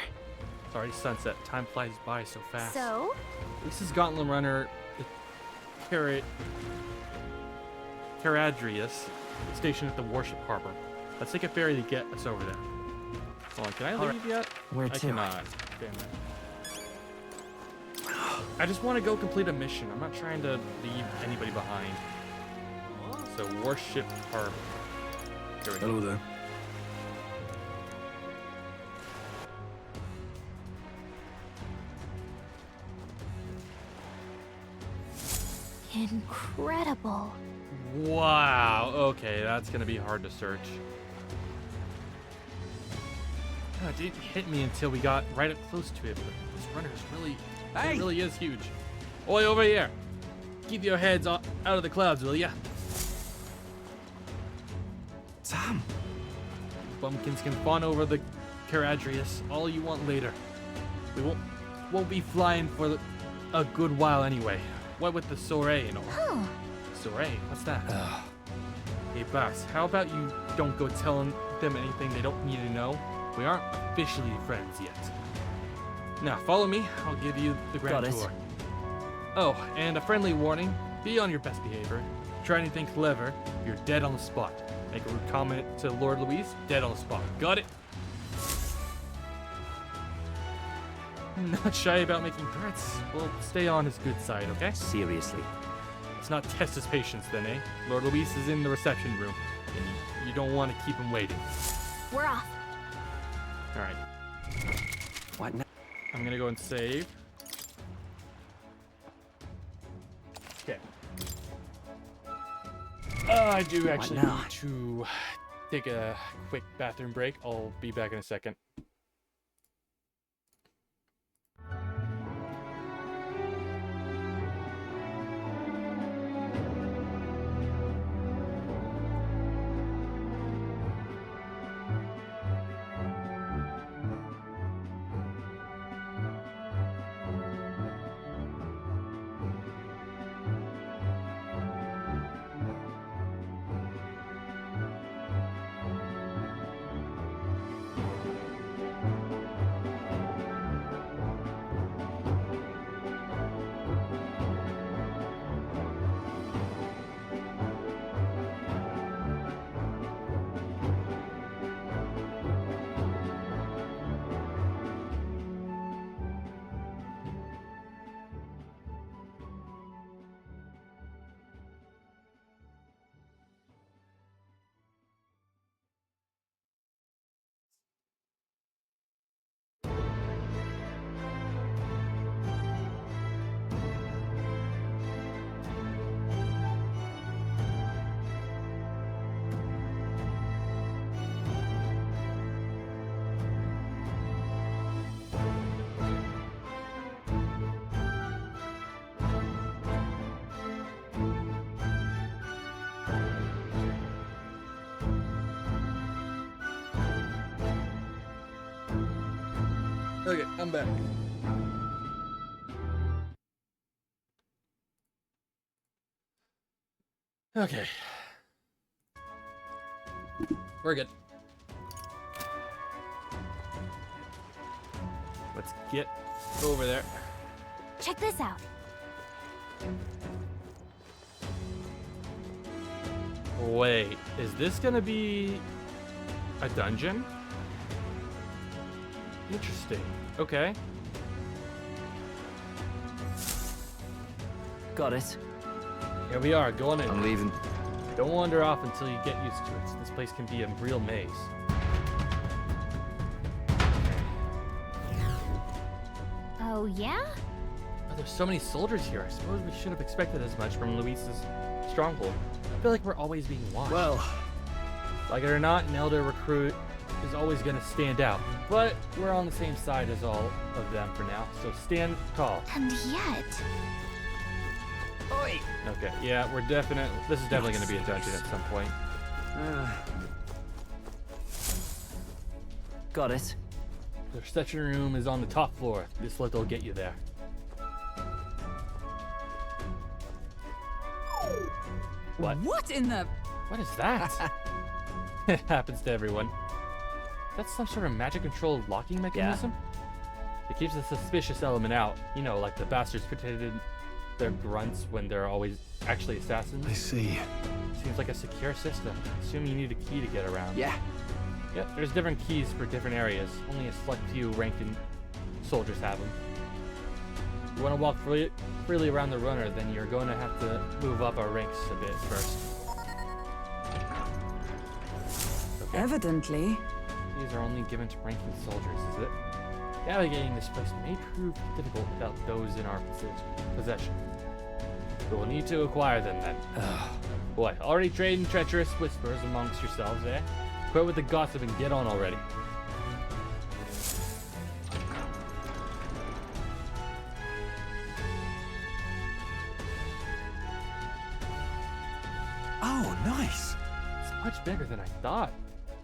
It's already sunset. Time flies by so fast. So? This is Gauntlet Runner, Caradrius, stationed at the Warship Harbor. Let's take a ferry to get us over there. Hold on, can I leave yet? Where I to? cannot. Damn it. I just want to go complete a mission. I'm not trying to leave anybody behind. So, Warship Harbor. Here we go. Hello there. Incredible. Wow. Okay, that's gonna be hard to search. Oh, it didn't hit me until we got right up close to it, but this runner is really, it really is huge. Oi, over here. Keep your heads out of the clouds, will ya? Sam. Bumpkins can fawn over the Caradrius all you want later. We won't be flying for a good while anyway. What with the soiree and all? Huh. Soiree? What's that? Hey, boss, how about you don't go telling them anything they don't need to know? We aren't officially friends yet. Now, follow me. I'll give you the grand tour. Oh, and a friendly warning. Be on your best behavior. Try anything clever, you're dead on the spot. Make a rude comment to Lord Luis, dead on the spot. Got it? Not shy about making threats. We'll stay on his good side, okay? Seriously. Let's not test his patience then, eh? Lord Luis is in the reception room, and you don't want to keep him waiting. We're off. Alright. What now? I'm gonna go and save. Okay. I do actually now? need to take a quick bathroom break. I'll be back in a second. Okay, I'm back. Okay. We're good. Let's get over there. Check this out. Wait, is this gonna be a dungeon? Interesting. Okay. Got it. Here we are, going in. I'm leaving. Don't wander off until you get used to it. This place can be a real maze. Oh, yeah? Oh, there's so many soldiers here. I suppose we should have expected as much from Luis's stronghold. I feel like we're always being watched. Well, like it or not, an elder recruit is always going to stand out. But we're on the same side as all of them for now, so stand tall. And yet... Oi! Okay, yeah, this is definitely going to be a dungeon at some point. Got it. The reception room is on the top floor. This lift will get you there. What? What in the... What is that? It happens to everyone. That's some sort of magic controlled locking mechanism? It keeps the suspicious element out. You know, like the bastards pretended they're grunts when they're always actually assassins. I see. Seems like a secure system. Assume you need a key to get around. Yeah. Yep, there's different keys for different areas. Only a select few ranked soldiers have them. If you want to walk freely around the runner, then you're going to have to move up our ranks a bit first. Okay. Evidently. These are only given to ranking soldiers, is it? Navigating this place may prove difficult without those in our possession. We will need to acquire them then. Boy, already trading treacherous whispers amongst yourselves, eh? Quit with the gossip and get on already. Oh, nice. It's much bigger than I thought.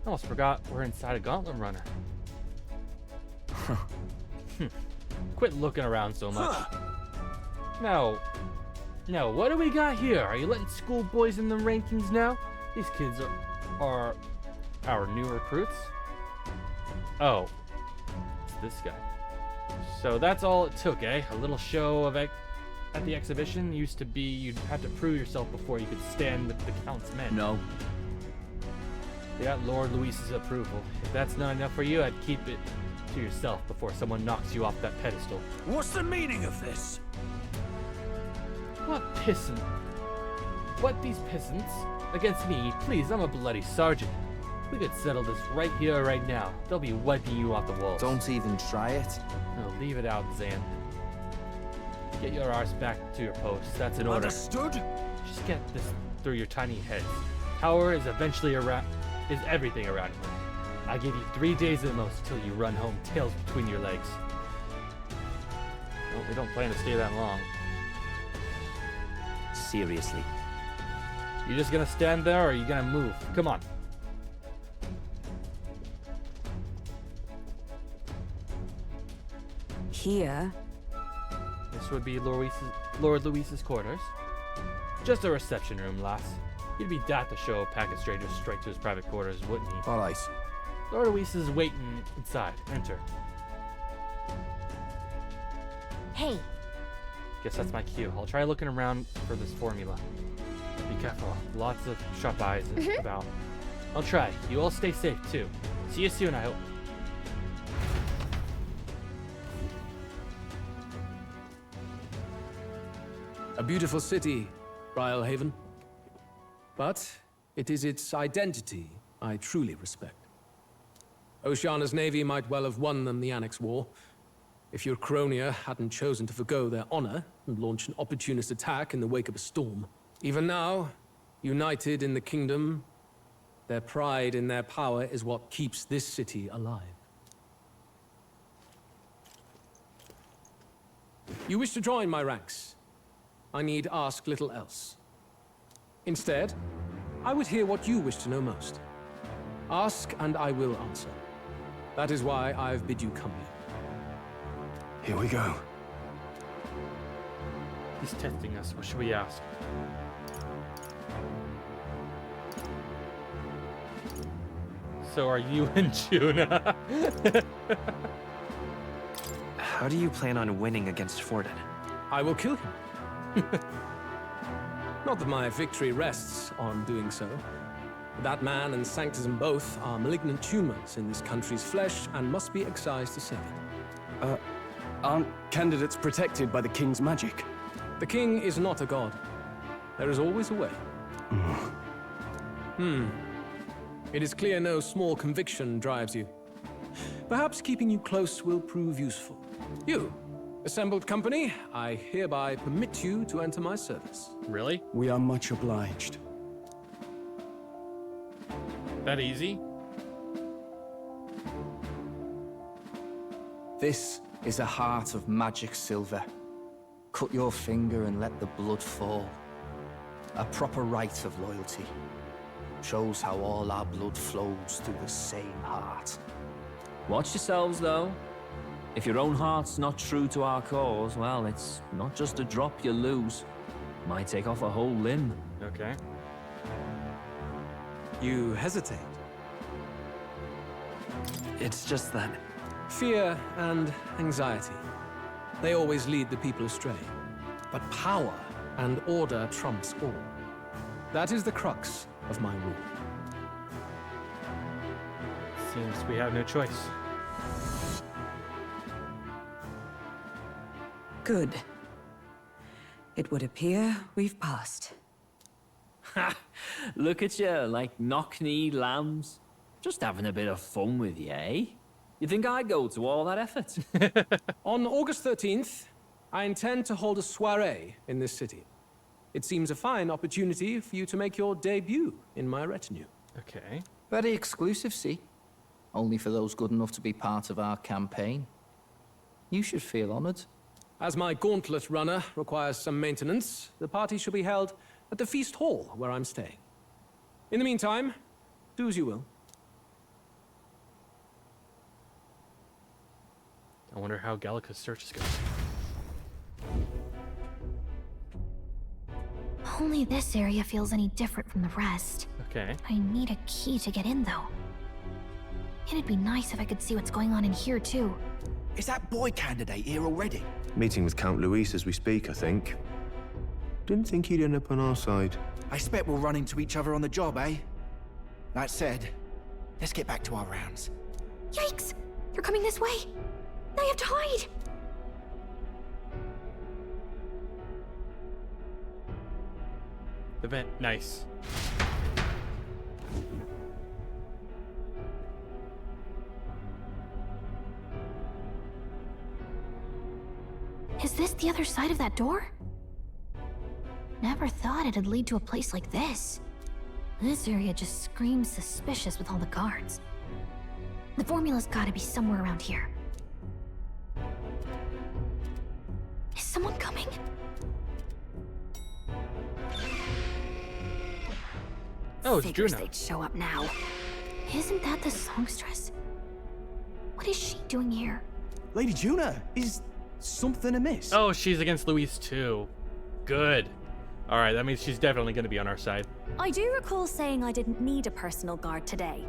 I almost forgot we're inside a gauntlet runner. Quit looking around so much. Now, what do we got here? Are you letting schoolboys in the rankings now? These kids are our new recruits? Oh, it's this guy. So that's all it took, eh? A little show of at the exhibition used to be you'd have to prove yourself before you could stand with the Count's men. No. You got Lord Luis's approval. If that's not enough for you, I'd keep it to yourself before someone knocks you off that pedestal. What's the meaning of this? What pissant? What, these peasants? Against me? Please, I'm a bloody sergeant. We could settle this right here, right now. They'll be wiping you off the walls. Don't even try it. No, leave it out, Zan. Get your arse back to your post. That's an order. Understood? Just get this through your tiny heads. Power is everything around here. I give you 3 days at the most till you run home, tails between your legs. Well, we don't plan to stay that long. Seriously. You just gonna stand there, or are you gonna move? Come on. Here? This would be Lord Luis's quarters. Just a reception room, lass. He'd be daft to show a pack of strangers straight to his private quarters, wouldn't he? All right. Lord Luis is waiting inside. Enter. Hey. Guess that's my cue. I'll try looking around for this formula. Be careful. Lots of sharp eyes about. I'll try. You all stay safe, too. See you soon, I hope. A beautiful city, Brialhaven. But it is its identity I truly respect. Oceana's navy might well have won them the Annex War, if your Cronia hadn't chosen to forgo their honor and launch an opportunist attack in the wake of a storm. Even now, united in the kingdom, their pride in their power is what keeps this city alive. You wish to join my ranks. I need ask little else. Instead, I would hear what you wish to know most. Ask and I will answer. That is why I've bid you come here. Here we go. He's testing us. What should we ask? So are you and Juna? How do you plan on winning against Forden? I will kill him. Not that my victory rests on doing so. That man and Sanctism both are malignant tumors in this country's flesh and must be excised to save it. Aren't candidates protected by the king's magic? The king is not a god. There is always a way. It is clear no small conviction drives you. Perhaps keeping you close will prove useful. You, assembled company, I hereby permit you to enter my service. Really? We are much obliged. That easy? This is a heart of magic silver. Cut your finger and let the blood fall. A proper rite of loyalty. Shows how all our blood flows through the same heart. Watch yourselves, though. If your own heart's not true to our cause, well, it's not just a drop you lose. Might take off a whole limb. Okay. You hesitate. It's just that... Fear and anxiety. They always lead the people astray. But power and order trumps all. That is the crux of my rule. Seems we have no choice. Good. It would appear we've passed. Ha! Look at you, like knock-kneed lambs. Just having a bit of fun with you, eh? You think I'd go to all that effort? On August 13th, I intend to hold a soiree in this city. It seems a fine opportunity for you to make your debut in my retinue. Okay. Very exclusive, see? Only for those good enough to be part of our campaign. You should feel honored. As my gauntlet runner requires some maintenance, the party shall be held at the feast hall where I'm staying. In the meantime, do as you will. I wonder how Gallica's search is going. Only this area feels any different from the rest. Okay. I need a key to get in, though. It'd be nice if I could see what's going on in here, too. Is that boy candidate here already? Meeting with Count Luis as we speak, I think. Didn't think he'd end up on our side. I expect we'll run into each other on the job, eh? That said, let's get back to our rounds. Yikes! They're coming this way! I have to hide! The vent. Nice. Is this the other side of that door? Never thought it'd lead to a place like this. This area just screams suspicious with all the guards. The formula's gotta be somewhere around here. Is someone coming? Oh, it's Figures Juno. they'd show up now. Isn't that the songstress? What is she doing here? Lady Juna, is something amiss? Oh, she's against Luis too. Good. All right, that means she's definitely going to be on our side. I do recall saying I didn't need a personal guard today.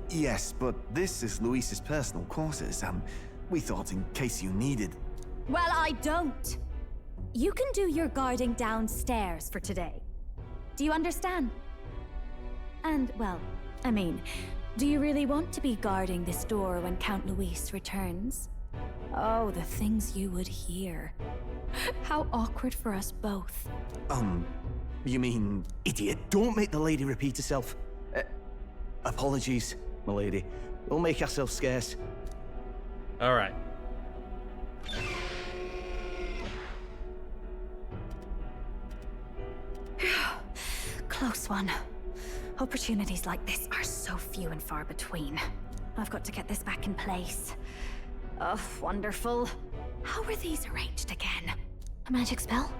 Yes, but this is Luis's personal quarters. We thought in case you needed. Well, I don't. You can do your guarding downstairs for today. Do you understand? And, well, I mean, do you really want to be guarding this door when Count Luis returns? Oh, the things you would hear. How awkward for us both. You mean idiot? Don't make the lady repeat herself. Apologies, my lady. We'll make ourselves scarce. All right. Close one. Opportunities like this are so few and far between. I've got to get this back in place. Oh, wonderful. How were these arranged again? A magic spell?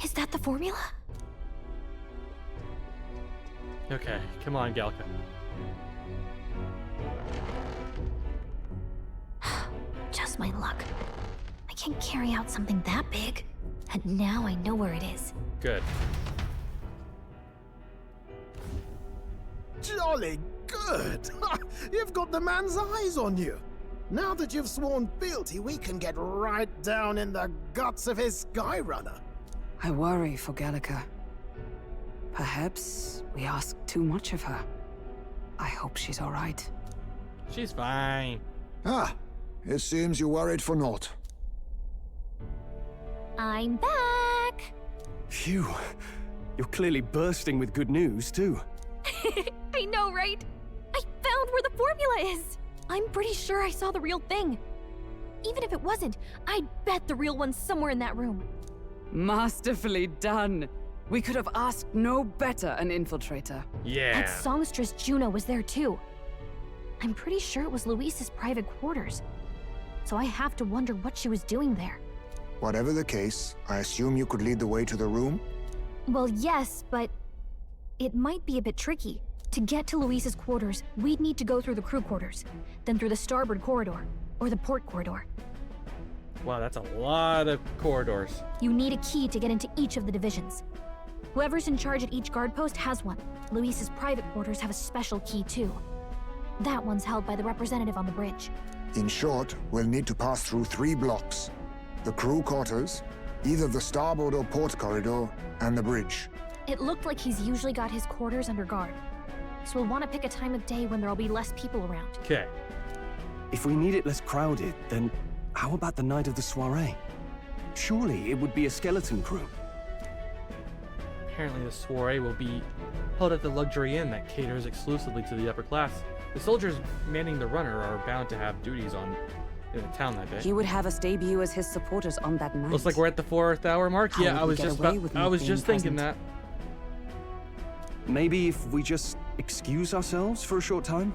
Is that the formula? Okay, come on, Galka. Just my luck. I can't carry out something that big. And now I know where it is. Good. Jolly good! You've got the man's eyes on you. Now that you've sworn fealty, we can get right down in the guts of his Skyrunner. I worry for Gallica. Perhaps we ask too much of her. I hope she's all right. She's fine. Ah, it seems you worried for naught. I'm back! Phew. You're clearly bursting with good news, too. I know, right? I found where the formula is! I'm pretty sure I saw the real thing. Even if it wasn't, I'd bet the real one's somewhere in that room. Masterfully done. We could have asked no better an infiltrator. Yeah. That songstress Juno was there too. I'm pretty sure it was Luis's private quarters. So I have to wonder what she was doing there. Whatever the case, I assume you could lead the way to the room? Well, yes, but it might be a bit tricky. To get to Luis's quarters, we'd need to go through the crew quarters, then through the starboard corridor, or the port corridor. Wow, that's a lot of corridors. You need a key to get into each of the divisions. Whoever's in charge at each guard post has one. Luis's private quarters have a special key too. That one's held by the representative on the bridge. In short, we'll need to pass through 3 blocks. The crew quarters, either the starboard or port corridor, and the bridge. It looked like he's usually got his quarters under guard. So we'll want to pick a time of day when there'll be less people around. Okay. If we need it less crowded, then how about the night of the soiree? Surely it would be a skeleton crew. Apparently the soiree will be held at the luxury inn that caters exclusively to the upper class. The soldiers manning the runner are bound to have duties in the town that day. He would have us debut as his supporters on that night. Looks like we're at the 4th hour mark. How Yeah, would I we was get just away with I not was being just thinking present? that. Maybe if we just excuse ourselves for a short time?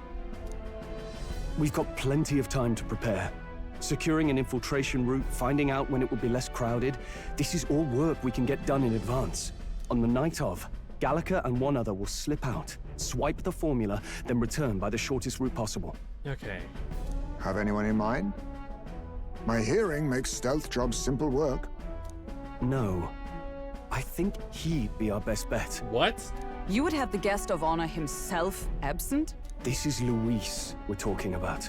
We've got plenty of time to prepare. Securing an infiltration route, finding out when it will be less crowded, this is all work we can get done in advance. On the night of, Gallica and one other will slip out, swipe the formula, then return by the shortest route possible. Okay. Have anyone in mind? My hearing makes stealth jobs simple work. No. I think he'd be our best bet. What? You would have the guest of honor himself absent? This is Luis we're talking about.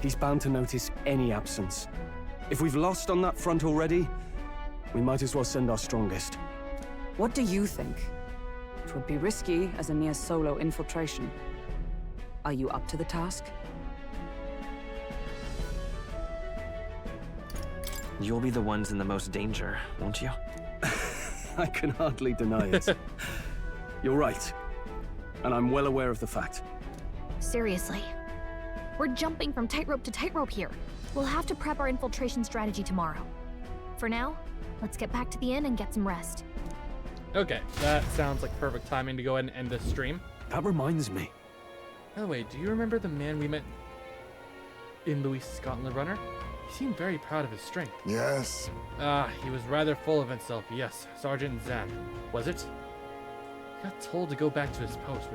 He's bound to notice any absence. If we've lost on that front already, we might as well send our strongest. What do you think? It would be risky as a near solo infiltration. Are you up to the task? You'll be the ones in the most danger, won't you? I can hardly deny it. You're right. And I'm well aware of the fact. Seriously. We're jumping from tightrope to tightrope here. We'll have to prep our infiltration strategy tomorrow. For now, let's get back to the inn and get some rest. Okay, that sounds like perfect timing to go ahead and end this stream. That reminds me. By the way, do you remember the man we met in Louis Scotland Runner? He seemed very proud of his strength. Yes. He was rather full of himself, yes. Sergeant Zan. Was it? He got told to go back to his post,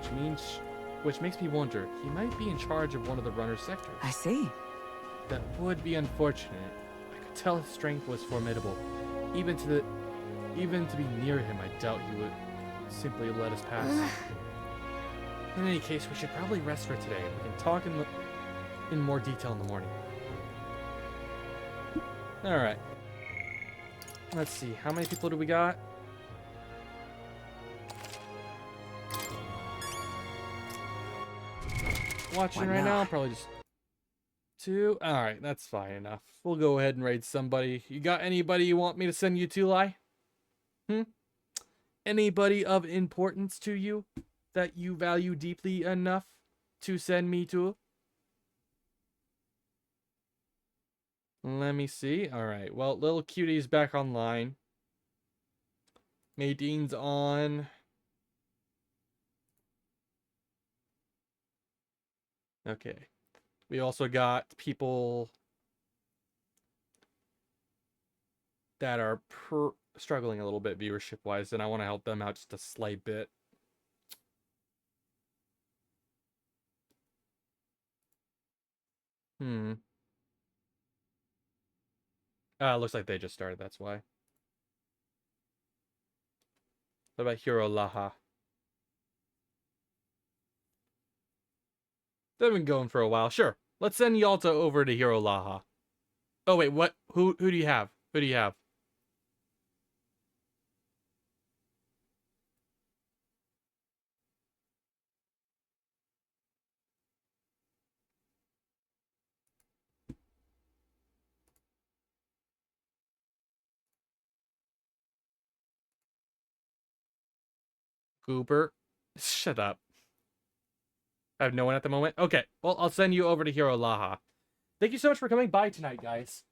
which makes me wonder, he might be in charge of one of the runner sectors. I see. That would be unfortunate. I could tell his strength was formidable. Even to be near him, I doubt he would simply let us pass. In any case, we should probably rest for today. We can talk in more detail in the morning. Alright. Let's see, how many people do we got? Watching right now, probably just 2. Alright, that's fine enough. We'll go ahead and raid somebody. You got anybody you want me to send you to, Lai? Anybody of importance to you that you value deeply enough to send me to? Let me see. Alright, well, little cutie's back online. Madine's on. Okay. We also got people that are struggling a little bit viewership-wise, and I want to help them out just a slight bit. Looks like they just started, that's why. What about Hiro Laha? They've been going for a while. Sure. Let's send Yalta over to Hiro Laha. Oh, wait, what? Who do you have? Who do you have? Goober? Shut up. I have no one at the moment. Okay, well, I'll send you over to Hiro Laha. Thank you so much for coming by tonight, guys.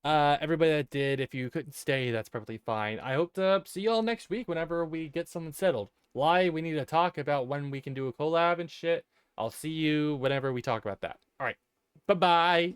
Everybody that did, if you couldn't stay, that's perfectly fine. I hope to see y'all next week whenever we get something settled. Why? We need to talk about when we can do a collab and shit. I'll see you whenever we talk about that. All right. Bye-bye.